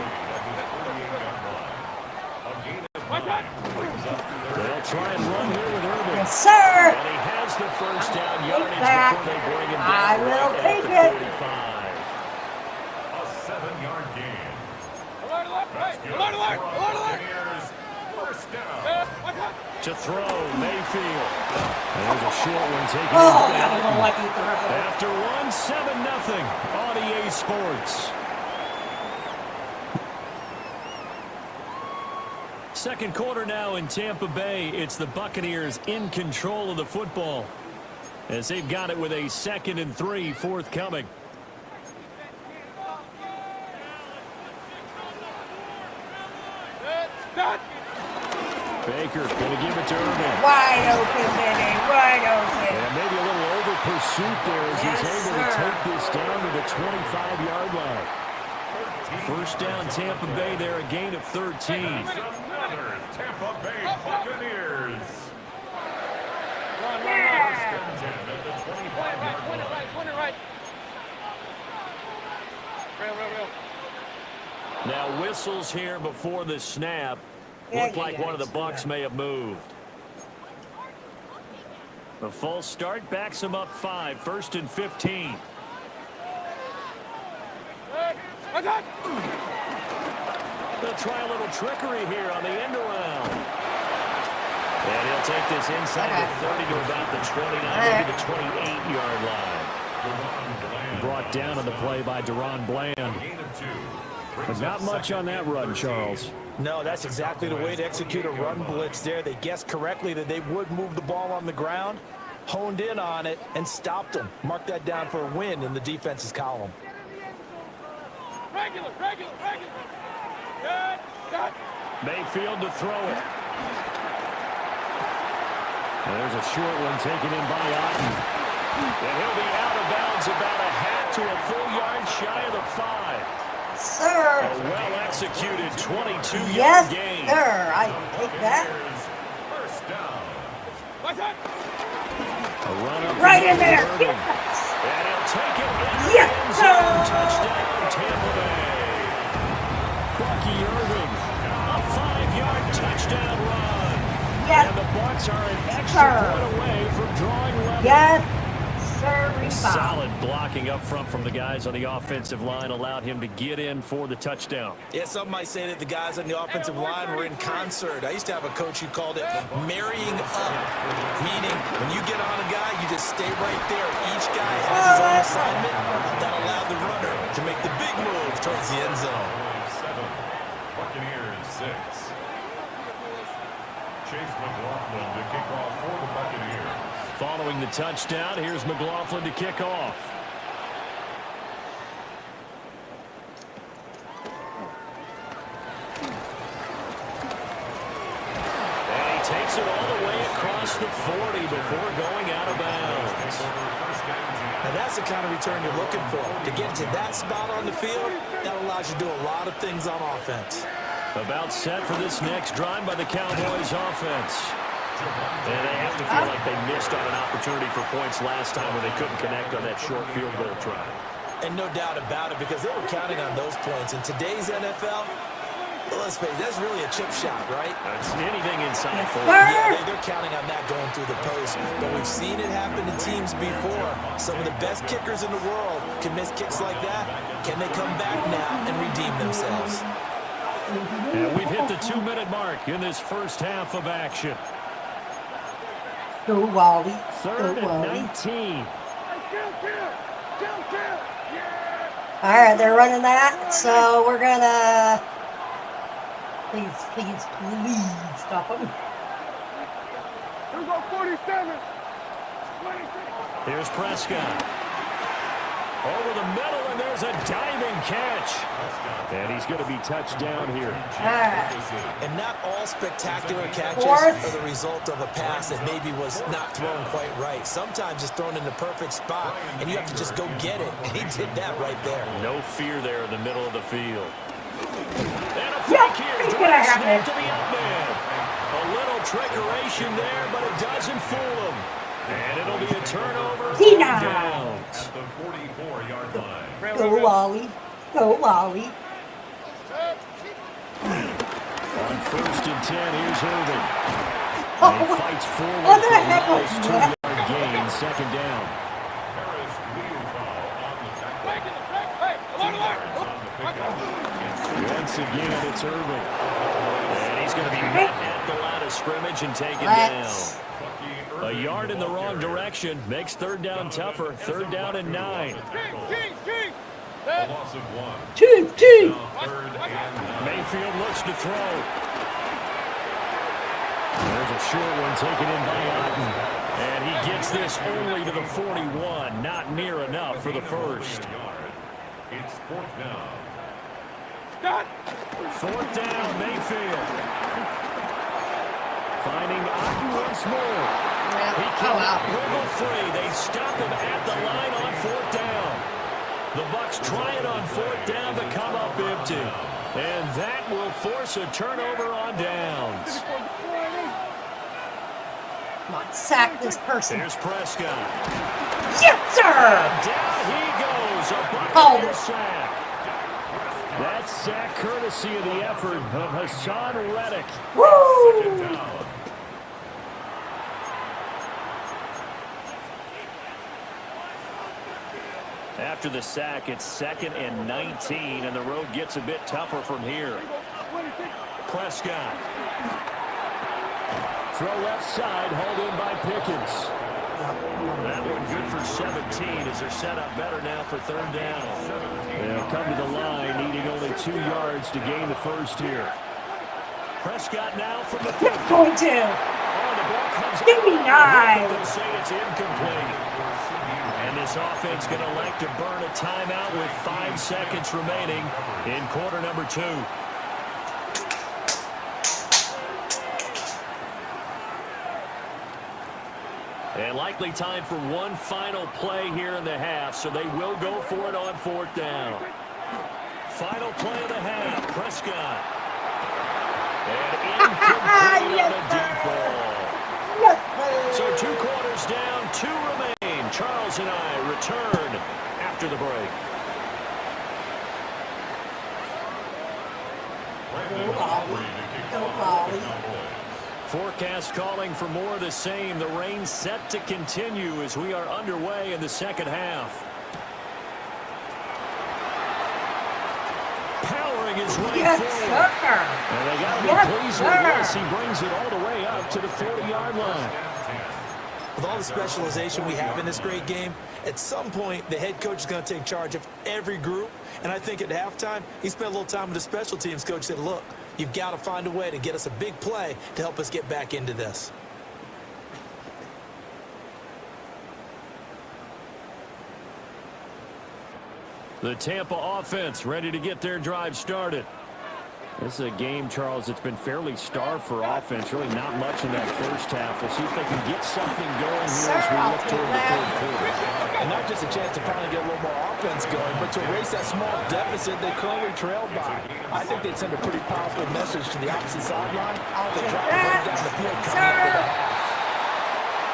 They'll try and run here with Irving. Yes, sir. And he has the first down yardage back. before they bring him down. I will right take at the it. 45. A 7-yard gain. First down. To throw, Mayfield. There's a short one taken Oh, in that was a by lucky throw. after 1-7-0 on EA Sports. Second quarter now in Tampa Bay. It's the Buccaneers in control of the football as they've got it with a 2nd and 3 forthcoming. Baker going to give it to Irving. Wide open, Benny. Wide open. And maybe a little over pursuit there as he's able to take this down to the 25-yard line. First down, Tampa Bay there, a gain of 13. Another Tampa Bay Buccaneers. Now whistles here before the snap. Looked like one of the Bucs may have moved. The false start backs him up 5, 1st and 15. They'll try a little trickery here on the end around. And he'll take this inside the 30 to about the 29, maybe the 28-yard line. Brought down on the play by Deron Bland. But not much on that run, Charles. No, that's exactly the way to execute a run blitz there. They guessed correctly that they would move the ball on the ground, honed in on it, and stopped them. Mark that down for a win in the defense's column. Mayfield to throw it. There's a short one taken in by Otten. And he'll be out of bounds about a half to a full yard shy of the 5. Sir. A well-executed 22-yard Yes, gain. sir. I can take that. First down. A run up Right in there. Irving. And he'll take it in the Yes, end sir. zone. Touchdown, Tampa Bay. Bucky Irving, a 5-yard touchdown run. Yes, And the Bucs are an extra sir. point away from drawing level. Yes, sir. Solid blocking up front from the guys on the offensive line allowed him to get in for the touchdown. Yeah, some might say that the guys on the offensive line were in concert. I used to have a coach who called it marrying up, meaning when you get on a guy, you just stay right there. Each guy has his own assignment that allowed the runner to make the big move towards the end zone. 7, Buccaneers 6. Chase McLaughlin to kick off for the Buccaneers. Following the touchdown, here's McLaughlin to kick off. takes it all the way across the 40 before going out of bounds. Now that's the kind of return you're looking for. To get to that spot on the field, that allows you to do a lot of things on offense. About set for this next drive by the Cowboys offense. And they have to feel like they missed on an opportunity for points last time when they couldn't connect on that short field goal try. And no doubt about it, because they were counting on those points. In today's NFL, well, let's face it, that's really a chip shot, right? That's anything inside 40. Yeah, they're counting on that going through the post. But we've seen it happen to teams before. Some of the best kickers in the world can miss kicks like that. Can they come back now and redeem themselves? And we've hit the 2-minute mark in this first half of action. Go Wally. Third Go and Wally. 19. All right, they're running that, so we're gonna please stop them. Here go 47. Here's Prescott. Over the middle, and there's a diving catch. And he's going to be touched down here. And not all spectacular catches Fourth. are the result of a pass that maybe was not thrown quite right. Sometimes it's thrown in the perfect spot, and you have to just go get it. And he did that right there. No fear there in the middle of the field. And a Yep, fake here. it's gonna Direct happen. snap to the up man. A little trickeration there, but it doesn't fool him. And it'll be a turnover. Tina. Downs. At the 44-yard line. Go Wally. Go Wally. On 1st and 10, here's Irvin. Oh, And he fights forward what for the a heck was nice that? 2-yard gain, second down. Harris wheel foul on the tackle. 2 yards on the pickup. Once again, it's Irvin. And he's going to be met at the line of scrimmage and taken down. Let's. A yard in the wrong direction makes third down tougher. Third down and 9. A loss of 1. Two. Now 3rd and 9. Mayfield looks to throw. There's a short one taken in by Otten. And he gets this only to the 41. Not near enough for the first. It's 4th down. 4th down, Mayfield. Finding Otten once more. He cannot wiggle free. They stop him at the line on 4th down. The Bucs trying on 4th down to come up empty. And that will force a turnover on downs. Come on, sack this person. There's Prescott. Yes, sir. Down he goes. A Oh. Buccaneer sack. That sack courtesy of the effort of Hassan Reddick. Woo! After the sack, it's 2nd and 19, and the road gets a bit tougher from here. Prescott. Throw left side, hauled in by Pickens. That one good for 17 as they're set up better now for 3rd down. They'll come to the line, needing only 2 yards to gain the first here. Prescott now from the 50. Going to. Oh, the ball comes out. Give me 9. They'll say it's incomplete. And this offense going to elect to burn a timeout with 5 seconds remaining in quarter number 2. And likely time for one final play here in the half, so they will go for it on 4th down. Final play of the half, Prescott. And incomplete on the deep ball. So 2 quarters down, 2 remain. Charles and I return after the break. Forecast calling for more of the same. The rain set to continue as we are underway in the second half. Powering his way forward. And they got to be pleased with this. He brings it all the way up to the 40-yard line. With all the specialization we have in this great game, at some point, the head coach is going to take charge of every group. And I think at halftime, he spent a little time with the special teams coach, said, look, you've got to find a way to get us a big play to help us get back into this. The Tampa offense ready to get their drive started. This is a game, Charles, that's been fairly starved for offense. Really not much in that first half. We'll see if they can get something going here as we look toward the third quarter. And not just a chance to finally get a little more offense going, but to erase that small deficit they currently trailed by. I think they'd send a pretty powerful message to the opposite sideline. They drop the ball down the field coming up with a half.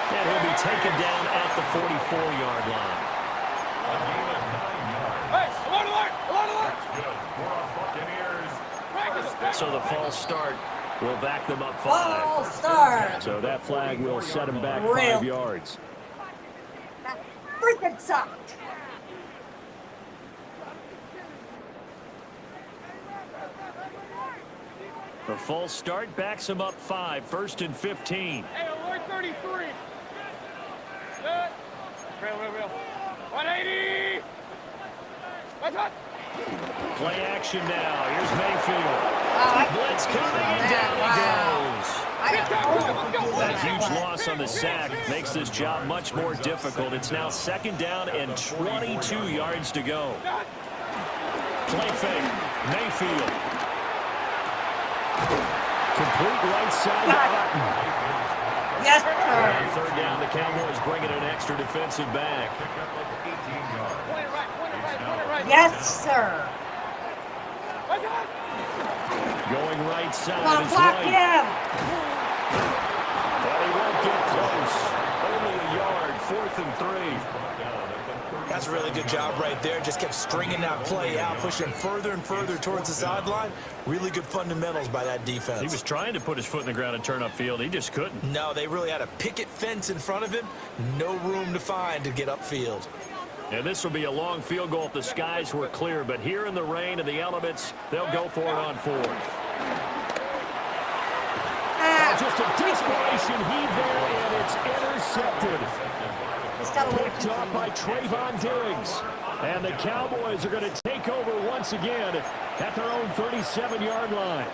And he'll be taken down at the 44-yard line. Hey, alert, alert, alert, alert! Good for our Buccaneers. So the false start will back them up 5. False start. So that flag will set them back Real. 5 yards. That freaking sucked. The false start backs them up 5. 1st and 15. Hey, alert 33. Good. Real. 180. What's up? Play action now. Here's Mayfield. Blitz coming and down he goes. That huge loss on the sack makes this job much more difficult. It's now 2nd down and 22 yards to go. Play fake. Mayfield. Complete right side to Martin. Yes, On sir. 3rd down, the Cowboys bringing an extra defensive back. Yes, sir. Going right side Come on, is block White. him. But he won't get close. Only a yard. 4th and 3. That's a really good job right there. Just kept stringing that play out, pushing further and further towards the sideline. Really good fundamentals by that defense. He was trying to put his foot in the ground and turn upfield. He just couldn't. No, they really had a picket fence in front of him. No room to find to get upfield. And this will be a long field goal if the skies were clear. But here in the rain and the elements, they'll go for it on 4th. Just a desperation heave there, and it's intercepted. Picked up by Trayvon Diggs. And the Cowboys are going to take over once again at their own 37-yard line.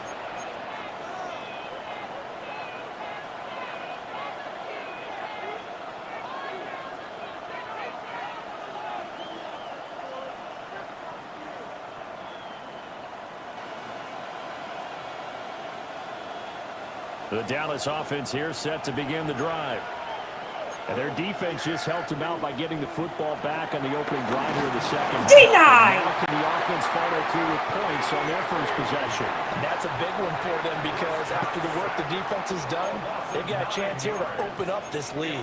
The Dallas offense here set to begin the drive. And their defense just helped them out by getting the football back on the opening drive here in the second. Denied! Now can the offense follow through with points on their first possession? And that's a big one for them because after the work the defense has done, they've got a chance here to open up this lead.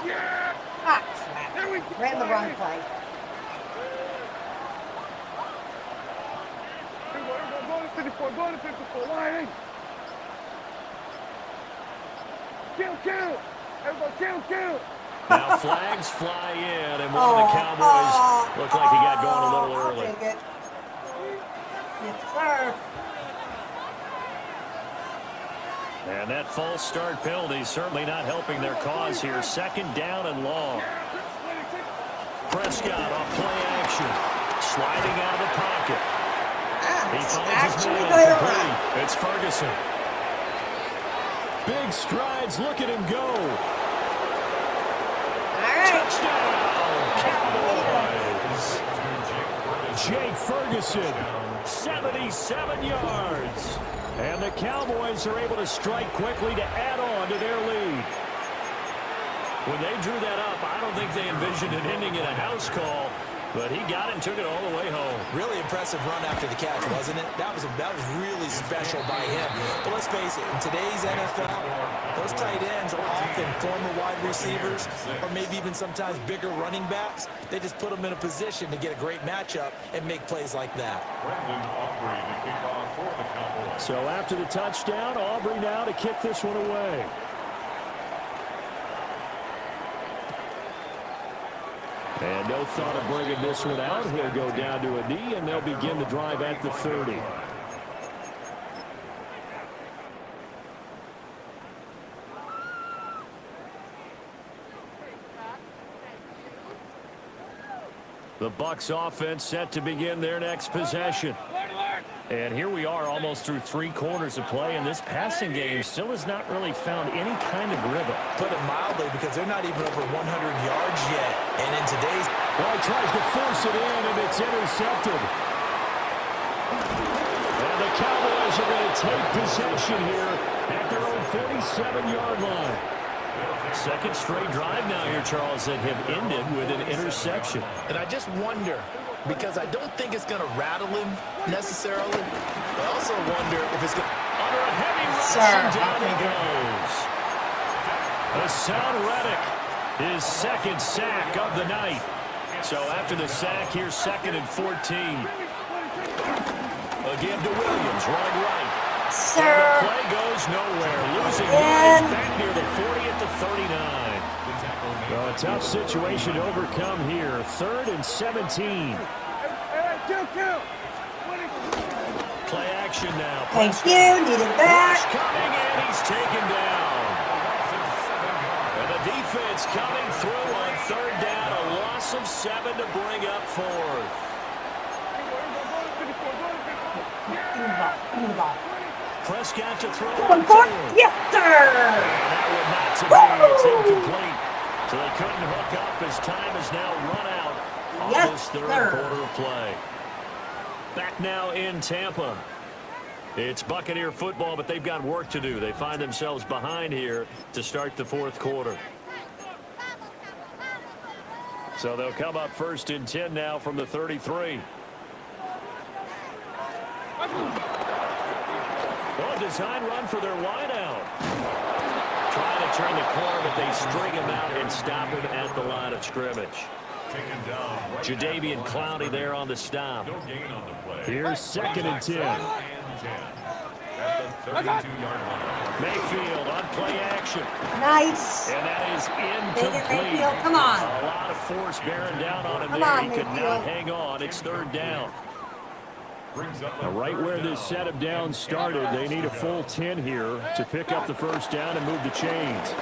Yeah! Ah, crap. There we go. Ran the wrong play. Go to 54, go to 54, line. Kill. Everybody kill. Now flags fly in, and one of the Cowboys looked like he got going a little early. I'll take it. Yes, sir. And that false start penalty is certainly not helping their cause here. 2nd down and long. Prescott off play action. Sliding out of the pocket. He finds his man complete. It's Ferguson. Big strides. Look at him go. All right. Touchdown, Cowboys. Jake Ferguson, 77 yards. And the Cowboys are able to strike quickly to add on to their lead. When they drew that up, I don't think they envisioned it ending in a house call. But he got it and took it all the way home. Really impressive run after the catch, wasn't it? That was really special by him. But let's face it, in today's NFL, those tight ends are often former wide receivers or maybe even sometimes bigger running backs. They just put them in a position to get a great matchup and make plays like that. So after the touchdown, Aubrey now to kick this one away. And no thought of bringing this one out. He'll go down to a knee, and they'll begin the drive at the 30. The Bucs offense set to begin their next possession. And here we are almost through 3 quarters of play, and this passing game still has not really found any kind of rhythm. Put it mildly, because they're not even over 100 yards yet. And in today's... Well, he tries to force it in, and it's intercepted. And the Cowboys are going to take possession here at their own 47-yard line. Second straight drive now here, Charles, that have ended with an interception. And I just wonder, because I don't think it's going to rattle him necessarily. I also wonder if it's going to... Under a heavy rush, and down he goes. Hassan Reddick, his second sack of the night. So after the sack, here's 2nd and 14. Again to Williams, running right. Sir. And the play goes nowhere. Losing yards back near the 40 at the 39. Well, a tough situation to overcome here. 3rd and 17. Play action now. Thank you. Need it back. Rush coming in. He's taken down. And the defense coming through on 3rd down. A loss of 7 to bring up 4th. Prescott to throw. Going for it. Yes, sir. And that would not to be. It's incomplete. So they couldn't hook up as time has now run out on this 3rd quarter of play. Back now in Tampa. It's Buccaneer football, but they've got work to do. They find themselves behind here to start the 4th quarter. So they'll come up 1st and 10 now from the 33. Well, design run for their wideout. Trying to turn the corner, but they string him out and stop him at the line of scrimmage. Jadeveon Clowney there on the stop. Here's 2nd and 10. Mayfield on play action. Nice. And that is incomplete. Mayfield, come on. A lot of force bearing down on him Come there. on, He could Mayfield. not hang on. It's 3rd down. Now, right where this set of downs started, they need a full 10 here to pick up the 1st down and move the chains.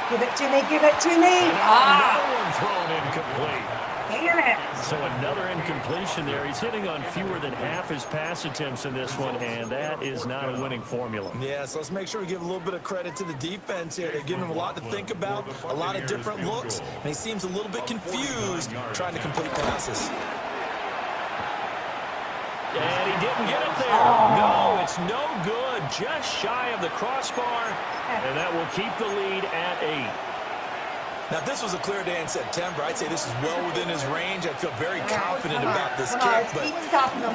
Give it to me. Give it to me. Another one thrown incomplete. Damn it. So another incompletion there. He's hitting on fewer than half his pass attempts in this one, and that is not a winning formula. Yeah, so let's make sure we give a little bit of credit to the defense here. They're giving him a lot to think about, a lot of different looks, and he seems a little bit confused trying to complete passes. And he didn't get it there. No, it's no good. Just shy of the crossbar, and that will keep the lead at 8. Now, if this was a clear day in September, I'd say this is well within his range. I feel very confident about this kick, but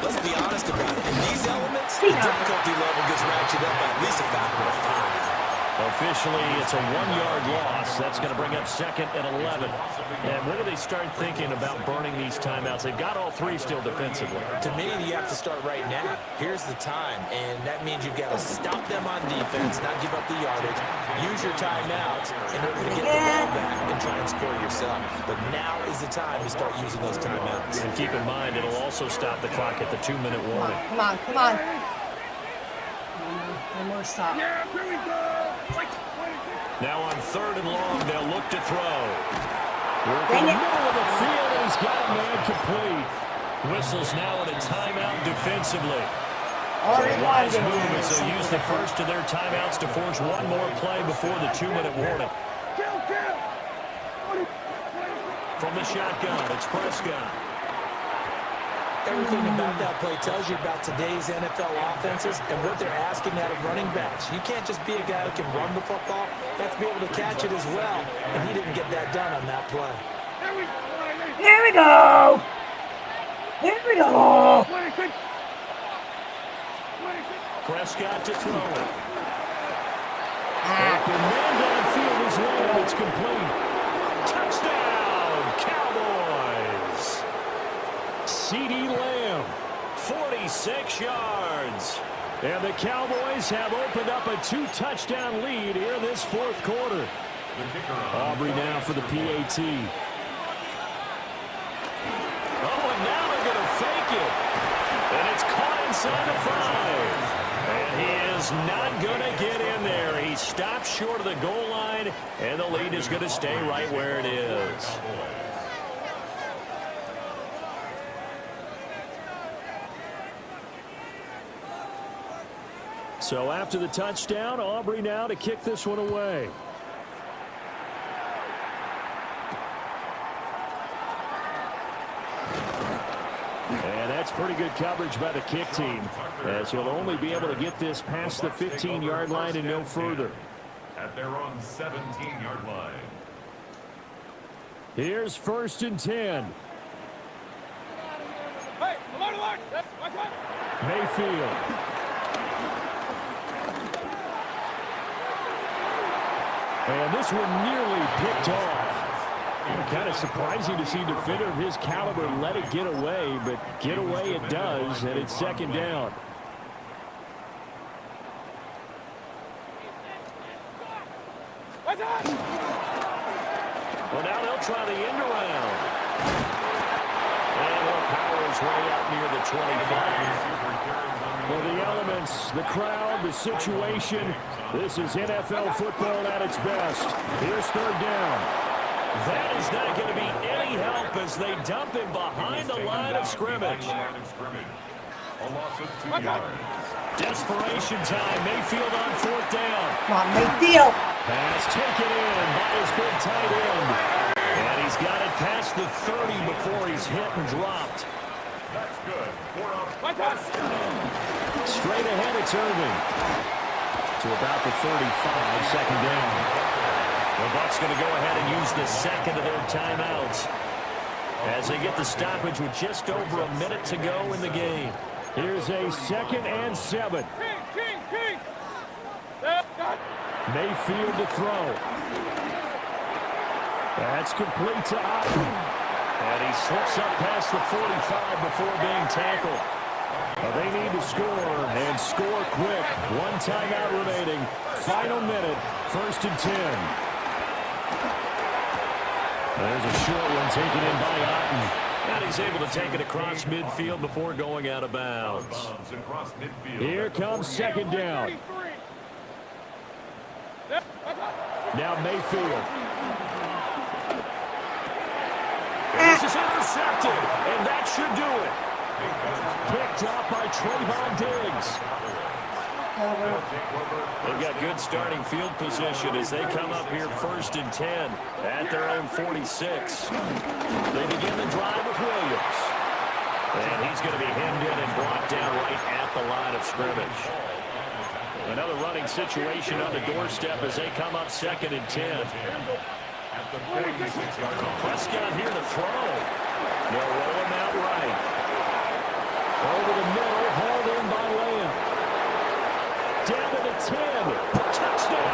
let's be honest about it. In these elements, the difficulty level gets ratcheted up by at least a factor of 5. Officially, it's a 1-yard loss. That's going to bring up 2nd and 11. And when do they start thinking about burning these timeouts? They've got all 3 still defensively. To me, you have to start right now. Here's the time, and that means you've got to stop them on defense, not give up the yardage. Use your timeouts in order to get the ball back and try and score yourself. But now is the time to start using those timeouts. And keep in mind, it'll also stop the clock at the 2-minute warning. Come on, come on. One more stop. Yeah, here we go. Now on 3rd and long, they'll look to throw. Working Dang the it. middle of the field, and he's got a man complete. Whistles now in a timeout defensively. Already Wise won, move didn't as they use the first of their timeouts to force one more play before the 2-minute warning. From the shotgun, it's Prescott. Everything about that play tells you about today's NFL offenses and what they're asking out of running backs. You can't just be a guy who can run the football. You have to be able to catch it as well, and he didn't get that done on that play. Here we go. Here we go. Prescott to throw it. Open man downfield is landed. It's complete. Touchdown, Cowboys. CeeDee Lamb, 46 yards. And the Cowboys have opened up a 2-touchdown lead here in this 4th quarter. Aubrey now for the PAT. Oh, and now they're going to fake it. And it's caught inside the 5. And he is not going to get in there. He stopped short of the goal line, and the lead is going to stay right where it is. So after the touchdown, Aubrey now to kick this one away. And that's pretty good coverage by the kick team, as he'll only be able to get this past the 15-yard line and no further. At their own 17-yard line. Here's 1st and 10. Hey, alert! Watch out! Mayfield. And this one nearly picked off. Kind of surprising to see a defender of his caliber let it get away, but get away it does, and it's 2nd down. Watch out! Well, now they'll try the end around. And he'll power his way out near the 25. Well, the elements, the crowd, the situation, this is NFL football at its best. Here's 3rd down. That is not going to be any help as they dump him behind the line of scrimmage. A loss of 2 yards. Desperation time. Mayfield on 4th down. Come on, Mayfield. Pass taken in by his big tight end. And he's got it past the 30 before he's hit and dropped. That's good. 4 out. Straight ahead, it's Irving. To about the 35, 2nd down. The Bucs going to go ahead and use the 2nd of their timeouts as they get the stoppage with just over a minute to go in the game. Here's a 2nd and 7. Mayfield to throw. That's complete to Otten. And he slips up past the 45 before being tackled. They need to score, and score quick. 1 timeout remaining. Final minute, 1st and 10. There's a short one taken in by Otten. And he's able to take it across midfield before going out of bounds. Here comes 2nd down. Now Mayfield. And this is intercepted, and that should do it. Picked up by Trayvon Diggs. They've got good starting field position as they come up here 1st and 10 at their own 46. They begin the drive with Williams. And he's going to be hemmed in and brought down right at the line of scrimmage. Another running situation on the doorstep as they come up 2nd and 10. Prescott here to throw. They'll roll him out right. Over the middle, hauled in by Lamb. Down to the 10. Touchdown,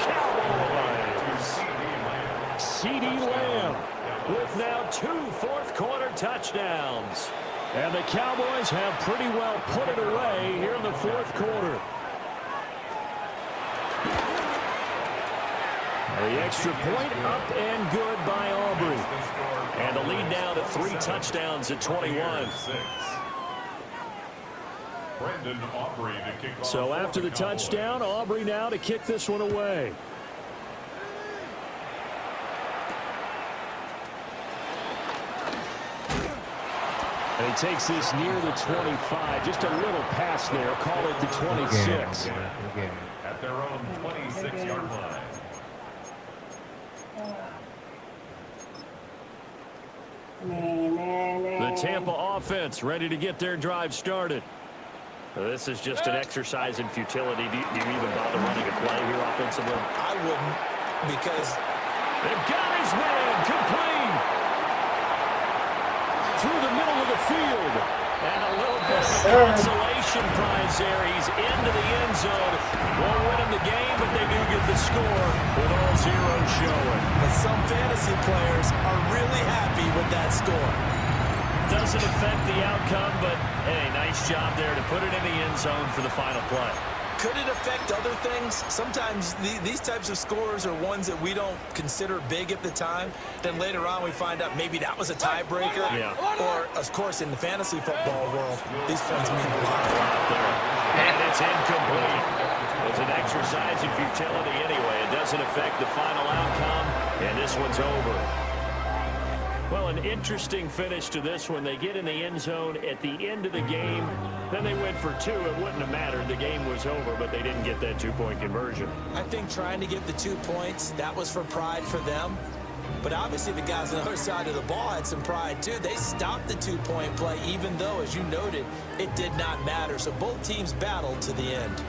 Cowboys. CeeDee Lamb with now 2 fourth-quarter touchdowns. And the Cowboys have pretty well put it away here in the 4th quarter. The extra point up and good by Aubrey. And the lead now to 3 touchdowns at 21. So after the touchdown, Aubrey now to kick this one away. And he takes this near the 25. Just a little pass there. Call it the 26. At their own 26-yard line. The Tampa offense ready to get their drive started. This is just an exercise in futility. Do you even bother running a play here offensively? I wouldn't, because they've got his man complete through the middle of the field. And a little bit of a consolation prize there. He's into the end zone. Won't win him the game, but they do get the score with all zeros showing. But some fantasy players are really happy with that score. Doesn't affect the outcome, but hey, nice job there to put it in the end zone for the final play. Could it affect other things? Sometimes these types of scores are ones that we don't consider big at the time. Then later on we find out maybe that was a tiebreaker. Yeah. Or, of course, in the fantasy football world, these points mean a lot. And it's incomplete. It's an exercise in futility anyway. It doesn't affect the final outcome, and this one's over. Well, an interesting finish to this one. They get in the end zone at the end of the game. Then they went for 2. It wouldn't have mattered. The game was over, but they didn't get that 2-point conversion. I think trying to get the 2 points, that was for pride for them. But obviously the guys on the other side of the ball had some pride too. They stopped the 2-point play, even though, as you noted, it did not matter. So both teams battled to the end.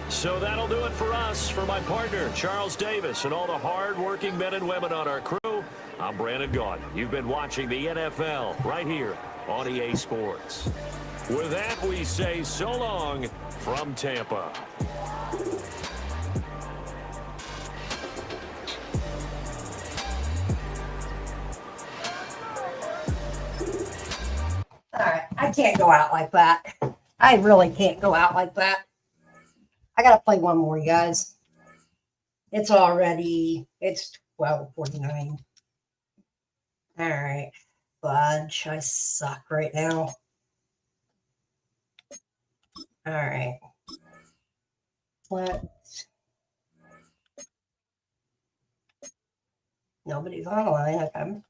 So that'll do it for us. For my partner, Charles Davis, and all the hard-working men and women on our crew, I'm Brandon Gaudin. You've been watching the NFL right here on EA Sports. With that, we say so long from Tampa. All right, I can't go out like that. I really can't go out like that. I got to play one more, you guys. It's 12:49. All right, fudge. I suck right now. All right. Nobody's online. Okay.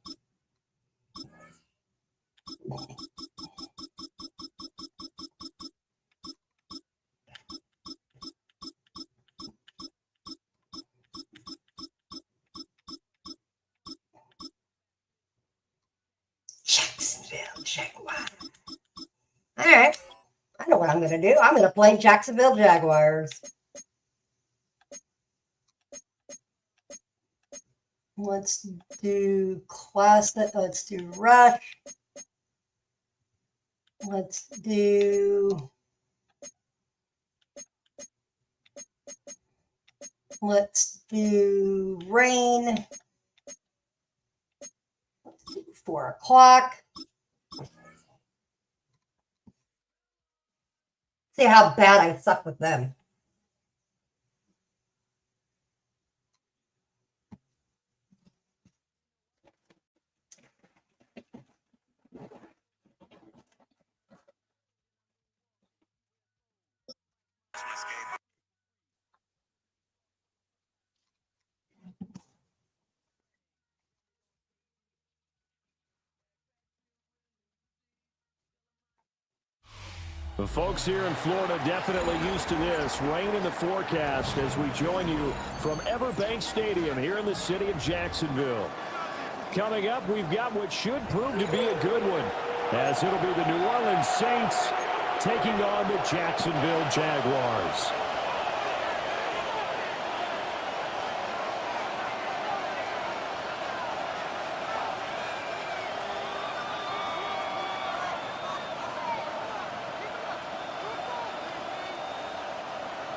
Jacksonville Jaguars. All right. I know what I'm going to do. I'm going to play Jacksonville Jaguars. Let's do classic. Let's do rush. Let's do rain. Let's do 4 o'clock. See how bad I suck with them. The folks here in Florida definitely used to this. Rain in the forecast as we join you from Everbank Stadium here in the city of Jacksonville. Coming up, we've got what should prove to be a good one, as it'll be the New Orleans Saints taking on the Jacksonville Jaguars.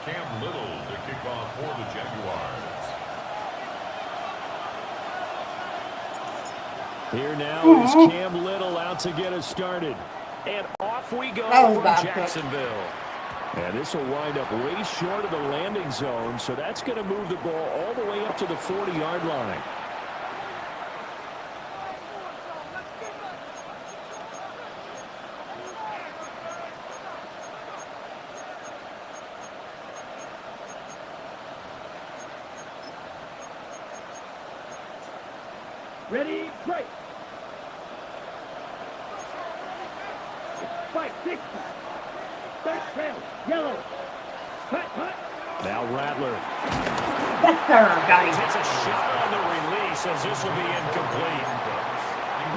Cam Little to kick off for the Jaguars. Here now is Cam Little out to get us started. And off we go from Jacksonville. And this will wind up way short of the landing zone, so that's going to move the ball all the way up to the 40-yard line. Ready, break. Fight, 60. Third trail, yellow. Hut. Now Rattler. Yes, sir. Got him. Takes a shot on the release as this will be incomplete.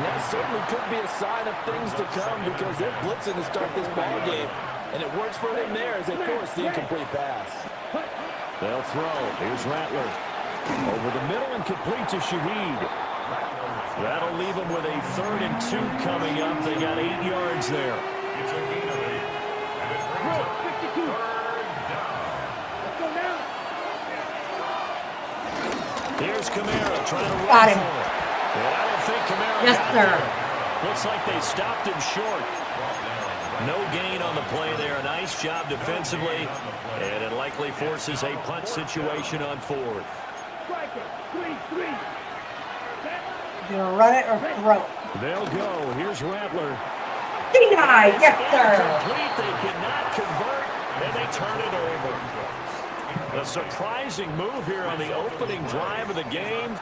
That certainly could be a sign of things to come because they're blitzing to start this ball game. And it works for them there as they force the incomplete pass. They'll throw. Here's Rattler. Over the middle and complete to Shaheed. That'll leave them with a 3rd and 2 coming up. They got 8 yards there. It's a gain of 8. And it brings up 3rd down. Let's go now. Here's Kamara trying to Got run him. for it. And I don't think Kamara Yes, got sir. there. Looks like they stopped him short. No gain on the play there. A nice job defensively. And it likely forces a punt situation on 4th. Strike it. 3-3. You gonna run it or throw it? They'll go. Here's Rattler. Denied. Yes, sir. Incomplete. They cannot convert, and they turn it over. A surprising move here on the opening drive of the game.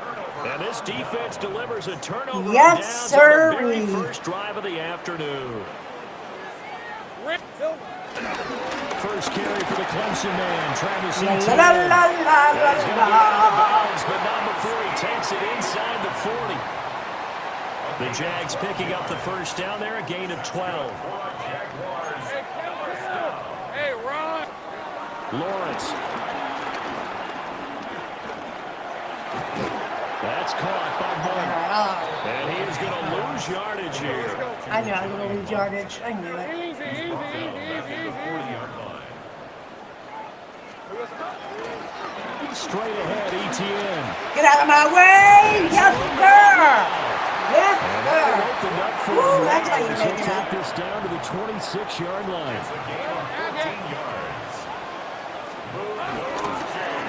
And this defense delivers a turnover Yes, on downs sir. on the very first drive of the afternoon. First carry for the Clemson man, Travis Etienne. La, la, la, la, Yeah, he's going to get la. out of bounds, but not before he takes it inside the 40. The Jags picking up the first down there, a gain of 12. Hey, Ron. Lawrence. That's caught by Boyd. And he is going to lose yardage here. I know I'm going to lose yardage. I knew it. Straight ahead, Etienne. Get out of my way! Yes, sir! Yes, sir! Opened up for Woo, him. that's how you He'll make it take up. this down to the 26-yard line.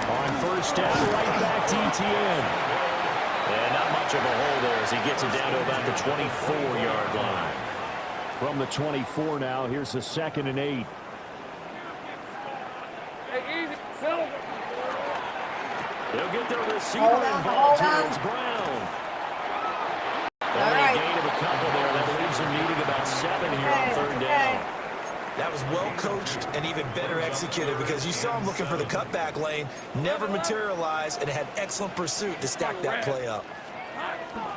On first down, right back to Etienne. And not much of a hole there as he gets it down to about the 24-yard line. From the 24 now, here's the 2nd and 8. They'll get their receiver involved here. It's Brown. Only a gain of a couple there. That leaves them needing about 7 here on third down. That was well coached and even better executed because you saw him looking for the cutback lane, never materialized, and had excellent pursuit to stack that play up.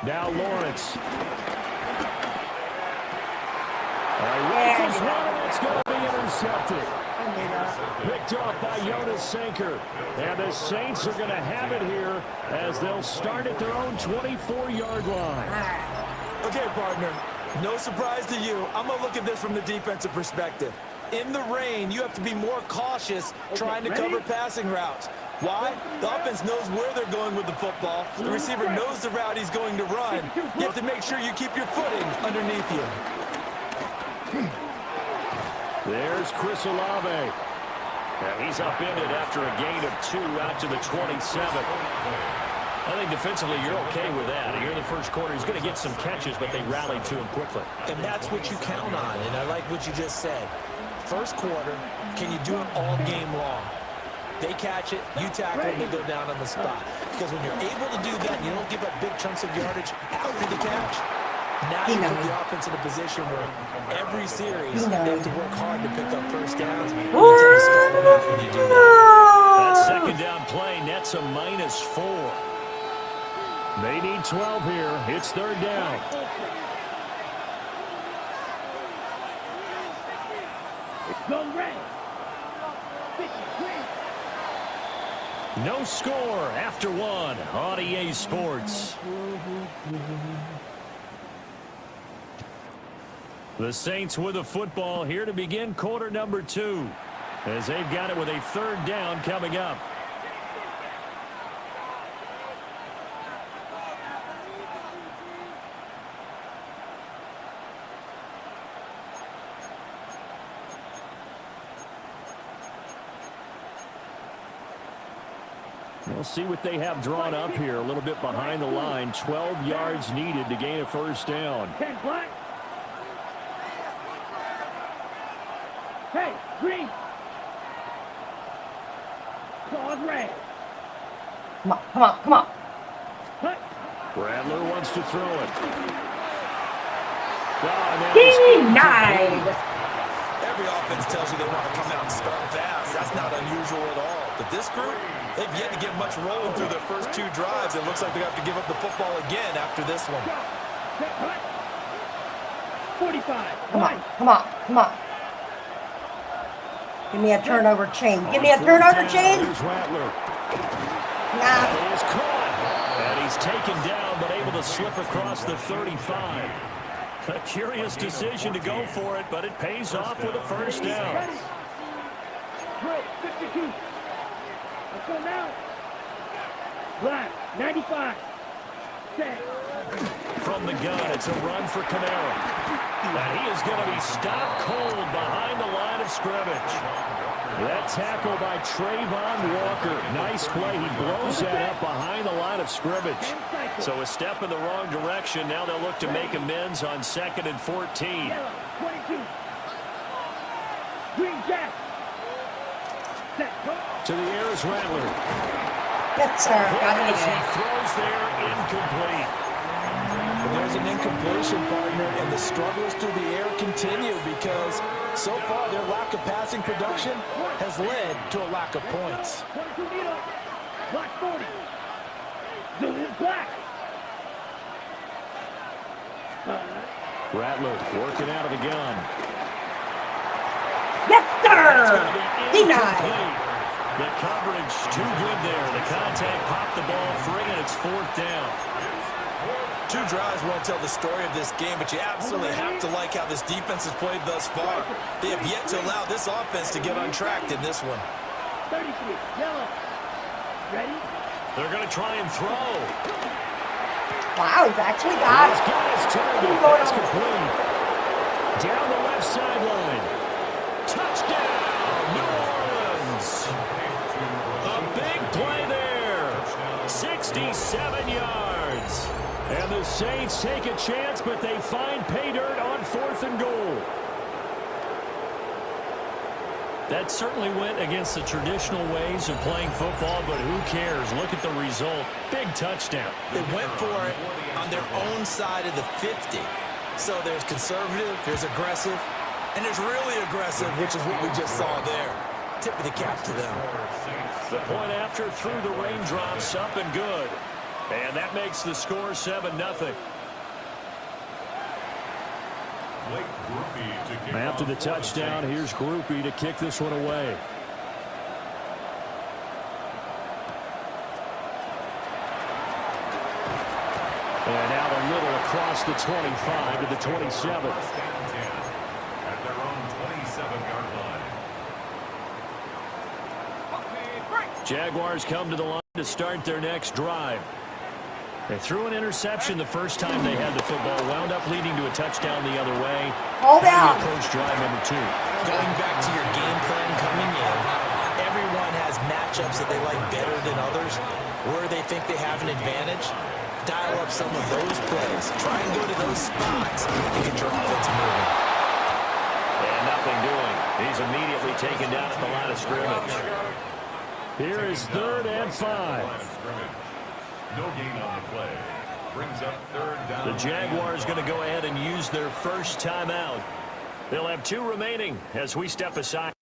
Now Lawrence. Rifles one, and it's going to be intercepted. Picked off by Jonas Sanker. And the Saints are going to have it here as they'll start at their own 24-yard line. Okay, partner. No surprise to you. I'm going to look at this from the defensive perspective. In the rain, you have to be more cautious trying to cover passing routes. Why? The offense knows where they're going with the football. The receiver knows the route he's going to run. You have to make sure you keep your footing underneath you. There's Chris Olave. And he's upended after a gain of 2 out to the 27. I think defensively you're okay with that. Here in the first quarter, he's going to get some catches, but they rallied to him quickly. And that's what you count on, and I like what you just said. First quarter, can you do it all game long? They catch it, you tackle, and they go down on the spot. Because when you're able to do that, and you don't give up big chunks of yardage after the catch, now you put the offense in a position where every series they have to work hard to pick up first downs. You tend to start them out when you do that. That second down play nets a -4. They need 12 here. It's third down. Go red. No score after 1 on EA Sports. The Saints with the football here to begin quarter number 2 as they've got it with a third down coming up. We'll see what they have drawn up here. A little bit behind the line. 12 yards needed to gain a first down. 10 black. Hey, green. Claws red. Come on, come on, come on. Cut. Rattler wants to throw it. Denied. Every offense tells you they want to come out and start fast. That's not unusual at all. But this group, they've yet to get much rolling through their first 2 drives. It looks like they have to give up the football again after this one. 45. Come on, come on, come on. Give me a turnover chain. Give me a turnover chain. Here's Rattler. Nah. He is caught. And he's taken down, but able to slip across the 35. A curious decision to go for it, but it pays off with a first down. 52. Let's go now. Black, 95. Set. From the gun, it's a run for Kamara. And he is going to be stopped cold behind the line of scrimmage. That tackle by Trayvon Walker. Nice play. He blows that up behind the line of scrimmage. So a step in the wrong direction. Now they'll look to make amends on 2nd and 14. 22. Green jack. Set. To the air is Rattler. Yes, sir. Got it As he again. throws there, incomplete. There's an incompletion, partner, and the struggles through the air continue because so far their lack of passing production has led to a lack of points. 22 meter. Black 40. Zulu black. Rattler working out of the gun. Yes, It's sir. going to be Denied. incomplete. The coverage too good there. The contact popped the ball free, and it's 4th down. 2 drives won't tell the story of this game, but you absolutely have to like how this defense has played thus far. They have yet to allow this offense to get untracked in this one. 33. Yellow. Ready? They're going to try and throw. Wow, he's actually got He's it. got his target. That's complete. Down the left sideline. Touchdown, New Orleans. A big play there. 67 yards. And the Saints take a chance, but they find pay dirt on 4th and goal. That certainly went against the traditional ways of playing football, but who cares? Look at the result. Big touchdown. They went for it on their own side of the 50. So there's conservative, there's aggressive, and there's really aggressive, which is what we just saw there. Tip of the cap to them. The point after through the raindrops, up and good. And that makes the score 7-0. After the touchdown, here's Groupie to kick this one away. And out a little across the 25 to the 27. At their own 27-yard line. Jaguars come to the line to start their next drive. They threw an interception the first time they had the football, wound up leading to a touchdown the other way. Hold out. Approach drive number 2. Going back to your game plan coming in, everyone has matchups that they like better than others. Where they think they have an advantage, dial up some of those plays. Try and go to those spots and get your offense moving. And nothing doing. He's immediately taken down at the line of scrimmage. Here is 3rd and 5. No gain on the play. Brings up 3rd down. The Jaguars going to go ahead and use their first timeout. They'll have 2 remaining as we step aside.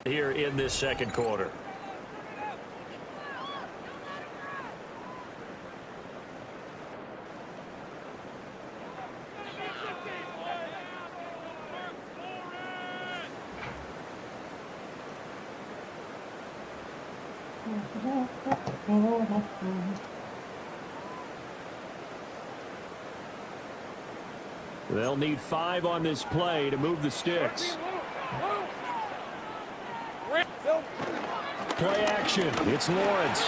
Here in this second quarter. They'll need 5 on this play to move the sticks. Play action. It's Lawrence.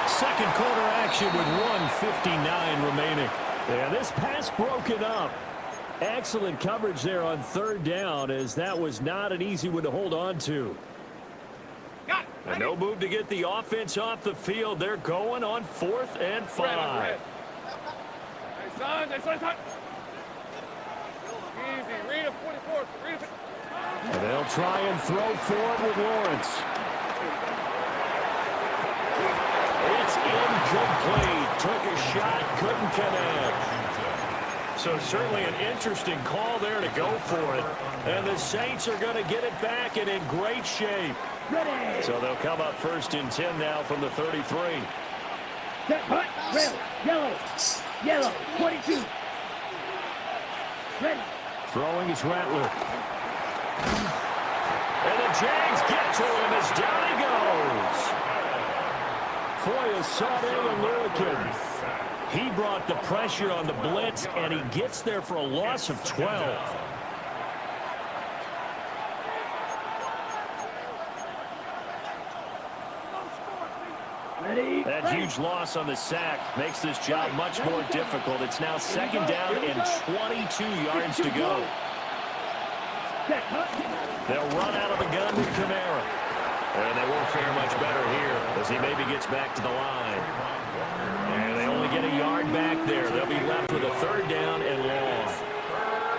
Second quarter action with 1:59 remaining. Yeah, this pass broken up. Excellent coverage there on 3rd down, as that was not an easy one to hold on to. And no move to get the offense off the field. They're going on 4th and 5. Easy. Read him, 44. Read him. And they'll try and throw forward with Lawrence. It's incomplete. Took a shot, couldn't connect. So certainly an interesting call there to go for it. And the Saints are going to get it back and in great shape. Ready. So they'll come up 1st and 10 now from the 33. Set, hut, red, yellow, yellow, 22. Ready. Throwing is Rattler. And the Jags get to him as down he goes. Foye sought in and Lurikin. He brought the pressure on the blitz, and he gets there for a loss of 12. Ready. That huge loss on the sack makes this job much more difficult. It's now 2nd down and 22 yards to go. Set, hut. They'll run out of the gun with Kamara. And they won't fare much better here as he maybe gets back to the line. And they only get a yard back there. They'll be left with a 3rd down and long.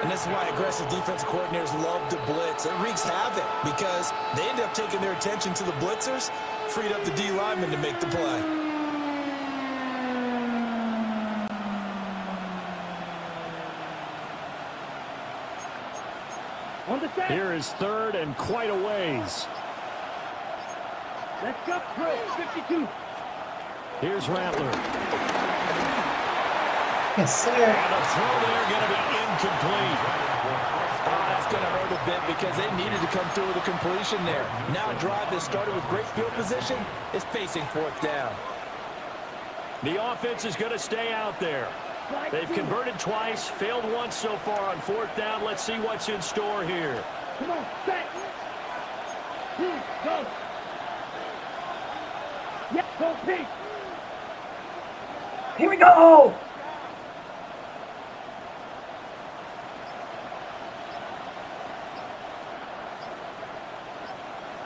And this is why aggressive defensive coordinators love to blitz. It wreaks havoc because they end up taking their attention to the blitzers, freed up the D lineman to make the play. On the set. Here is 3rd and quite a ways. Let's go. Throw. 52. Here's Rattler. Yes, sir. And the throw there going to be incomplete. That's going to hurt a bit because they needed to come through with a completion there. Now a drive that started with great field position is facing 4th down. The offense is going to stay out there. They've converted twice, failed once so far on 4th down. Let's see what's in store here. Come on. Set. Go. Yeah, go pink. Here we go.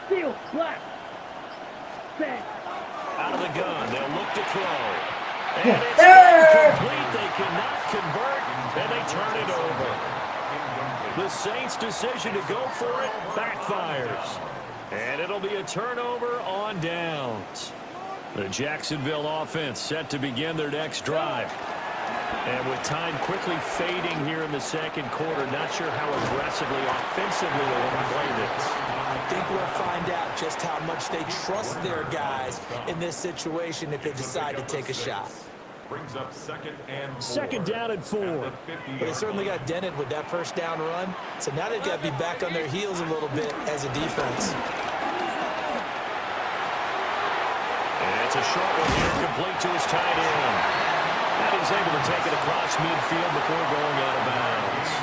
Field. Black. Set. Out of the gun, they'll look to throw. And Yes, it's sir. incomplete. They cannot convert, and they turn it over. The Saints' decision to go for it backfires. And it'll be a turnover on downs. The Jacksonville offense set to begin their next drive. And with time quickly fading here in the 2nd quarter, not sure how aggressively, offensively they want to play this. I think we'll find out just how much they trust their guys in this situation if they decide to take a shot. Brings up 2nd and 4. 2nd down and 4. But they certainly got dented with that 1st down run. So now they've got to be back on their heels a little bit as a defense. And it's a short one here, complete to his tight end. And he's able to take it across midfield before going out of bounds.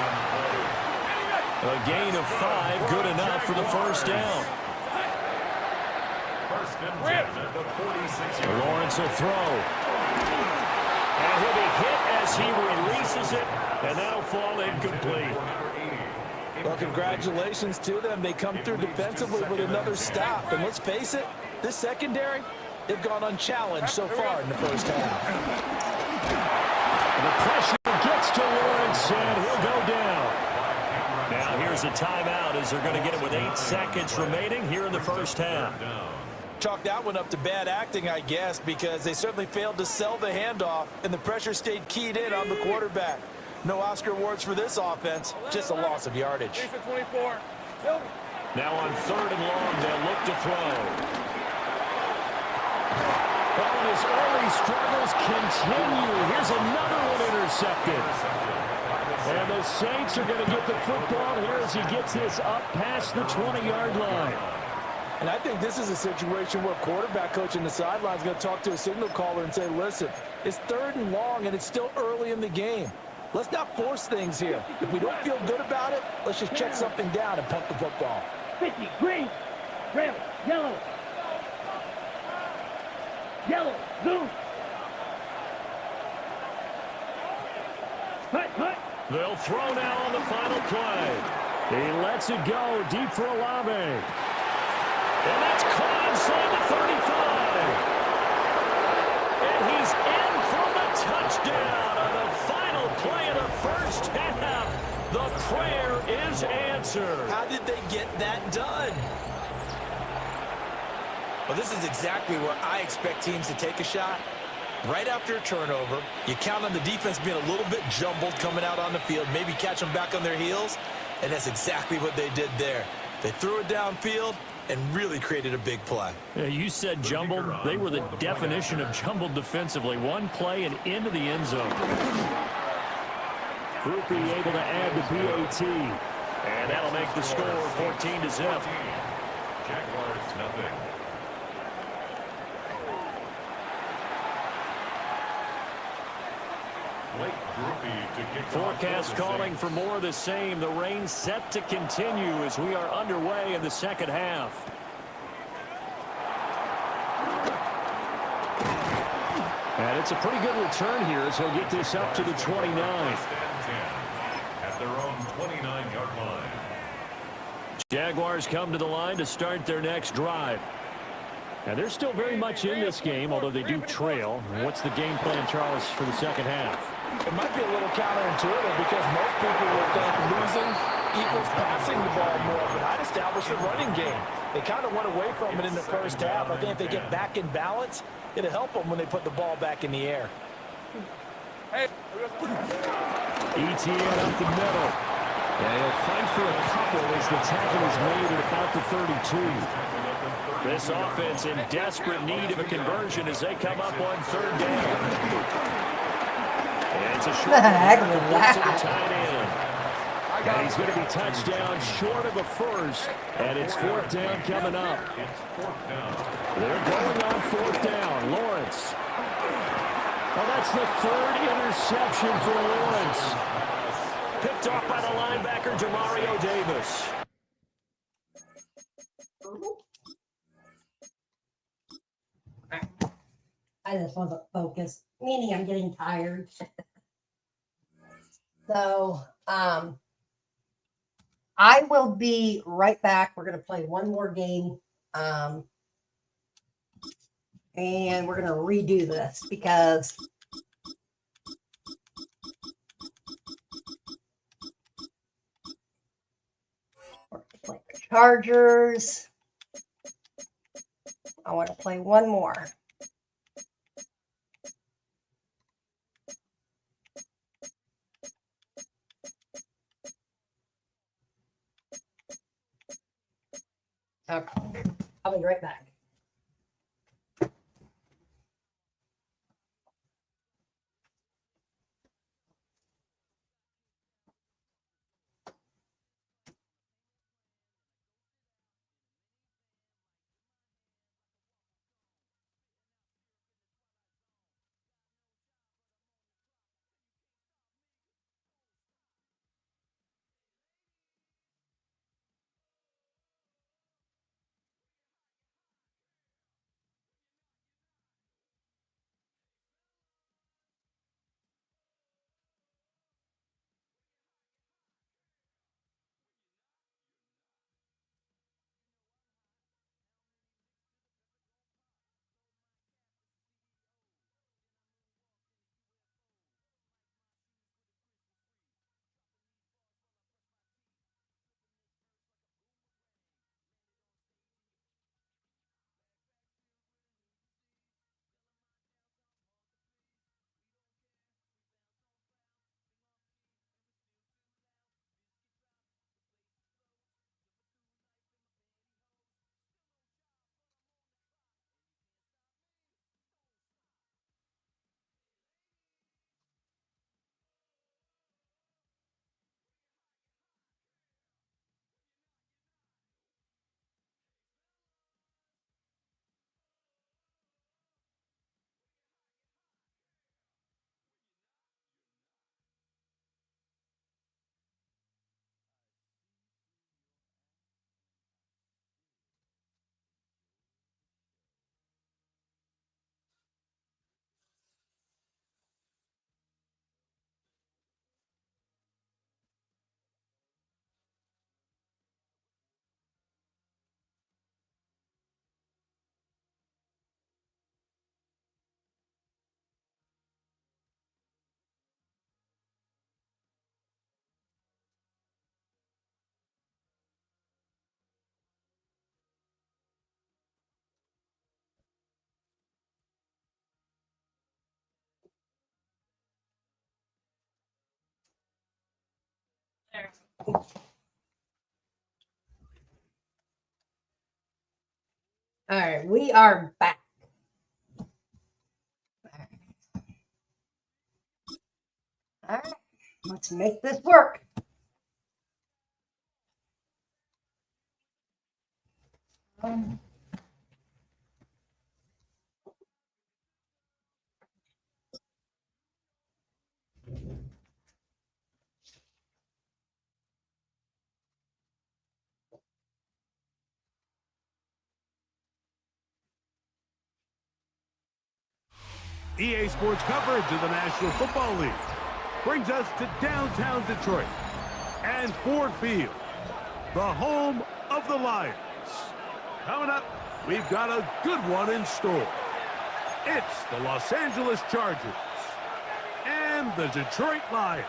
A gain of 5, good enough for the 1st down. 1st and 10 at the 46-yard. Lawrence will throw. And he'll be hit as he releases it, and that'll fall incomplete. Well, congratulations to them. They come through defensively with another stop. And let's face it, this secondary, they've gone unchallenged so far in the 1st half. The pressure gets to Lawrence, and he'll go down. Now here's a timeout as they're going to get it with 8 seconds remaining here in the 1st half. Chalk that one up to bad acting, I guess, because they certainly failed to sell the handoff, and the pressure stayed keyed in on the quarterback. No Oscar awards for this offense, just a loss of yardage. Now on 3rd and long, they'll look to throw. Well, and his early struggles continue. Here's another one intercepted. And the Saints are going to get the football here as he gets this up past the 20-yard line. And I think this is a situation where quarterback coach in the sideline is going to talk to a signal caller and say, listen, it's 3rd and long, and it's still early in the game. Let's not force things here. If we don't feel good about it, let's just check something down and punt the football. 50. Green. Red. Yellow. Yellow. Blue. Hut. Hut. They'll throw now on the final play. He lets it go deep for Olave. And that's caught inside the 35. And he's in for the touchdown on the final play of the 1st half. The prayer is answered. How did they get that done? Well, this is exactly where I expect teams to take a shot. Right after a turnover, you count on the defense being a little bit jumbled coming out on the field, maybe catch them back on their heels, and that's exactly what they did there. They threw it downfield and really created a big play. Yeah, you said jumbled. They were the definition of jumbled defensively. One play and into the end zone. Groupie able to add the PAT. And that'll make the score 14-0. Jaguars nothing. Forecast calling for more of the same. The rain set to continue as we are underway in the second half. And it's a pretty good return here as he'll get this up to the 29. At their own 29-yard line. Jaguars come to the line to start their next drive. Now, they're still very much in this game, although they do trail. What's the game plan, Charles, for the second half? It might be a little counterintuitive because most people will think losing equals passing the ball more, but I'd establish the running game. They kind of went away from it in the first half. I think if they get back in balance, it'll help them when they put the ball back in the air. ETN up the middle. And he'll fight for a couple as the tackle is made at about the 32. This offense in desperate need of a conversion as they come up on third down. And it's a short to the tight end. And he's going to be touched down short of a first. And it's fourth down coming up. They're going on fourth down. Lawrence. Well, that's the third interception for Lawrence. Picked off by the linebacker, Demario Davis. I just wasn't focused, meaning I'm getting tired. So, I will be right back. We're going to play one more game. And we're going to redo this because we're going to play the Chargers. I want to play one more. Okay. I'll be right back. All right, we are back. All right, let's make this work. EA Sports coverage of the National Football League brings us to downtown Detroit and Ford Field, the home of the Lions. Coming up, we've got a good one in store. It's the Los Angeles Chargers and the Detroit Lions.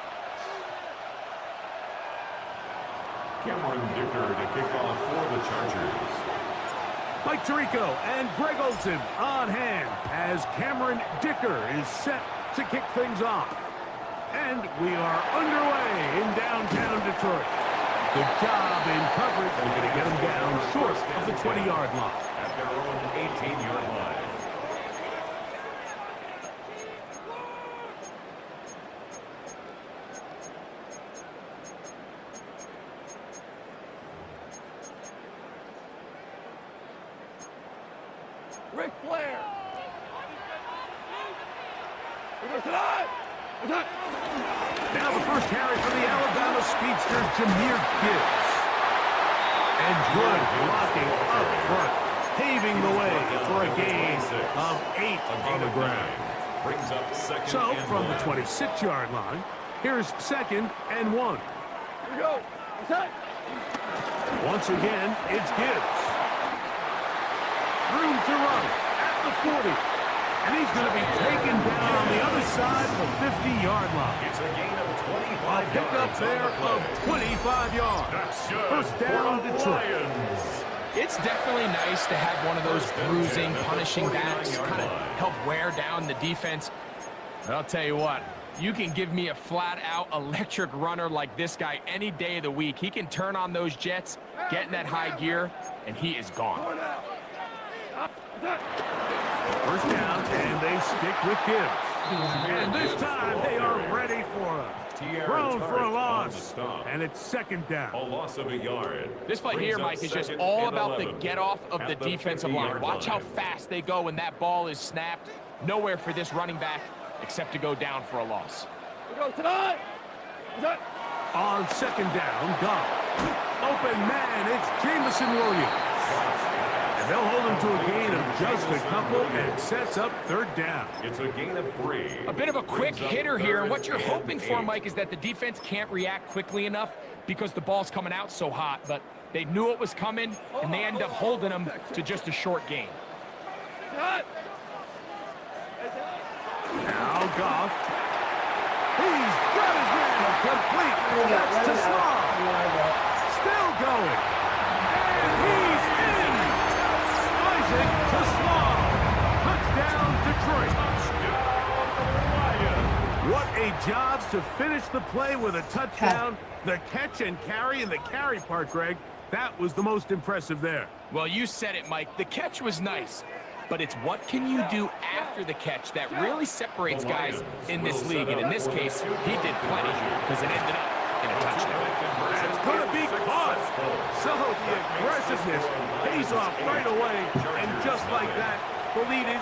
Cameron Dicker to kick off for the Chargers. Mike Tirico and Greg Olson on hand as Cameron Dicker is set to kick things off. And we are underway in downtown Detroit. Good job in coverage. We're going to get them down short of the 20-yard line. At their own 18-yard line. Ric Flair. Now the first carry for the Alabama speedster, Jahmyr Gibbs. And good blocking up front, paving the way for a gain of 8 on the ground. Brings up second. So from the 26-yard line, here's 2nd and 1. Here we go. Once again, it's Gibbs. Room to run at the 40. And he's going to be taken down on the other side of the 50-yard line. It's a gain of 25 A pickup yards there on the of play. 25 yards. That's good. First down, for the Detroit. Lions. It's definitely nice to have one of those bruising, punishing backs kind of help wear down the defense. But I'll tell you what, you can give me a flat-out electric runner like this guy any day of the week. He can turn on those jets, get in that high gear, and he is gone. First down, and they stick with Gibbs. And this time, they are ready for him. Thrown for a loss, and it's 2nd down. A loss of a yard. This play here, Mike, is just all about the get-off of the defensive line. Watch how fast they go when that ball is snapped. Nowhere for this running back except to go down for a loss. Go tonight. On 2nd down, Goff. Open man, it's Jamison Williams. And they'll hold him to a gain of just a couple and sets up 3rd down. It's a gain of 3. A bit of a quick hitter here, and what you're hoping for, Mike, is that the defense can't react quickly enough because the ball's coming out so hot, but they knew it was coming, and they end up holding them to just a short gain. Now Goff. He's got his man complete. That's to Slaw. Still going. And he's in. Isaac to Slaw. Touchdown, Detroit. What a job to finish the play with a touchdown. The catch and carry, and the carry part, Greg, that was the most impressive there. Well, you said it, Mike. The catch was nice, but it's what can you do after the catch that really separates guys in this league. And in this case, he did plenty because it ended up in a touchdown. It's going to be caught. So the aggressiveness pays off right away. And just like that, the lead is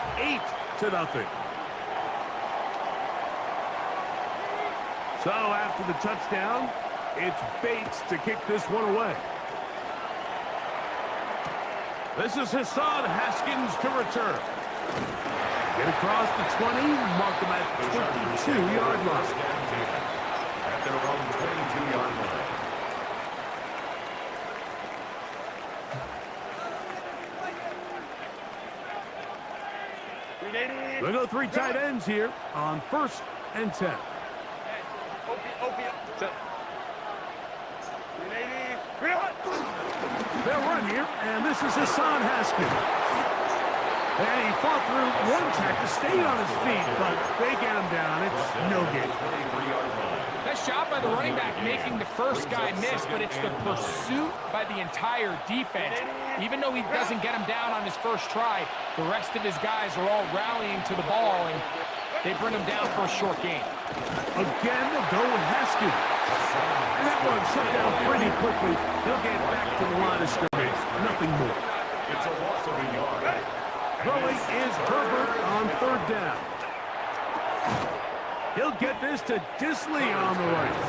8-0. So after the touchdown, it's Bates to kick this one away. This is Hassan Haskins to return. Get across the 20, mark them at the 22-yard line. At their own 22-yard line. We'll go 3 tight ends here on 1st and 10. They'll run here, and this is Hassan Haskins. And he fought through one tackle, stayed on his feet, but they get him down. It's no gain. 23-yard line. Nice job by the running back making the first guy miss, but it's the pursuit by the entire defense. Even though he doesn't get him down on his first try, the rest of his guys are all rallying to the ball, and they bring him down for a short gain. Again, they'll go with Haskins. And that one shut down pretty quickly. He'll get back to the line of scrimmage. Nothing more. It's a loss of a yard. Throwing is Herbert on third down. He'll get this to Disley on the right.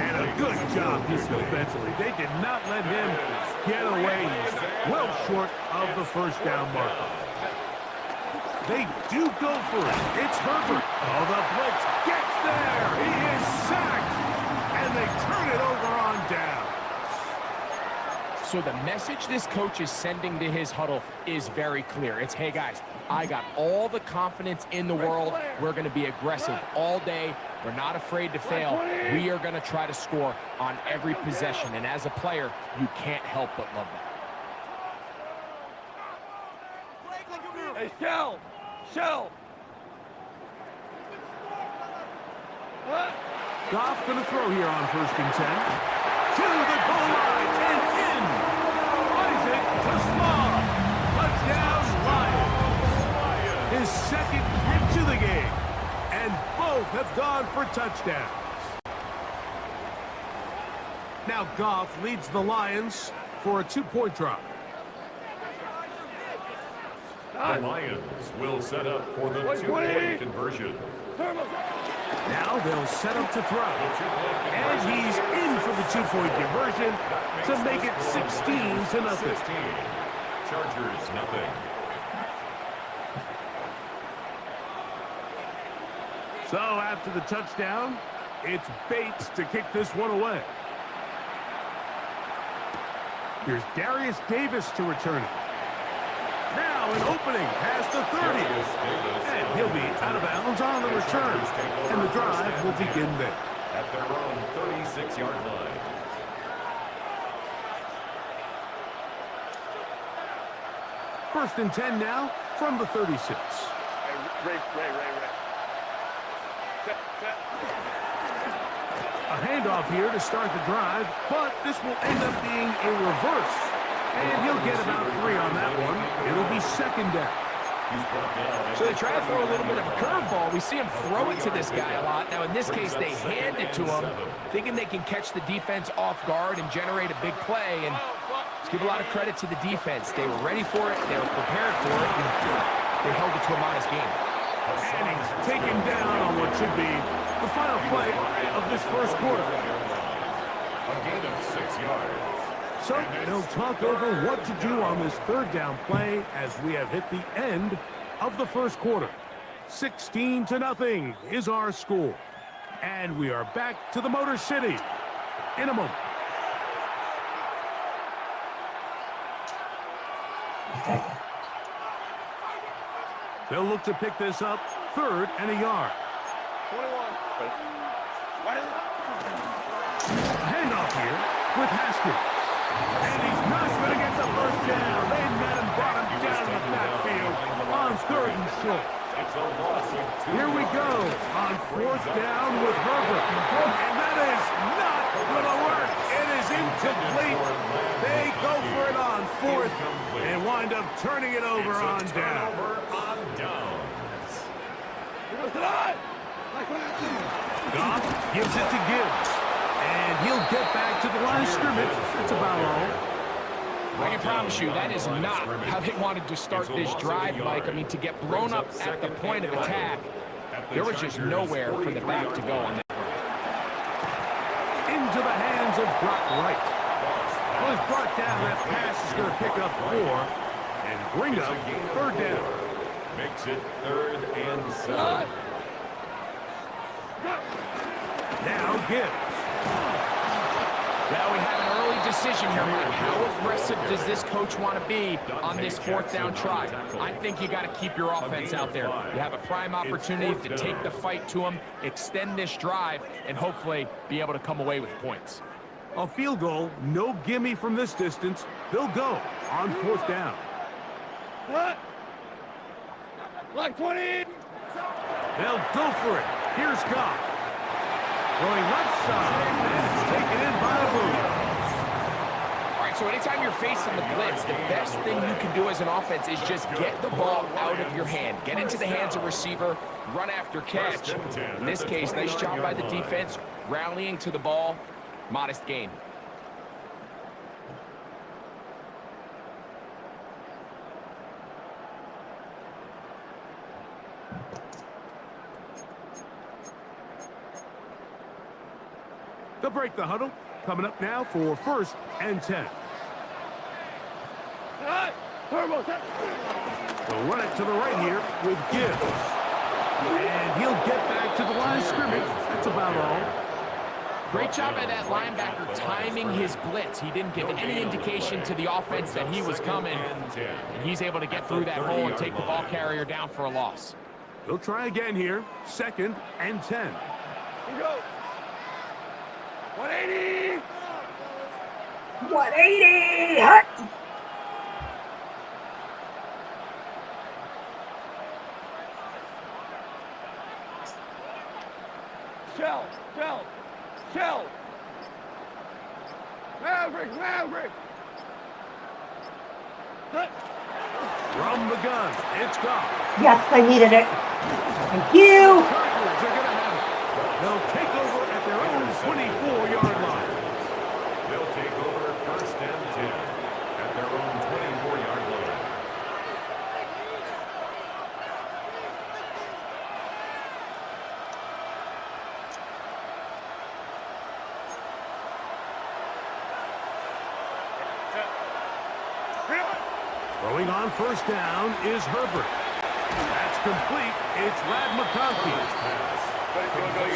And a good job defensively. They did not let him get away. He's well short of the first down marker. They do go for it. It's Herbert. Oh, the blitz gets there. He is sacked. And they turn it over on down. So the message this coach is sending to his huddle is very clear. It's, hey, guys, I got all the confidence in the world. We're going to be aggressive all day. We're not afraid to fail. We are going to try to score on every possession. And as a player, you can't help but love that. Hey, Shell! Shell! Goff going to throw here on 1st and 10. To the goal line and in. Isaac to Small. Touchdown, Lions. His second hit to the game. And both have gone for touchdowns. Now Goff leads the Lions for a 2-point drop. The Lions will set up for the 2-point conversion. Now they'll set up to throw. And he's in for the 2-point conversion to make it 16-0. Chargers, nothing. So after the touchdown, it's Bates to kick this one away. Here's Darius Davis to return it. Now an opening past the 30. And he'll be out of bounds on the return. And the drive will begin there. At their own 36-yard line. First and 10 now from the 36. Ray. A handoff here to start the drive, but this will end up being a reverse. And he'll get about 3 on that one. It'll be second down. So they try to throw a little bit of a curveball. We see him throw it to this guy a lot. Now, in this case, they hand it to him, thinking they can catch the defense off guard and generate a big play. And let's give a lot of credit to the defense. They were ready for it. They were prepared for it. And they held it to a modest game. And he's taken down on what should be the final play of this first quarter. A gain of 6 yards. So they'll talk over what to do on this third down play as we have hit the end of the first quarter. 16-0 is our score. And we are back to the Motor City in a moment. They'll look to pick this up 3rd and a yard. 21. A handoff here with Haskins. And he's not going to get the first down. They met him, brought him down in the backfield on 3rd and short. It's a loss of 2. Here we go on 4th down with Herbert. And that is not going to work. It is incomplete. They go for it on 4th and wind up turning it over on down. Goff gives it to Gibbs. And he'll get back to the line of scrimmage. That's about all. I can promise you, that is not how they wanted to start this drive, Mike. I mean, to get blown up at the point of attack, there was just nowhere for the back to go on that. Into the hands of Brock Wright. Well, he's brought down. That pass is going to pick up 4 and bring up 3rd down. Makes it 3rd and 7. Now Gibbs. Now we have an early decision here, Mike. How aggressive does this coach want to be on this 4th down try? I think you got to keep your offense out there. You have a prime opportunity to take the fight to them, extend this drive, and hopefully be able to come away with points. A field goal, no gimme from this distance. They'll go on 4th down. What? Like 20. They'll go for it. Here's Goff. Going left side, and it's taken in by a boot. All right, so anytime you're facing the blitz, the best thing you can do as an offense is just get the ball out of your hand. Get into the hands of receiver, run after catch. In this case, nice job by the defense, rallying to the ball, modest gain. They'll break the huddle. Coming up now for 1st and 10. They'll run it to the right here with Gibbs. And he'll get back to the line of scrimmage. That's about all. Great job by that linebacker timing his blitz. He didn't give any indication to the offense that he was coming. And he's able to get through that hole and take the ball carrier down for a loss. They'll try again here. 2nd and 10. Here we go. 180. 180. Hut. Shell. Maverick. From the gun, it's gone. Yes, I needed it. Thank you. Cardinals are going to have it. They'll take over at their own 24-yard line. They'll take over 1st and 10 at their own 24-yard line. Throwing on 1st down is Herbert. That's complete. It's Rad McConkey.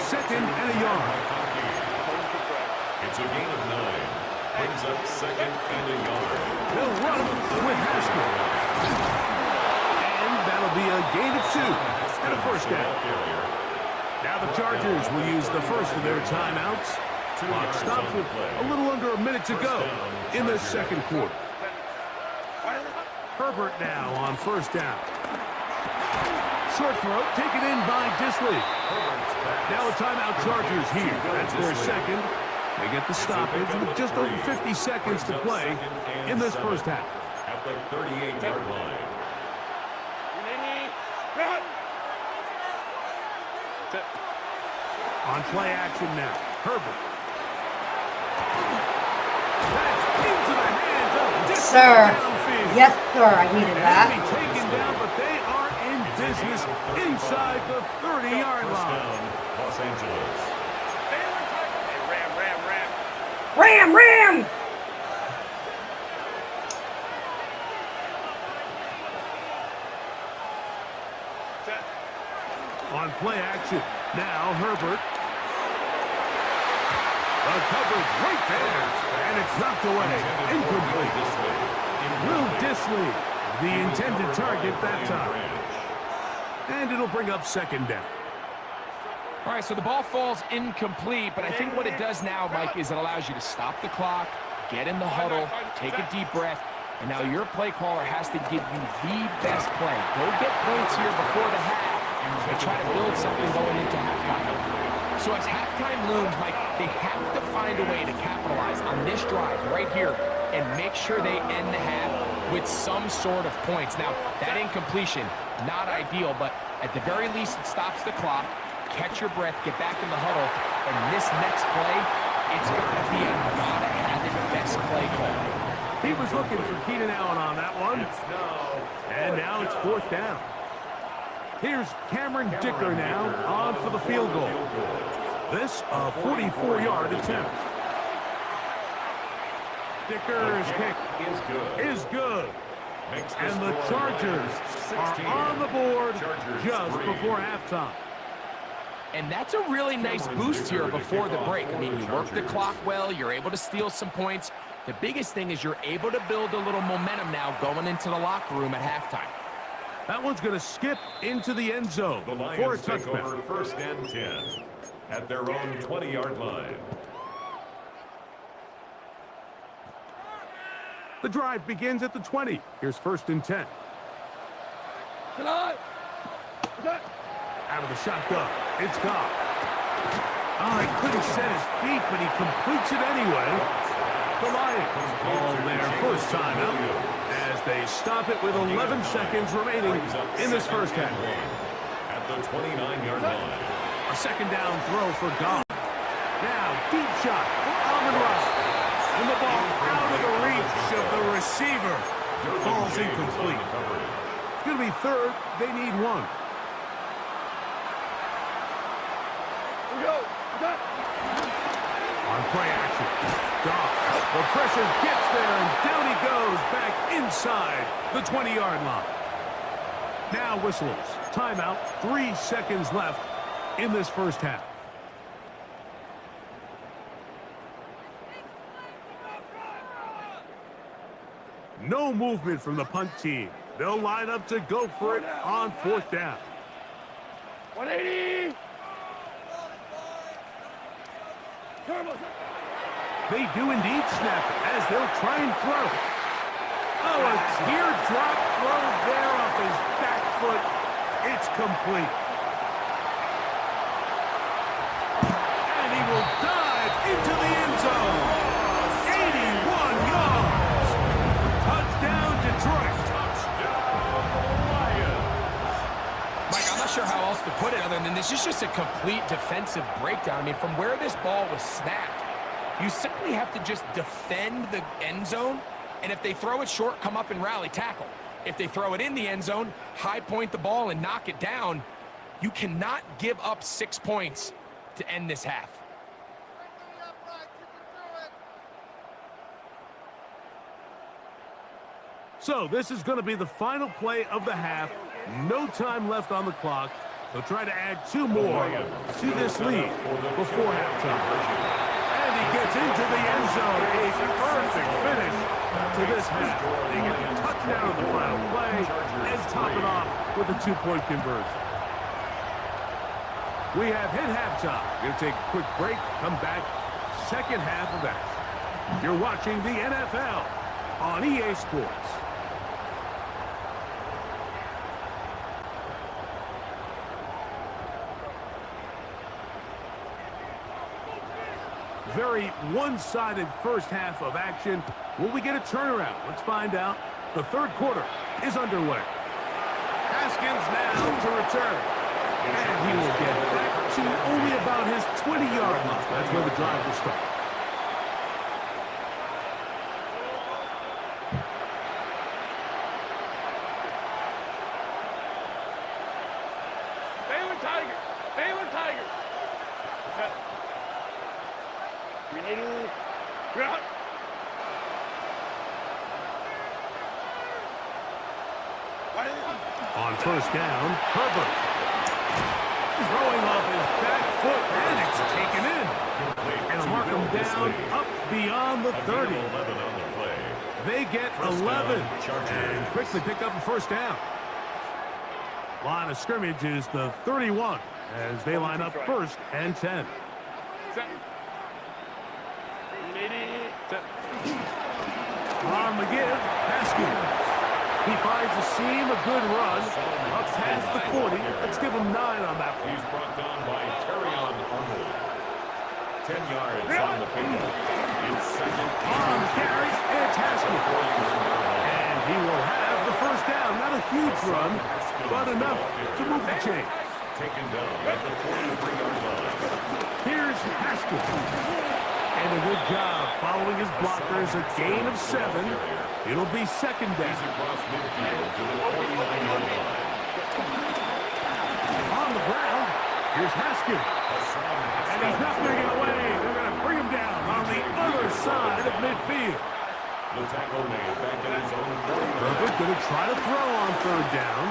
2nd and a yard. It's a gain of 9. Brings up 2nd and a yard. They'll run with Haskell. And that'll be a gain of 2 and a 1st down. Now the Chargers will use the first of their timeouts. Clock stops with a little under a minute to go in the 2nd quarter. Herbert now on 1st down. Short throw taken in by Disley. Now a timeout Chargers here. That's their 2nd. They get the stoppage with just over 50 seconds to play in this 1st half. At the 38-yard line. On play action now. Herbert. That's into the hands of Disley. Sir. Downfield. Yes, sir. I needed that. Be taken down, but they are in business inside the 30-yard line. Los Angeles. Ram. On play action, now Herbert. The coverage right there, and it's knocked away. Incomplete. Will Disley, the intended target that time. And it'll bring up 2nd down. All right, so the ball falls incomplete, but I think what it does now, Mike, is it allows you to stop the clock, get in the huddle, take a deep breath, and now your play caller has to give you the best play. Go get points here before the half and try to build something going into halftime. So as halftime looms, Mike, they have to find a way to capitalize on this drive right here and make sure they end the half with some sort of points. Now, that incompletion, not ideal, but at the very least, it stops the clock. Catch your breath, get back in the huddle, and this next play, it's got to be a gotta-have-it best play call. He was looking for Keenan Allen on that one. And now it's 4th down. Here's Cameron Dicker now on for the field goal. This a 44-yard attempt. Dicker's kick is good. And the Chargers are on the board just before halftime. And that's a really nice boost here before the break. I mean, you work the clock well, you're able to steal some points. The biggest thing is you're able to build a little momentum now going into the locker room at halftime. That one's going to skip into the end zone The for a Lions take touchdown. over 1st and 10 at their own 20-yard line. The drive begins at the 20. Here's 1st and 10. Out of the shotgun, it's Goff. Oh, he couldn't set his feet, but he completes it anyway. The Lions call their first timeout as they stop it with 11 seconds remaining in this first half. At the 29-yard line. A second down throw for Goff. Now, deep shot for Amon-Ra. And the ball out of the reach of the receiver. Ball's incomplete. It's going to be third. They need one. We go. Got. On play action. Goff. The pressure gets there, and down he goes back inside the 20-yard line. Now whistles. Timeout. 3 seconds left in this first half. No movement from the punt team. They'll line up to go for it on fourth down. 180. They do indeed snap it as they'll try and throw. Oh, a teardrop throw there off his back foot. It's complete. And he will dive into the end zone. 81 yards. Touchdown, Detroit. Mike, I'm not sure how else to put it other than this is just a complete defensive breakdown. I mean, from where this ball was snapped, you simply have to just defend the end zone, and if they throw it short, come up and rally tackle. If they throw it in the end zone, high point the ball and knock it down. You cannot give up 6 points to end this half. So this is going to be the final play of the half. No time left on the clock. They'll try to add 2 more to this lead before halftime. And he gets into the end zone. A perfect finish to this half. They get the touchdown on the final play and top it off with a 2-point conversion. We have hit halftime. We're going to take a quick break, come back, second half of action. You're watching the NFL on EA Sports. Very one-sided first half of action. Will we get a turnaround? Let's find out. The third quarter is underway. Haskins now to return. And he will get back to only about his 20-yard line. That's where the drive will start. Baylor Tigers. Baylor Tigers. On first down, Herbert. Throwing off his back foot, and it's taken in. And mark him down up beyond the 30. They get 11 and quickly pick up a first down. Line of scrimmage is the 31 as they line up first and 10. On the give, Haskins. He finds a seam, a good run, up past the 40. Let's give him 9 on that one. He's brought down by Terrion Arnold. 10 yards on the pickup. It's second. On the carry, it's Haskins. And he will have the first down. Not a huge run, but enough to move the chains. Taken down at the 43-yard line. Here's Haskins. And a good job following his blockers, a gain of 7. It'll be second down. Across midfield to the 49-yard line. On the ground, here's Haskins. And he's not going to get away. They're going to bring him down on the other side of midfield. The tackle made back in his own 40. Herbert going to try to throw on third down.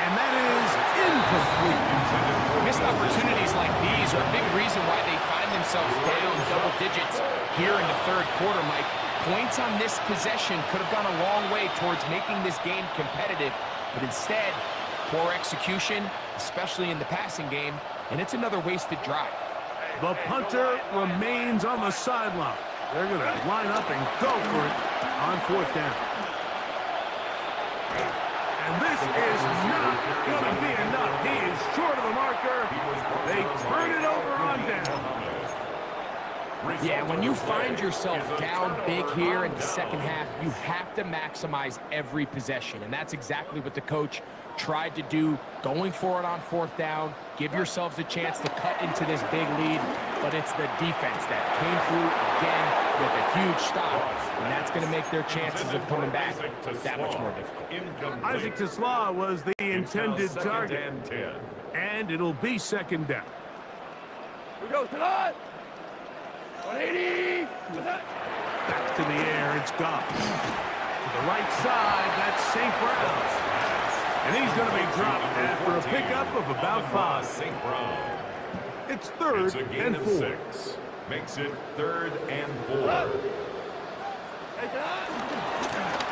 And that is incomplete. Missed opportunities like these are a big reason why they find themselves down double digits here in the third quarter, Mike. Points on this possession could have gone a long way towards making this game competitive, but instead, poor execution, especially in the passing game, and it's another wasted drive. The punter remains on the sideline. They're going to line up and go for it on fourth down. And this is not going to be enough. He is short of the marker. They turn it over when you find yourself down big here in the second half, you have to maximize every possession. And that's exactly what the coach tried to do, going for it on fourth down. Give yourselves a chance to cut into this big lead. But it's the defense that came through again with a huge stop. And that's going to make their chances of coming back that much more difficult. Isaac Tesla was the intended target. And it'll be second down. We go tonight. 180. Back to the air, it's Goff. To the right side, that's St. Brown. And he's going to be dropped after a pickup of about 5. St. Brown. It's third and 4. 6. Makes it 3rd and 4.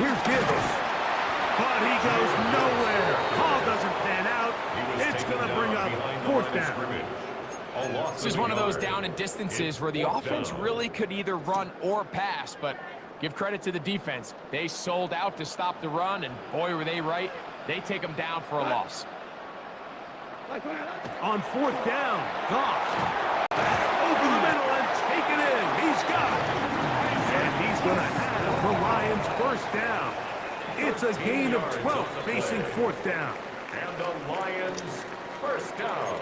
Here's Gibbs. But he goes nowhere. Call doesn't pan out. It's going to bring up 4th down. This is one of those down and distances where the offense really could either run or pass, but give credit to the defense. They sold out to stop the run, and boy, were they right. They take them down for a loss. On 4th down, Goff. Over the middle and take it in. He's got it. And he's going to have the Lions 1st down. It's a gain of 12 facing 4th down. And the Lions 1st down.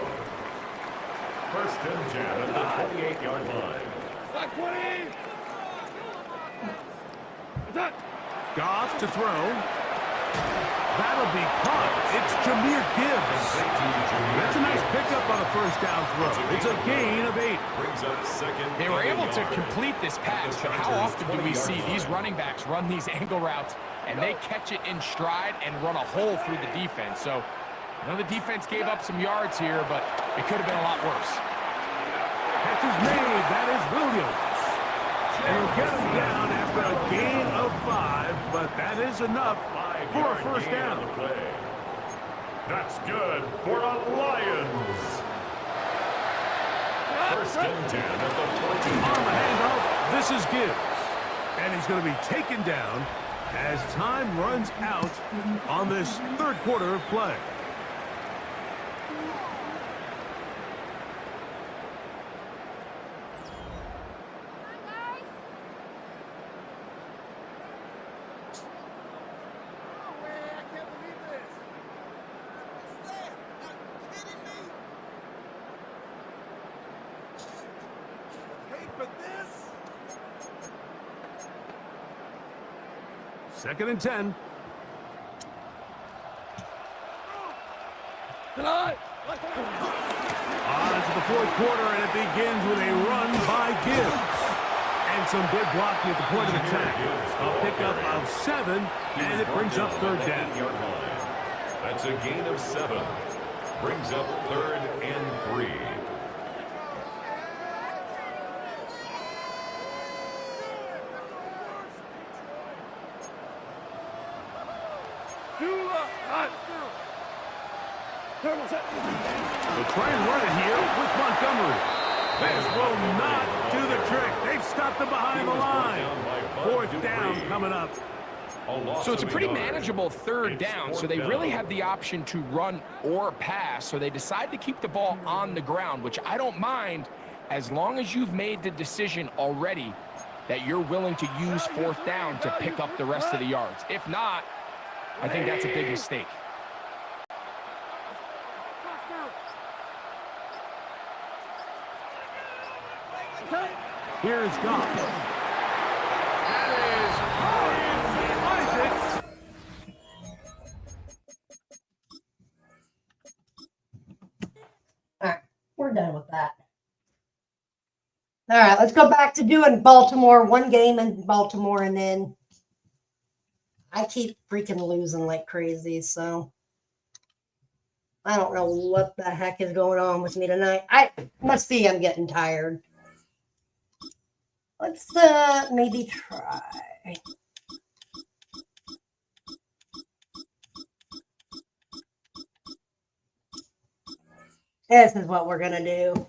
1st and 10 at the 28-yard line. 20. Goff to throw. That'll be caught. It's Jahmyr Gibbs. That's a nice pickup on a 1st down throw. It's a gain of 8. Brings up 2nd. They were able to complete this pass, but how often do we see these running backs run these angle routes and they catch it in stride and run a hole through the defense? So I know the defense gave up some yards here, but it could have been a lot worse. Catch is made. That is Williams. And he'll get him down after a gain of 5, but that is enough for a 1st down. That's good for a Lions. 1st and 10 at the 20. On the handoff, this is Gibbs. And he's going to be taken down as time runs out on this 3rd quarter of play. Second and 10. Tonight. On to the 4th quarter, and it begins with a run by Gibbs. And some good blocking at the point of attack. A pickup of 7, and it brings up 3rd down. That's a gain of 7. Brings up 3rd and 3. They'll try and run it here with Montgomery. This will not do the trick. They've stopped them behind the line. 4th down coming up. So it's a pretty manageable 3rd down, so they really have the option to run or pass, so they decide to keep the ball on the ground, which I don't mind as long as you've made the decision already that you're willing to use 4th down to pick up the rest of the yards. If not, I think that's a big mistake. Here's Goff. That is Isaac. All right, we're done with that. All right, let's go back to doing Baltimore, one game in Baltimore, and then I keep freaking losing like crazy, so I don't know what the heck is going on with me tonight. Must be I'm getting tired. Let's maybe try. This is what we're gonna do.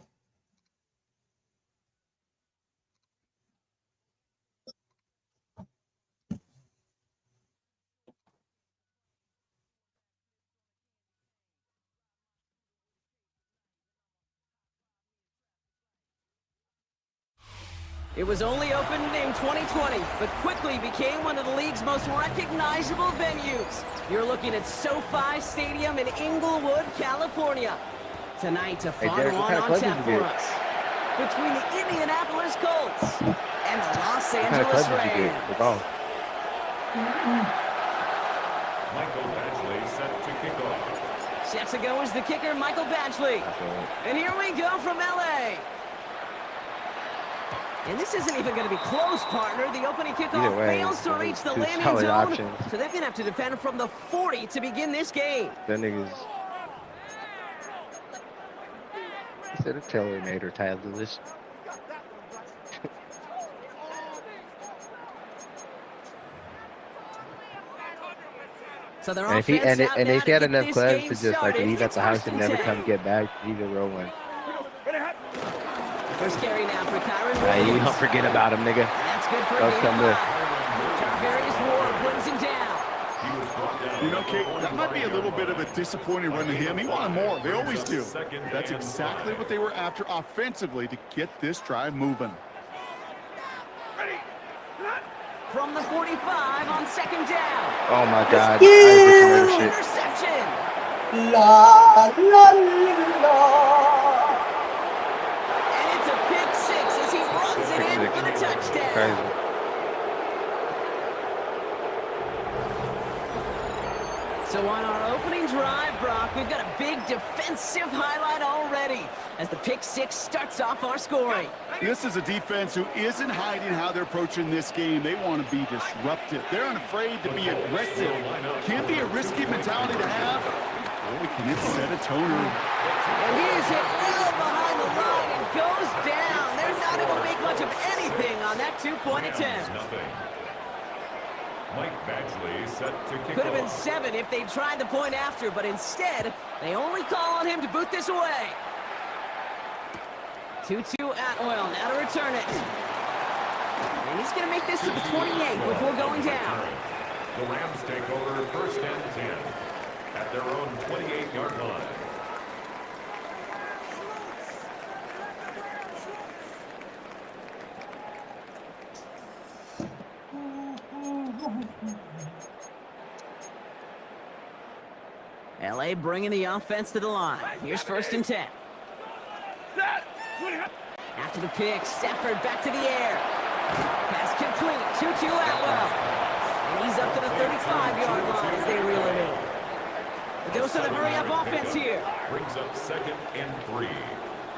It was only opened in 2020, but quickly became one of the league's most recognizable venues. You're looking at SoFi Stadium in Inglewood, California. Tonight, a fun one on tap for us. Between the Indianapolis Colts and the Los Angeles Rams. Michael Badgley set to kick off. Set to go is the kicker, Michael Badgley. And here we go from LA. And this isn't even going to be close, partner. The opening kickoff fails to reach the landing zone. Options. So they're going to have to defend from the 40 to begin this game. That nigga's... He said a tailor-made or tied to this. So they're and if he had enough clubs to just like leave at the house and never come get back, he's a real one. First carry now for Kyron. You don't forget about him, nigga. That's good for a game of 5. Various Ward brings him down. You know, Kate, that might be a little bit of a disappointing run to him. He wanted more. They always do. That's exactly what they were after offensively to get this drive moving. From the 45 on second down. Oh my God! Interception. La la la. And it's a pick 6 as he runs it in for the touchdown. Crazy. So on our opening drive, Brock, we've got a big defensive highlight already as the pick 6 starts off our scoring. This is a defense who isn't hiding how they're approaching this game. They want to be disruptive. They're unafraid to be aggressive. Can be a risky mentality to have. Boy, can it set a toner. And he is hit well behind the line and goes down. They're not able to make much of anything on that 2-point attempt. Mike Badgley set to kick Could have been off. 7 if they tried the point after, but instead, they only call on him to boot this away. 2-2 Atwell, now to return it. And he's going to make this to the 28 before going down. The Rams take over first and 10 at their own 28-yard line. LA bringing the offense to the line. Here's first and 10. After the pick, Stafford back to the air. Pass complete, 2-2 Atwell. And he's up to the 35-yard line as they reel it in. The dose of the hurry-up offense here. Brings up second and 3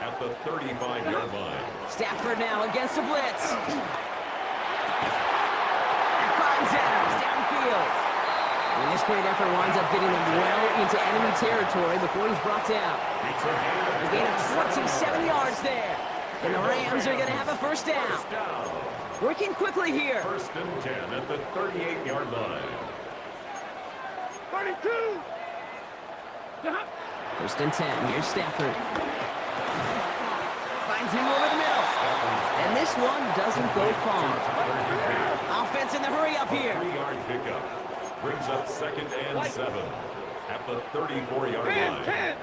at the 35-yard line. Stafford now against the blitz. And finds Adams downfield. And this great effort winds up getting him well into enemy territory before he's brought down. A gain of 27 yards there. And the Rams are going to have a first down. Working quickly here. First and 10 at the 38-yard line. 32. First and 10. Here's Stafford. Finds him over the middle. And this one doesn't go far. Offense in the hurry up here. 3-yard pickup. Brings up second and 7 at the 34-yard line. 10.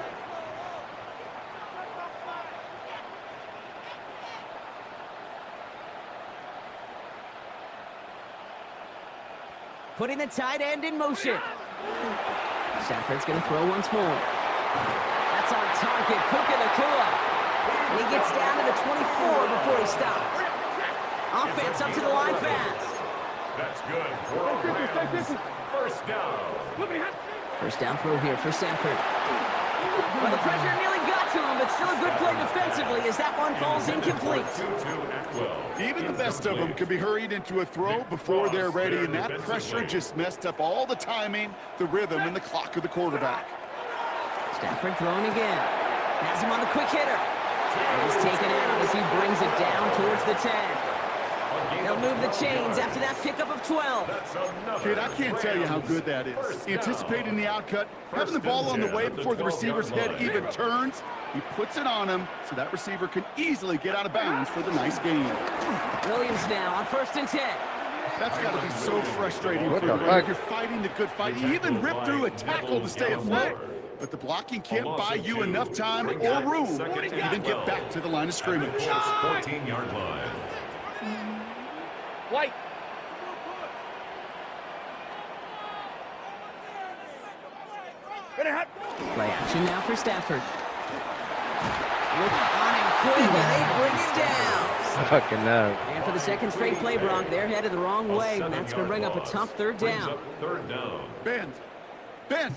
Putting the tight end in motion. Stafford's going to throw once more. That's on target. Puka Nakua. And he gets down to the 24 before he stops. Offense up to the line fast. That's good for a Rams first down. First down throw here for Stafford. Well, the pressure nearly got to him, but still a good play defensively as that one falls incomplete. Even the best of them can be hurried into a throw before they're ready, and that pressure just messed up all the timing, the rhythm, and the clock of the quarterback. Stafford throwing again. Has him on the quick hitter. And he's taken out as he brings it down towards the 10. They'll move the chains after that pickup of 12. Kid, I can't tell you how good that is. Anticipating the outcut, having the ball on the way before the receiver's head even turns, he puts it on him so that receiver can easily get out of bounds for the nice gain. Williams now on first and 10. That's got to be so frustrating for you. You're fighting the good fight. You even rip through a tackle to stay afloat. But the blocking can't buy you enough time or room to even get back to the line of scrimmage. 14-yard line. White. Play action now for Stafford. Look on him quick, and they bring him down. Fucking no. And for the second straight play, Brock, they're headed the wrong way, and that's going to bring up a tough third down. Bend. Bend.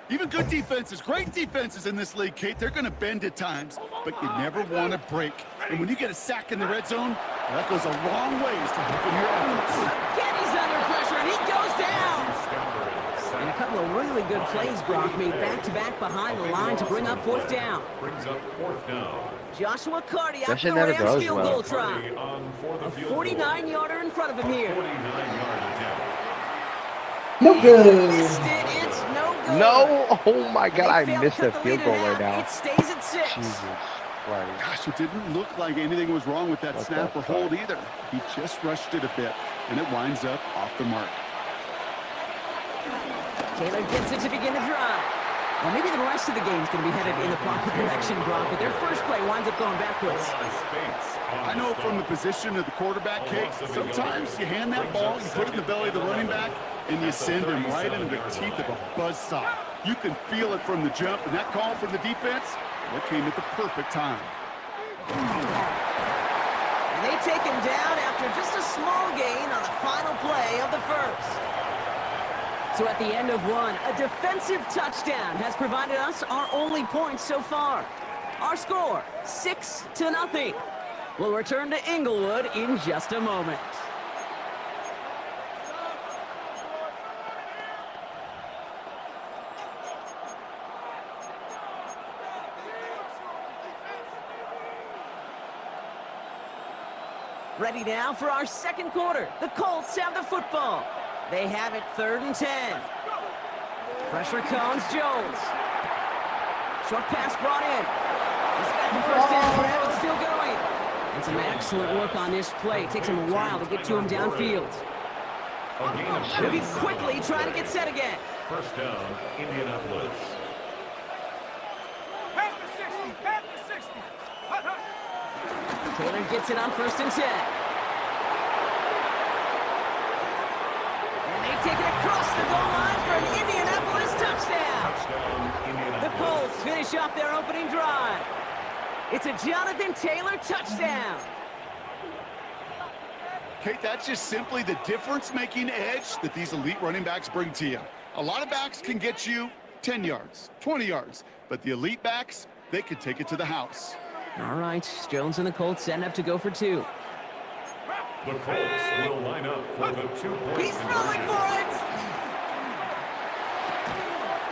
Even good defenses, great defenses in this league, Kate, they're going to bend at times, but you never want to break. And when you get a sack in the red zone, that goes a long ways to helping your offense. Kenny's under pressure, and he goes down. And a couple of really good plays, Brock, made back-to-back behind the line to bring up fourth down. Joshua Carty after the Rams field goal try. A 49-yarder in front of him here. No good. Missed it. It's no good. No! Oh my God, I missed a field goal right now. It stays at 6. Jesus Christ. Gosh, it didn't look like anything was wrong with that snap or hold either. He just rushed it a bit, and it winds up off the mark. Taylor gets it to begin the drive. Well, maybe the rest of the game's going to be headed in the proper direction, Brock, but their first play winds up going backwards. I know from the position of the quarterback, Kate, sometimes you hand that ball, you put it in the belly of the running back, and you send him right into the teeth of a buzzsaw. You can feel it from the jump, and that call from the defense, that came at the perfect time. And they take him down after just a small gain on the final play of the first. So at the end of one, a defensive touchdown has provided us our only points so far. Our score, 6-0. We'll return to Inglewood in just a moment. Ready now for our second quarter. The Colts have the football. They have it 3rd and 10. Pressure cones Jones. Short pass brought in. He's got the first down for him. It's still going. And some excellent work on this play. It takes him a while to get to him downfield. Moving quickly, trying to get set again. First down, Indianapolis. Taylor gets it on 1st and 10. And they take it across the goal line for an Indianapolis touchdown. The Colts finish off their opening drive. It's a Jonathan Taylor touchdown. Kate, that's just simply the difference-making edge that these elite running backs bring to you. A lot of backs can get you 10 yards, 20 yards, but the elite backs, they can take it to the house. All right, Jones and the Colts setting up to go for 2. The Colts will line up for the 2-point. He's throwing for it!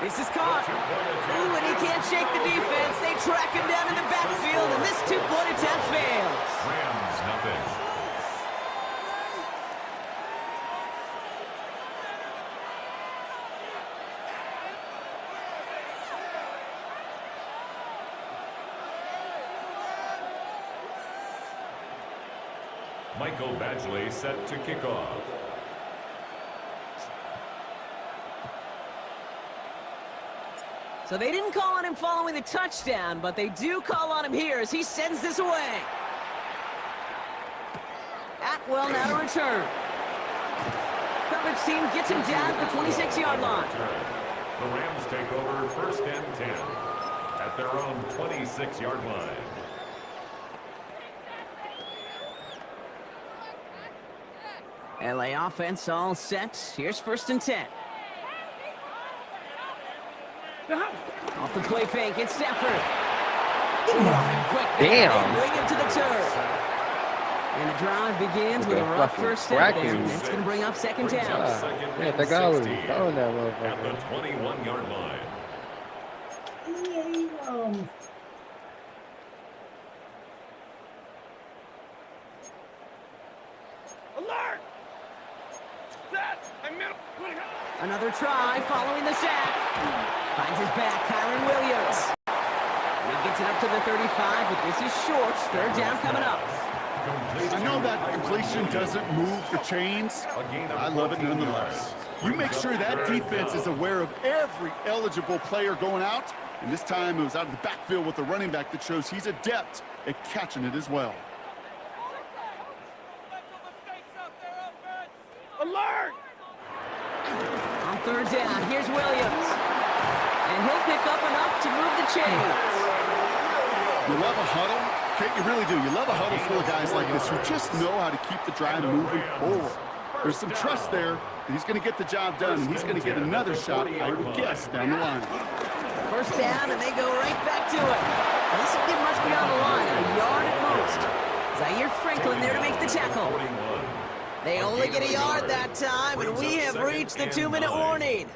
This is caught. Ooh, and he can't shake the defense. They track him down in the backfield, and this 2-point attempt fails. Rams nothing. Michael Badgley set to kick off. So they didn't call on him following the touchdown, but they do call on him here as he sends this away. Atwell now to return. Coverage team gets him down at the 26-yard line. The Rams take over 1st and 10 at their own 26-yard line. LA offense all set. Here's 1st and 10. Off the play fake, it's Stafford. Damn. Bring him to the turf. And the drive begins with a rough first step there. And that's going to bring up 2nd down. Yeah, the guy was throwing that at the motherfucker. 21-yard line. Alert! Another try following the sack. Finds his back, Kyron Williams. And he gets it up to the 35, but this is short. 3rd down coming up. I know that completion doesn't move the chains, but I love it nonetheless. You make sure that defense is aware of every eligible player going out, and this time it was out of the backfield with the running back that shows he's adept at catching it as well. Alert! On third down, here's Williams. And he'll pick up enough to move the chains. You love a huddle? Okay, you really do. You love a huddle full of guys like this who just know how to keep the drive moving forward. There's some trust there that he's going to get the job done, and he's going to get another shot, I would guess, down the line. First down, and they go right back to it. Doesn't get much beyond the line, a yard at most. Zaire Franklin there to make the tackle. They only get a yard that time, and we have reached the 2-minute warning.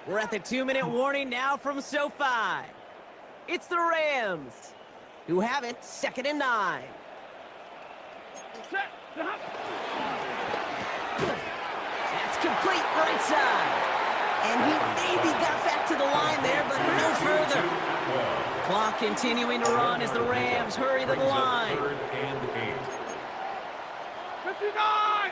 We're at the 2-minute warning now from SoFi. It's the Rams, who have it 2nd and 9. That's complete right side. And he maybe got back to the line there, but no further. Clock continuing to run as the Rams hurry to the line. 59!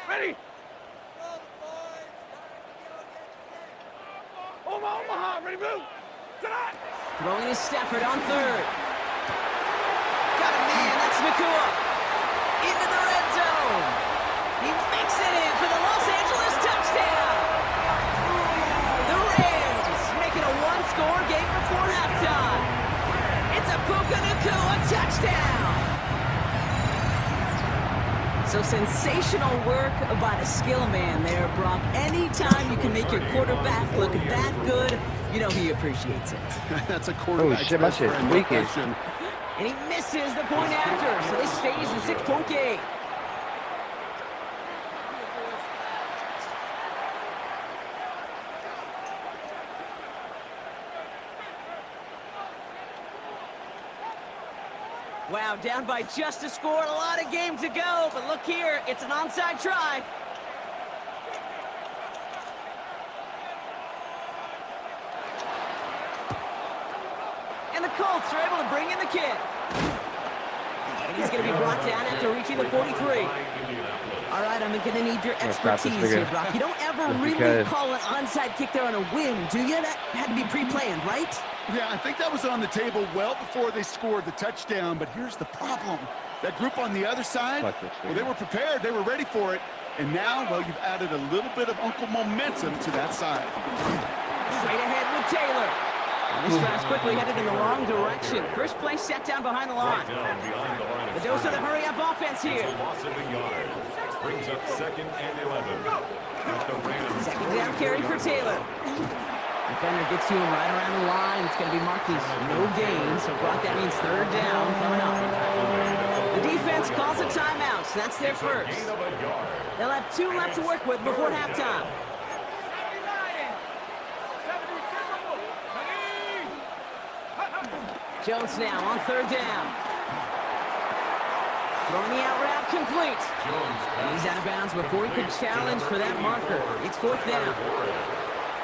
Ready? Omaha, ready, move! Tonight! Throwing to Stafford on third. Got a man, that's Nakua. Into the red zone. He makes it in for the Los Angeles touchdown. The Rams making a one-score game before halftime. It's a Puka Nakua touchdown. So sensational work by the skill man there, Brock. Anytime you can make your quarterback look that good, you know he appreciates it. That's a quarterback. Oh shit, my shit's tweaking. And he misses the point after, so this stays a 6-point game. Wow, down by just a score, a lot of game to go, but look here, it's an onside try. And the Colts are able to bring in the kick. And he's going to be brought down after reaching the 43. All right, I'm going to need your expertise here, Brock. You don't ever really call an onside kick there on a whim, do you? That had to be pre-planned, right? Yeah, I think that was on the table well before they scored the touchdown, but here's the problem. That group on the other side, well, they were prepared, they were ready for it, and now, well, you've added a little bit of Uncle momentum to that side. Straight ahead with Taylor. And this drive's quickly headed in the wrong direction. First play set down behind the line. The dose of the hurry-up offense here. Brings up 2nd and 11. Second down carry for Taylor. Defender gets to him right around the line. It's going to be marked as no gain, so Brock, that means 3rd down coming up. The defense calls a timeout, so that's their first. They'll have 2 left to work with before halftime. Jones now on 3rd down. Throwing the out route complete. And he's out of bounds before he could challenge for that marker. It's 4th down.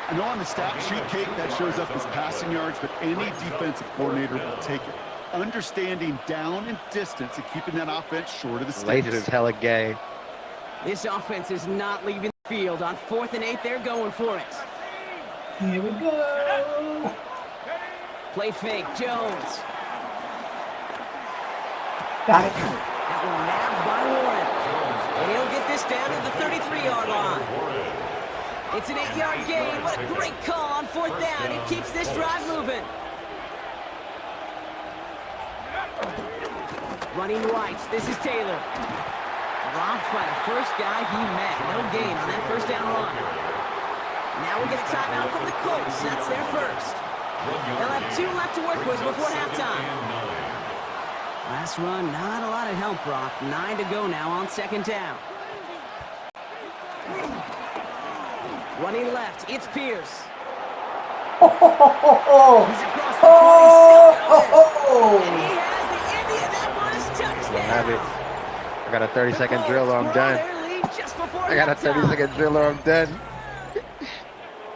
I know on the stat sheet, Kate, that shows up as passing yards, but any defensive coordinator will take it. Understanding down and distance and keeping that offense short of the sticks. Later is hella gay. This offense is not leaving the field. On 4th and 8, they're going for it. Here we go. Play fake, Jones. Got it. That one nabbed by Warren. And he'll get this down to the 33-yard line. It's an 8-yard gain. What a great call on 4th down. It keeps this drive moving. Running right. This is Taylor. Dropped by the first guy he met. No gain on that 1st down run. Now we get a timeout from the Colts. That's their first. They'll have 2 left to work with before halftime. Last run, not a lot of help, Brock. 9 to go now on 2nd down. Running left, it's Pierce. He's across the 20, and he has the Indianapolis touchdown. I got a 30-second drill or I'm done. I got a 30-second drill or I'm done.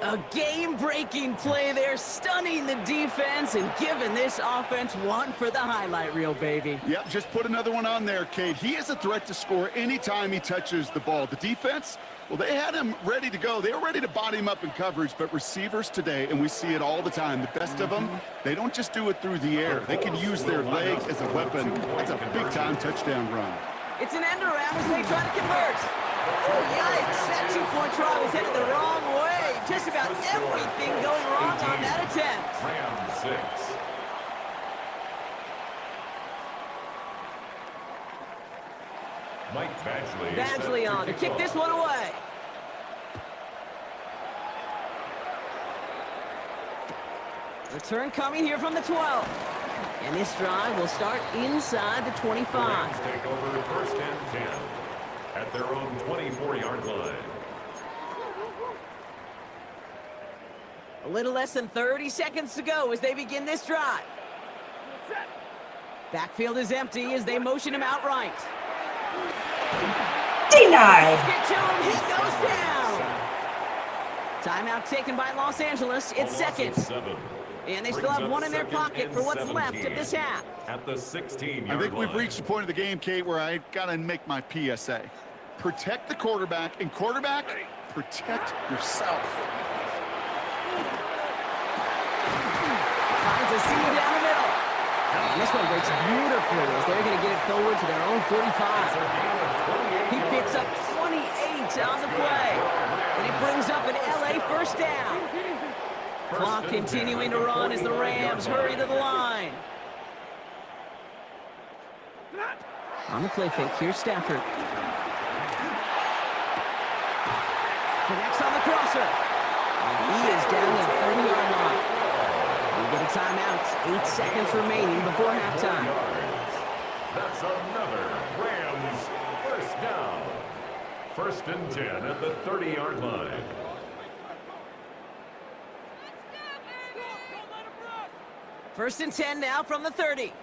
A game-breaking play there, stunning the defense and giving this offense one for the highlight reel, baby. Yep, just put another one on there, Cade. He is a threat to score anytime he touches the ball. The defense, well, they had him ready to go. They were ready to body him up in coverage, but receivers today, and we see it all the time, the best of them, they don't just do it through the air. They can use their legs as a weapon. That's a big-time touchdown run. It's an end around as they try to convert. Oh, yikes. That two-point try was headed the wrong way. Just about everything going wrong on that attempt. Rams 6. Mike Badgley on to kick this one away. Return coming here from the 12. And this drive will start inside the 25. Rams take over first and 10 at their own 24-yard line. A little less than 30 seconds to go as they begin this drive. Backfield is empty as they motion him outright. Denied. Let's get to him. He goes down. Timeout taken by Los Angeles. It's second. And they still have one in their pocket for what's left of this half. At the 16-yard line. I think we've reached the point of the game, Kate, where I got to make my PSA. Protect the quarterback, and quarterback, protect yourself. Finds a seam down the middle. And this one breaks beautifully as they're going to get it forward to their own 45. He picks up 28 on the play. And it brings up an LA first down. Clock continuing to run as the Rams hurry to the line. On the play fake, here's Stafford. Connects on the crosser. And he is down at the 30-yard line. We get a timeout. 8 seconds remaining before halftime. That's another Rams first down. First and 10 at the 30-yard line. First and 10 now from the 30.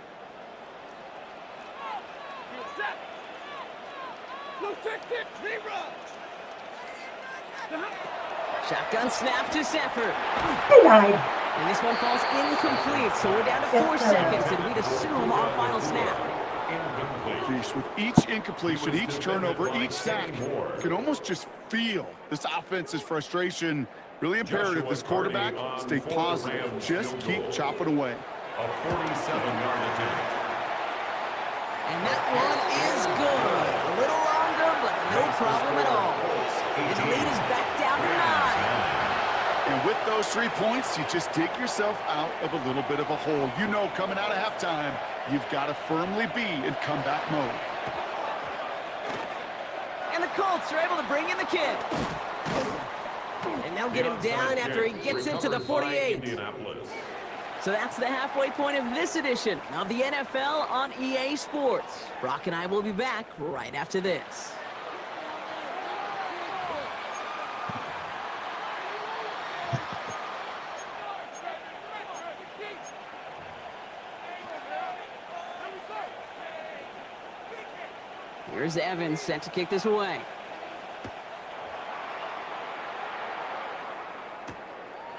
Shotgun snap to Stafford. Denied. And this one falls incomplete, so we're down to 4 seconds, and we'd assume our final snap. Jeez, with each incompletion, each turnover, each sack, you can almost just feel this offense's frustration. Really imperative this quarterback stay positive. Just keep chopping away. A 47-yard attempt. And that one is good. A little longer, but no problem at all. And the lead is back down to 9. And with those 3 points, you just dig yourself out of a little bit of a hole. You know, coming out of halftime, you've got to firmly be in comeback mode. And the Colts are able to bring in the kid. And they'll get him down after he gets into the 48. So that's the halfway point of this edition of the NFL on EA Sports. Brock and I will be back right after this. Here's Evans set to kick this away.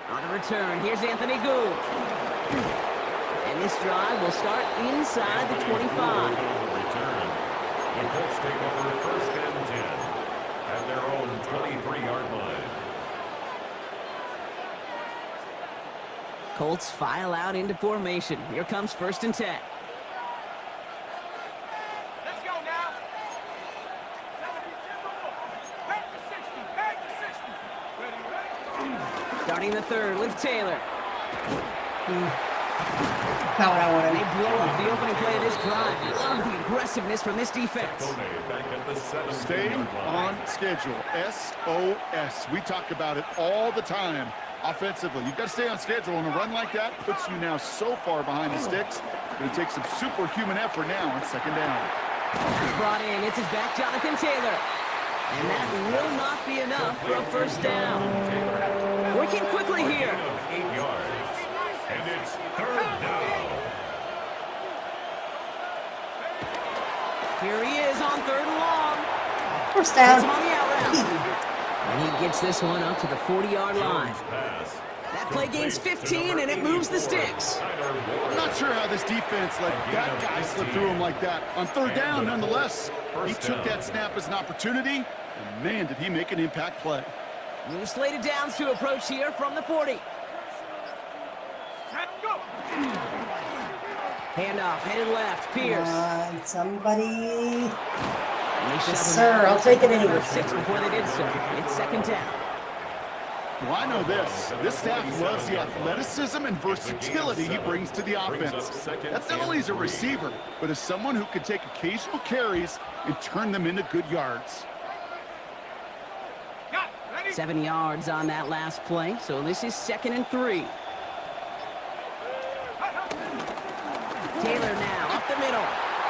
On the return, here's Anthony Gould. And this drive will start inside the 25. Return. The Colts take over first and 10 at their own 23-yard line. Colts file out into formation. Here comes first and 10. Let's go now. Back to 60. Back to 60. Ready. Starting the third with Taylor. Not what I wanted. They blow up the opening play of this drive. Love the aggressiveness from this defense. Stay on schedule. SOS. We talk about it all the time offensively. You've got to stay on schedule, and a run like that puts you now so far behind the sticks. It's going to take some superhuman effort now on second down. He's brought in. It's his back, Jonathan Taylor. And that will not be enough for a first down. Working quickly here. 8 yards. And it's third down. Here he is on third and long. First down. Gets him on the out route. And he gets this one up to the 40-yard line. That play gains 15, and it moves the sticks. I'm not sure how this defense let that guy slip through him like that. On third down, nonetheless, he took that snap as an opportunity, and man, did he make an impact play. New slated downs to approach here from the 40. Handoff, headed left, Pierce. Somebody. Yes, sir, I'll take it anyway. 6 before they did so. It's second down. Well, I know this. This staff loves the athleticism and versatility he brings to the offense. That's not only as a receiver, but as someone who can take occasional carries and turn them into good yards. 7 yards on that last play, so this is 2nd and 3. Taylor now up the middle.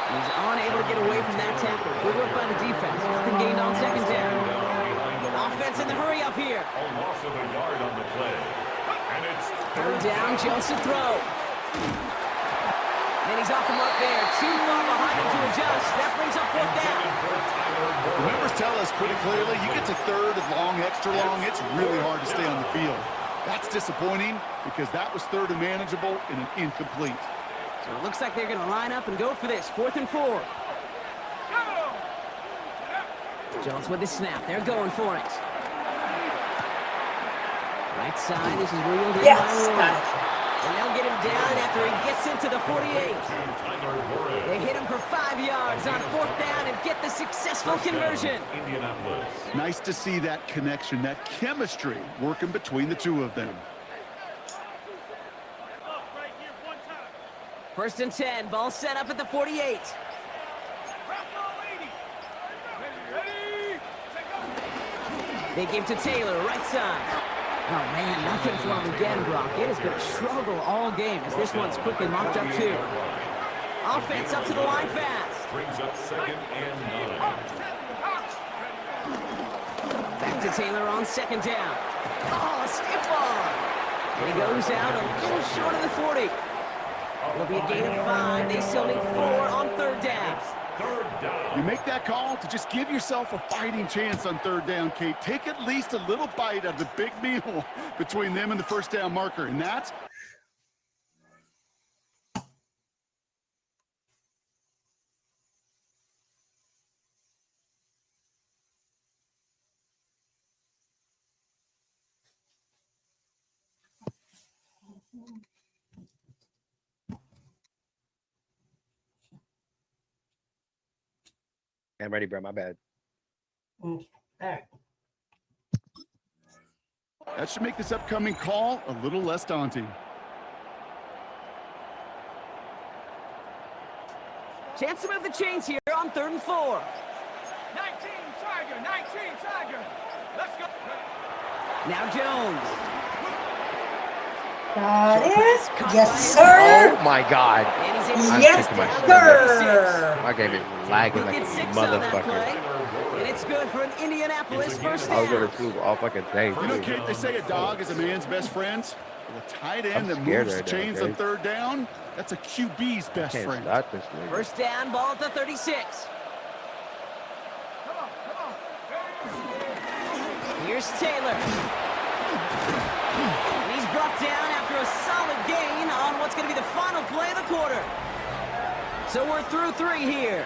He's unable to get away from that tackle. Good work by the defense. Nothing gained on second down. Offense in the hurry up here. A loss of a yard on the play. And it's Third down, Jones to throw. And he's off the mark there. Too far behind him to adjust. That brings up 4th down. The numbers tell us pretty clearly, you get to third and long, extra long, it's really hard to stay on the field. That's disappointing because that was third and manageable and an incomplete. So it looks like they're going to line up and go for this. 4th and 4. Jones with the snap. They're going for it. Right side. This is reeled in by Warren. And they'll get him down after he gets into the 48. They hit him for 5 yards on 4th down and get the successful conversion. Nice to see that connection, that chemistry working between the two of them. 1st and 10. Ball set up at the 48. They give to Taylor, right side. Oh, man, nothing for him again, Brock. It has been a struggle all game as this one's quickly mopped up, too. Offense up to the line fast. Brings up 2nd and 9. Back to Taylor on 2nd down. Oh, a stiff arm. And he goes out a little short of the 40. It'll be a gain of 5. They still need 4 on 3rd down. You make that call to just give yourself a fighting chance on 3rd down, Kate. Take at least a little bite out of the big meal between them and the 1st down marker, and that's I'm ready, bro. My bad. Okay. All right. that should make this upcoming call a little less daunting. Chance to move the chains here on 3rd and 4. 19 Tiger, 19 Tiger. Let's go. Now Jones. Got it. Yes, sir. Oh my God. Yes, sir. My game is lagging like a motherfucker. And it's good for an Indianapolis first down. I was going to prove all fucking day. You know, Kate, they say a dog is a man's best friend. Well, a tight end that moves the chains on 3rd down, that's a QB's best friend. First down, ball at the 36. Here's Taylor. And he's brought down after a solid gain on what's going to be the final play of the quarter. So we're through 3 here.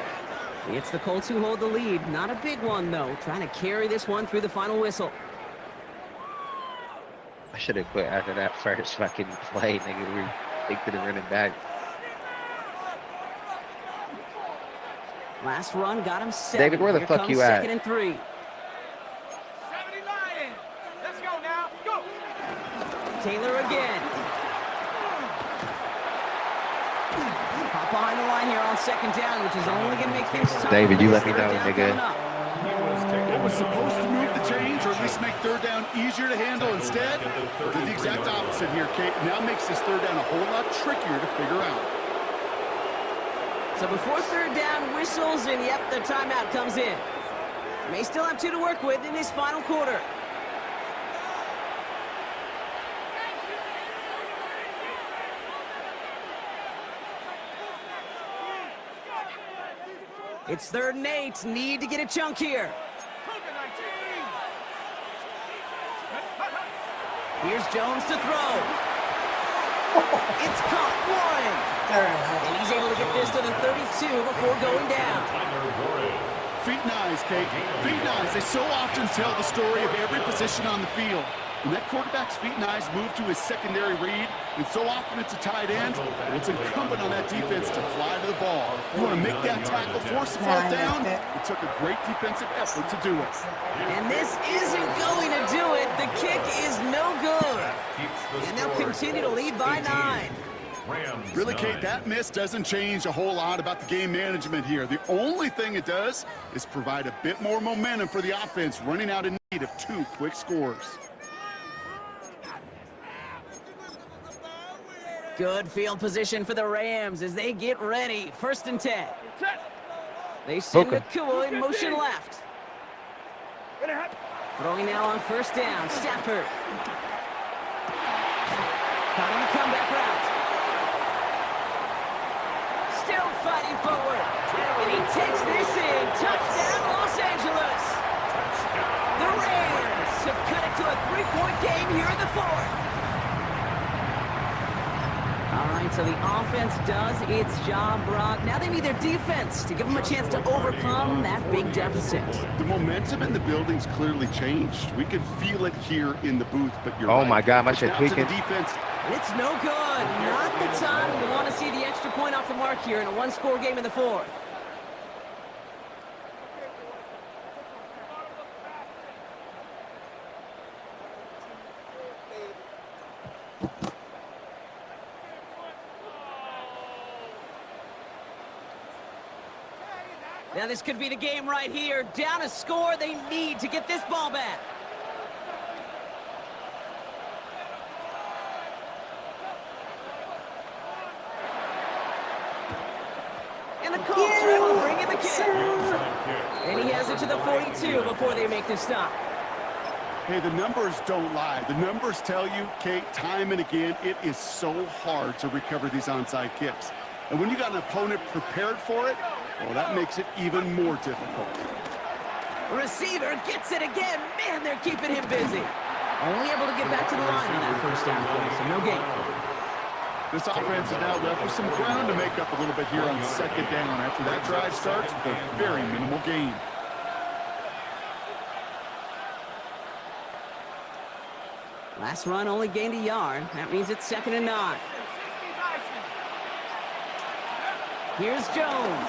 It's the Colts who hold the lead. Not a big one, though. Trying to carry this one through the final whistle. I should have quit after that first fucking play, nigga. They could have run it back. Last run got him 7. David, where the fuck you at? 2nd and 3. 70 Lion. Let's go now. Go. Taylor again. Pop behind the line here on 2nd down, which is only going to make things tougher. David, you let me know, nigga. It was supposed to move the chains or at least make 3rd down easier to handle. Instead, did the exact opposite here, Kate. Now makes this 3rd down a whole lot trickier to figure out. So before 3rd down whistles, and yep, the timeout comes in. May still have 2 to work with in this final quarter. It's 3rd and 8. Need to get a chunk here. Here's Jones to throw. It's caught. One. And he's able to get this to the 32 before going down. Feet and eyes, Kate. Feet and eyes. They so often tell the story of every position on the field. When that quarterback's feet and eyes move to his secondary read, and so often it's a tight end, it's incumbent on that defense to fly to the ball. You want to make that tackle, force the ball down. It took a great defensive effort to do it. And this isn't going to do it. The kick is no good. And they'll continue to lead by 9. Really, Kate, that miss doesn't change a whole lot about the game management here. The only thing it does is provide a bit more momentum for the offense, running out in need of 2 quick scores. Good field position for the Rams as they get ready. 1st and 10. They send Nakua in motion left. Throwing now on 1st down. Stafford. Caught on the comeback route. Still fighting forward. And he takes this in. Touchdown, Los Angeles. The Rams have cut it to a 3-point game here in the 4th. All right, so the offense does its job, Brock. Now they need their defense to give them a chance to overcome that big deficit. The momentum in the building's clearly changed. We can feel it here in the booth, but you're right. Oh my God, my shit tweaking. Defense. And it's no good. Not the time we want to see the extra point off the mark here in a 1-score game in the 4th. Now this could be the game right here. Down a score, they need to get this ball back. And the Colts are able to bring in the kick. And he has it to the 42 before they make this stop. Hey, the numbers don't lie. The numbers tell you, Kate, time and again, it is so hard to recover these onside kicks. And when you got an opponent prepared for it, well, that makes it even more difficult. Receiver gets it again. Man, they're keeping him busy. Only able to get back to the line on that 1st down play, so no gain. This offense is now left with some ground to make up a little bit here on 2nd down. After that drive starts, a very minimal gain. Last run only gained a yard. That means it's 2nd and 9. Here's Jones.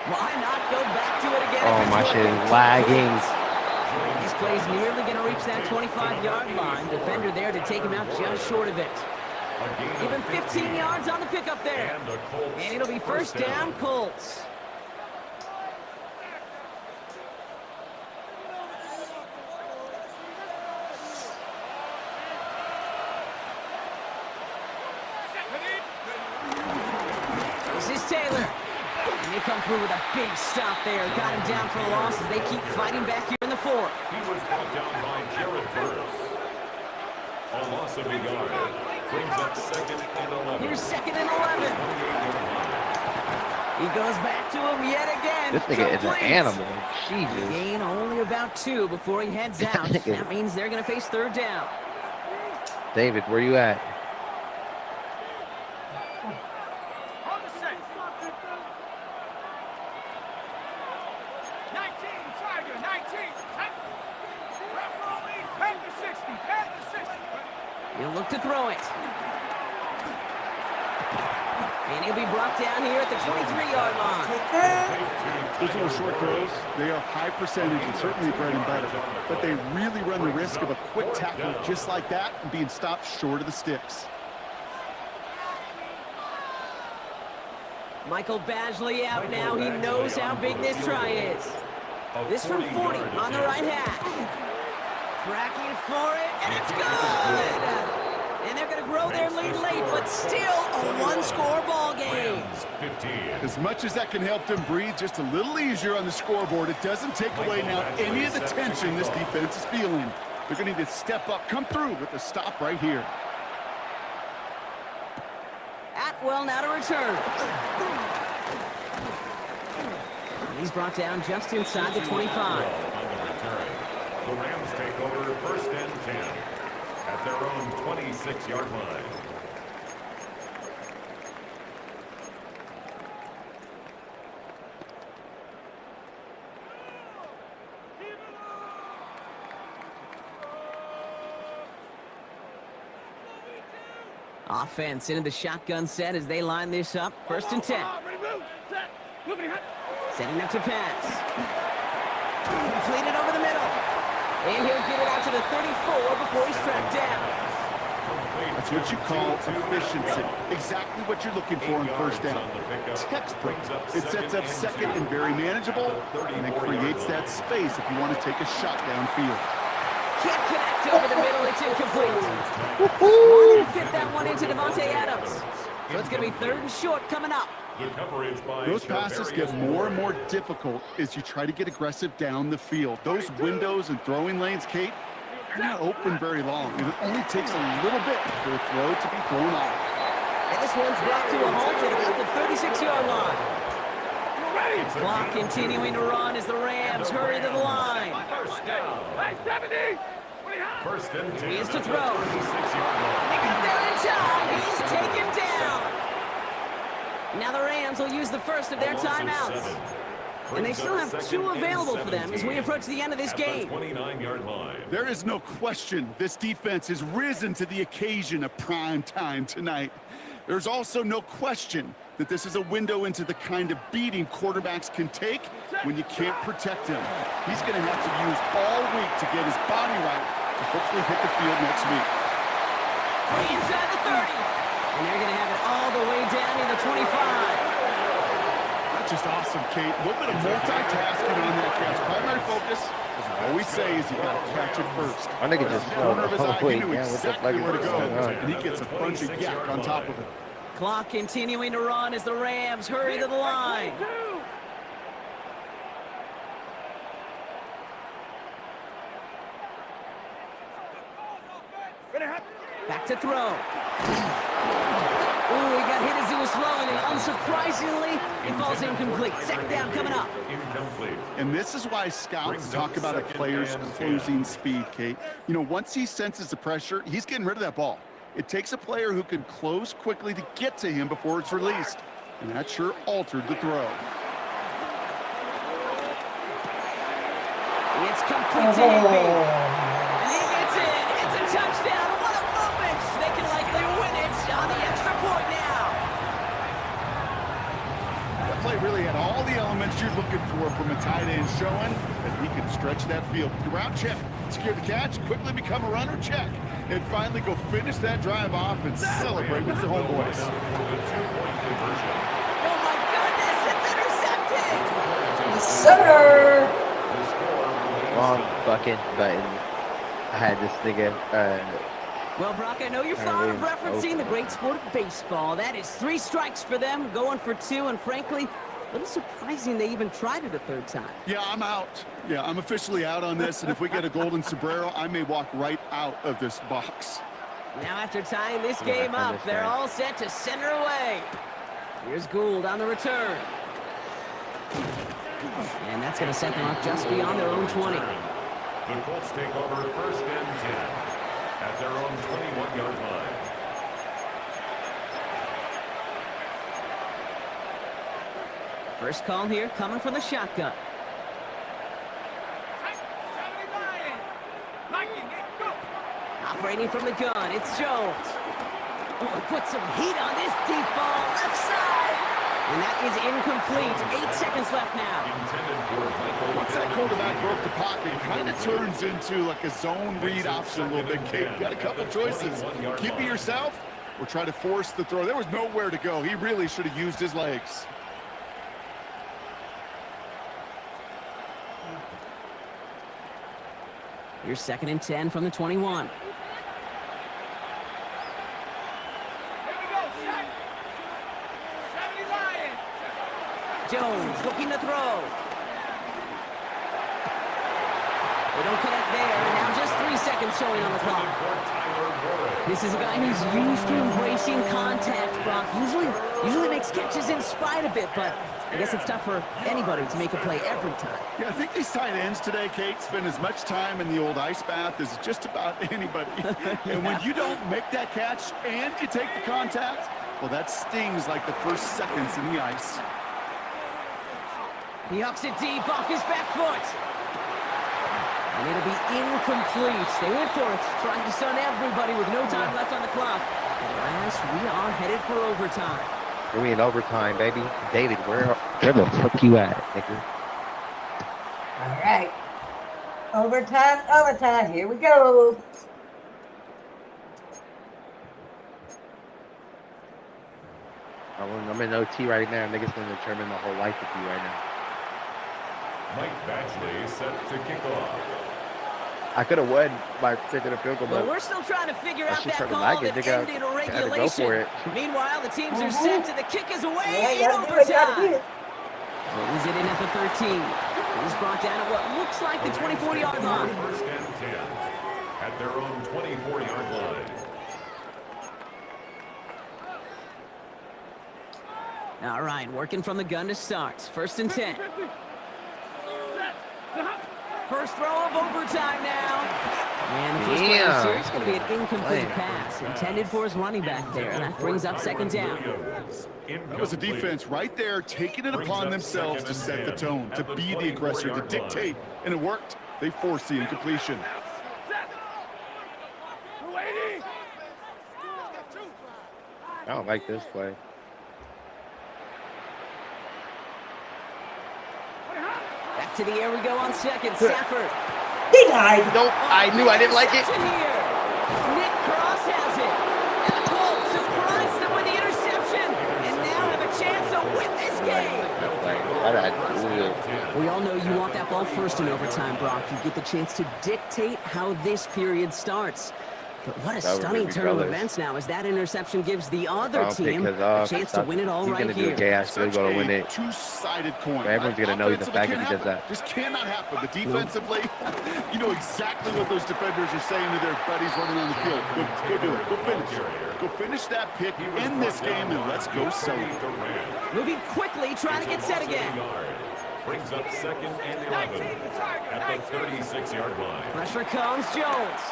Why not go back to it again? Oh, my shit is lagging. This play's nearly going to reach that 25-yard line. Defender there to take him out just short of it. Even 15 yards on the pickup there. And it'll be 1st down, Colts. This is Taylor. And they come through with a big stop there. Got him down for a loss as they keep fighting back here in the 4th. He was brought down by Jared Burris. A loss of a yard. Brings up 2nd and 11. Here's 2nd and 11. He goes back to him yet again. This nigga is an animal. Jesus. Gain only about 2 before he heads out. That means they're going to face 3rd down. David, where you at? He'll look to throw it. And he'll be brought down here at the 23-yard line. Those little short throws, they are high percentage and certainly bread and butter. But they really run the risk of a quick tackle just like that and being stopped short of the sticks. Michael Badgley out now. He knows how big this try is. This from 40 on the right half. Tracking for it, and it's good! And they're going to grow their lead late, but still a 1-score ball game. As much as that can help them breathe just a little easier on the scoreboard, it doesn't take away now any of the tension this defense is feeling. They're going to need to step up, come through with a stop right here. Atwell now to return. He's brought down just inside the 25. The Rams take over 1st and 10 at their own 26-yard line. Offense into the shotgun set as they line this up. 1st and 10. Setting up to pass. Completed over the middle. And he'll get it out to the 34 before he's tracked down. That's what you call efficiency. Exactly what you're looking for in 1st down. Textbook. It sets up 2nd and very manageable, and it creates that space if you want to take a shot downfield. Can't connect over the middle. It's incomplete. Wanted to fit that one into Devontae Adams. So it's going to be 3rd and short coming up. Those passes get more and more difficult as you try to get aggressive down the field. Those windows and throwing lanes, Kate, they're not open very long. And it only takes a little bit for a throw to be thrown off. And this one's brought to a halt at about the 36-yard line. Clock continuing to run as the Rams hurry to the line. 1st and 10. He is to throw. They got there in time. He's taken down. Now the Rams will use the first of their timeouts. And they still have 2 available for them as we approach the end of this game. There is no question this defense has risen to the occasion of prime time tonight. There's also no question that this is a window into the kind of beating quarterbacks can take when you can't protect him. He's going to have to use all week to get his body right to hopefully hit the field next week. Free inside the 30. And they're going to have it all the way down to the 25. That's just awesome, Kate. A little bit of multitasking on that catch. Primary focus, as I always say, is you got to catch it first. I think it just Corner of his eye, he knew yeah, exactly where to go, on? and he gets a bunch of yak on top of it. Clock continuing to run as the Rams hurry to the line. Back to throw. Ooh, he got hit as he was throwing, and unsurprisingly, he falls incomplete. 2nd down coming up. And this is why scouts talk about a player's closing speed, Kate. You know, once he senses the pressure, he's getting rid of that ball. It takes a player who can close quickly to get to him before it's released. And that sure altered the throw. It's complete to AB. And he gets in. It's a touchdown. What a moment. They can likely win it on the extra point now. That play really had all the elements you're looking for from a tight end, showing that he can stretch that field. Route check. Secure the catch. Quickly become a runner, check. And finally go finish that drive off and celebrate with the homeboys. Oh my goodness, it's intercepted! Center! Wrong fucking button. I had this nigga. Well, Brock, I know you're fond of referencing the great sport of baseball. That is 3 strikes for them, going for 2, and frankly, a little surprising they even tried it a 3rd time. Yeah, I'm out. Yeah, I'm officially out on this, and if we get a golden sombrero, I may walk right out of this box. Now after tying this game up, they're all set to center away. Here's Gould on the return. And that's going to set them up just beyond their own 20. The Colts take over 1st and 10 at their own 21-yard line. First call here coming from the shotgun. Operating from the gun, it's Jones. Oh, put some heat on this deep ball, left side. And that is incomplete. 8 seconds left now. Once that quarterback broke the pocket, it kind of turns into like a zone read option a little bit, Kate. You got a couple choices. Keep it yourself or try to force the throw. There was nowhere to go. He really should have used his legs. Here's 2nd and 10 from the 21. Jones looking to throw. They don't connect there, and now just 3 seconds seconds showing on the clock. This is a guy who's used to embracing contact, Brock. Usually makes catches in spite of it, but I guess it's tough for anybody to make a play every time. Yeah, I think these tight ends today, Kate, spend as much time in the old ice bath as just about anybody. And when you don't make that catch and you take the contact, well, that stings like the first seconds in the ice. He hucks it deep off his back foot. And it'll be incomplete. They went for it, trying to stun everybody with no time left on the clock. Alas, we are headed for overtime. We're in overtime, baby. David, where the fuck you at, nigga? All right. Overtime. Here we go. I'm in OT right now. Niggas gonna determine my whole life with you right now. Mike Batchley set to kick off. I could have won by taking a field goal, Well, but we're still trying to figure out that started call lagging. that Nigga, ended a had to go regulation. for it. Meanwhile, the teams are set and the kick is away in Yeah, overtime. Brings it in at the 13. He's brought down at what looks like the 24-yard line. First and 10 at their own 24-yard line. All right, working from the gun to start. First and 10. First throw of overtime now. And the first play of the series is going to be an incomplete pass intended for his running back there. And that brings up second down. That was a defense right there, taking it upon themselves to set the tone, to be the aggressor, to dictate, and it worked. They forced the incompletion. I don't like this play. Back to the air we go on second. Stafford. Denied. Nope, I knew I didn't like it. Here. Nick Cross has it. And the Colts surprise them with the interception. And now have a chance to win this game. We all know you want that ball first in overtime, Brock. You get the chance to dictate how this period starts. But what a stunning turn of events now as that interception gives the other team a chance to win it all right here. He's going to win it. Two-sided coin. Everyone's going to know the fact that he does that. This cannot happen. But defensively, you know exactly what those defenders are saying to their buddies running on the field. Go do it. Go finish. Go finish that pick, end this game, and let's go celebrate. Moving quickly, trying to get set again. Brings up second and 11 at the 36-yard line. Pressure comes, Jones.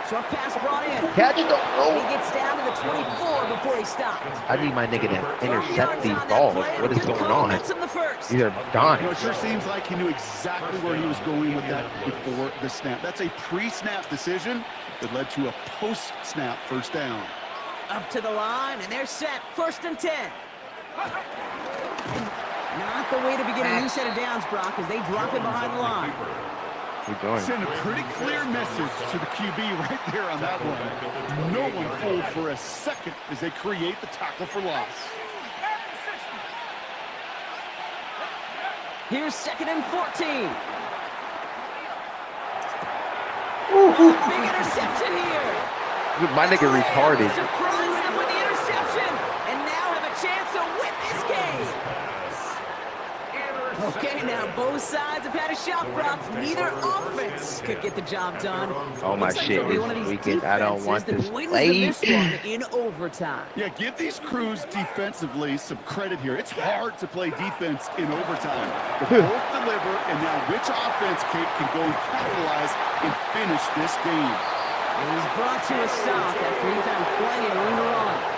Short pass brought in. Catch the roll. He gets down to the 24 before he stopped. I need my nigga to intercept these balls. What is going on? These are dying. You know, it sure seems like he knew exactly where he was going with that before the snap. That's a pre-snap decision that led to a post-snap first down. Up to the line, and they're set. First and 10. Not the way to begin a new set of downs, Brock, as they drop it behind the line. Send a pretty clear message to the QB right there on that one. No one fooled for a second as they create the tackle for loss. Here's second and 14. Big interception here. My nigga retarded. Surprise them with the interception, and now have a chance to win this game. Okay, now both sides have had a shot, Brock. Neither offense could get the job done. Oh, my shit is weekend. I don't want this play. In overtime. Yeah, give these crews defensively some credit here. It's hard to play defense in overtime. But both deliver, and now which offense, Kate, can go and capitalize and finish this game? And he's brought to a stop after he found plenty of room to run.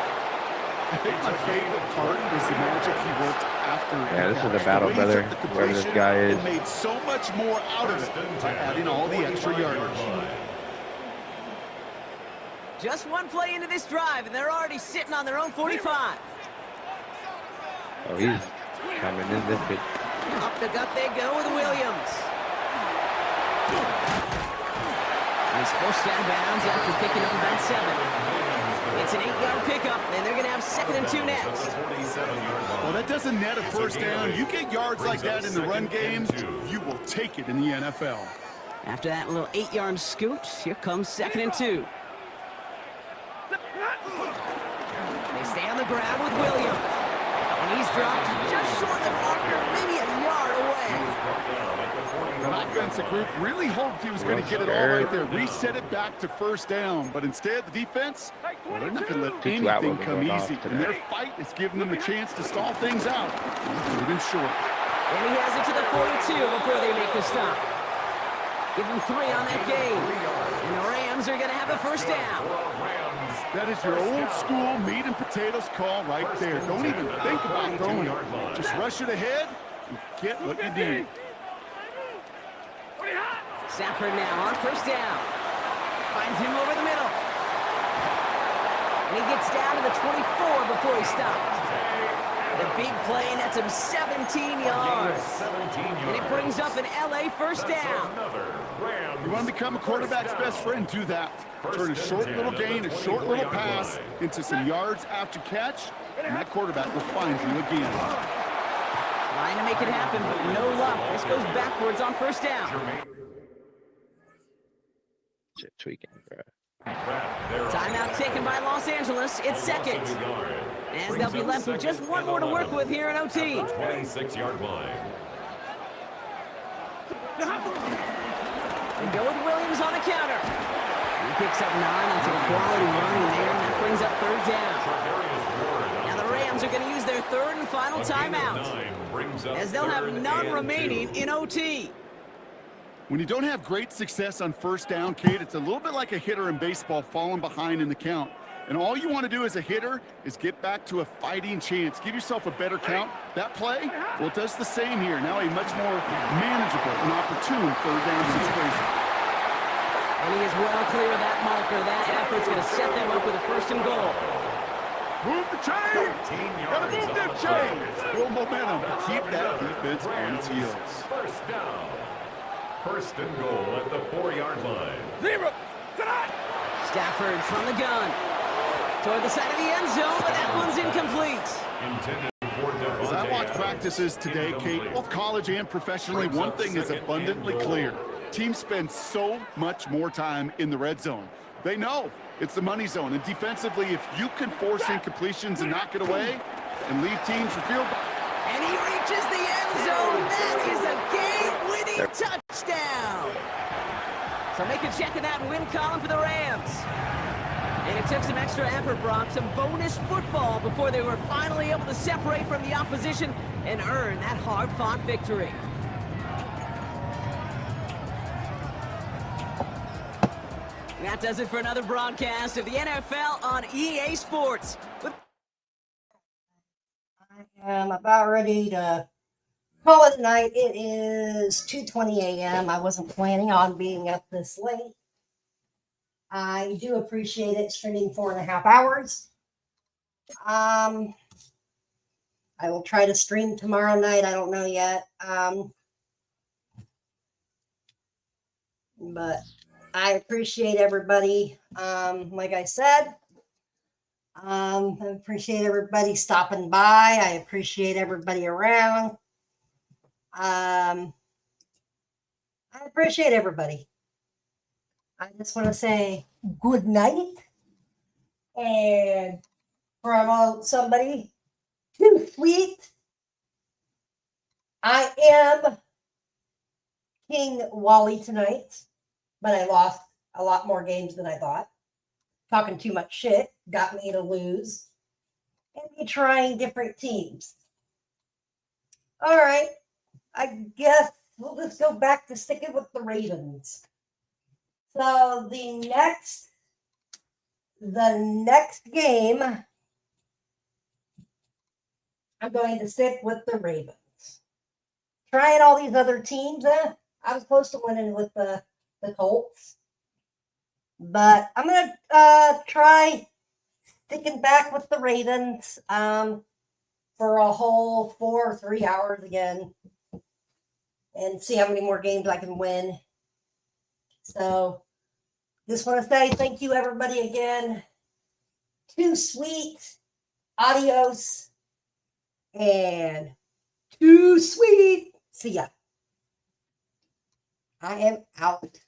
I think my favorite part was the magic he worked after. Yeah, this is a battle, brother. Whoever this guy is. And made so much more out of it by adding all the extra yardage. Just one play into this drive, and they're already sitting on their own 45. Oh, he's coming in this bit. Up the gut they go with Williams. He's forced out of bounds after picking up about 7. It's an 8-yard pickup, and they're going to have second and 2 next. Well, that doesn't net a first down. You get yards like that in the run game, you will take it in the NFL. After that little 8-yard scoot, here comes second and 2. They stay on the ground with Williams. And he's dropped just short of the marker, maybe a yard away. The offensive group really hoped he was going to get it all right there, reset it back to first down. But instead, the defense, well, they're not going to let anything come easy. And their fight is giving them a chance to stall things out. They've been short. And he has it to the 42 before they make the stop. Give him 3 on that game. And the Rams are going to have a first down. That is your old school meat and potatoes call right there. Don't even think about throwing it. Just rush it ahead and get what you need. Stafford now on first down. Finds him over the middle. And he gets down to the 24 before he stops. The big play nets him 17 yards. And it brings up an LA first down. You want to become a quarterback's best friend, do that. Turn a short little gain, a short little pass into some yards after catch, and that quarterback will find you again. Trying to make it happen, but no luck. This goes backwards on first down. Shit, tweaking, bro. Timeout taken by Los Angeles. It's second. As they'll be left with just one more to work with here in OT. 26-yard line. We go with Williams on the counter. He picks up 9 on some quality running there, and that brings up third down. Now the Rams are going to use their third and final timeout, as they'll have none remaining in OT. When you don't have great success on first down, Kate, it's a little bit like a hitter in baseball falling behind in the count. And all you want to do as a hitter is get back to a fighting chance. Give yourself a better count. That play, well, it does the same here. Now a much more manageable and opportune third down situation. And he is well clear of that marker. That effort's going to set them up with a first and goal. Move the chains! Gotta move them chains! Build momentum. Keep that defense on its heels. First down. First and goal at the 4-yard line. Stafford from the gun. Toward the side of the end zone, but that one's incomplete. As I watch practices today, Kate, both college and professionally, one thing is abundantly clear. Teams spend so much more time in the red zone. They know it's the money zone, and defensively, if you can force incompletions and knock it away and leave teams for field goal. And he reaches the end zone. That is a game-winning touchdown. So make a check of that win column for the Rams. And it took some extra effort, Brock, some bonus football before they were finally able to separate from the opposition and earn that hard-fought victory. That does it for another broadcast of the NFL on EA Sports. I am about ready to call it a night. It is 2:20 a.m. I wasn't planning on being up this late. I do appreciate it streaming 4.5 hours. I will try to stream tomorrow night. I don't know yet. But I appreciate everybody. Like I said, I appreciate everybody stopping by. I appreciate everybody around. I appreciate everybody. I just want to say good night and promote somebody too sweet. I am King Wally tonight, but I lost a lot more games than I thought. Talking too much shit got me to lose and me trying different teams. All right, I guess we'll just go back to sticking with the Ravens. So the next game, I'm going to stick with the Ravens. Trying all these other teams, I was close to winning with the Colts. But I'm going to try sticking back with the Ravens for a whole 4 or 3 hours again and see how many more games I can win. So just want to say thank you, everybody, again. Too sweet. Adios. And too sweet. See ya. I am out.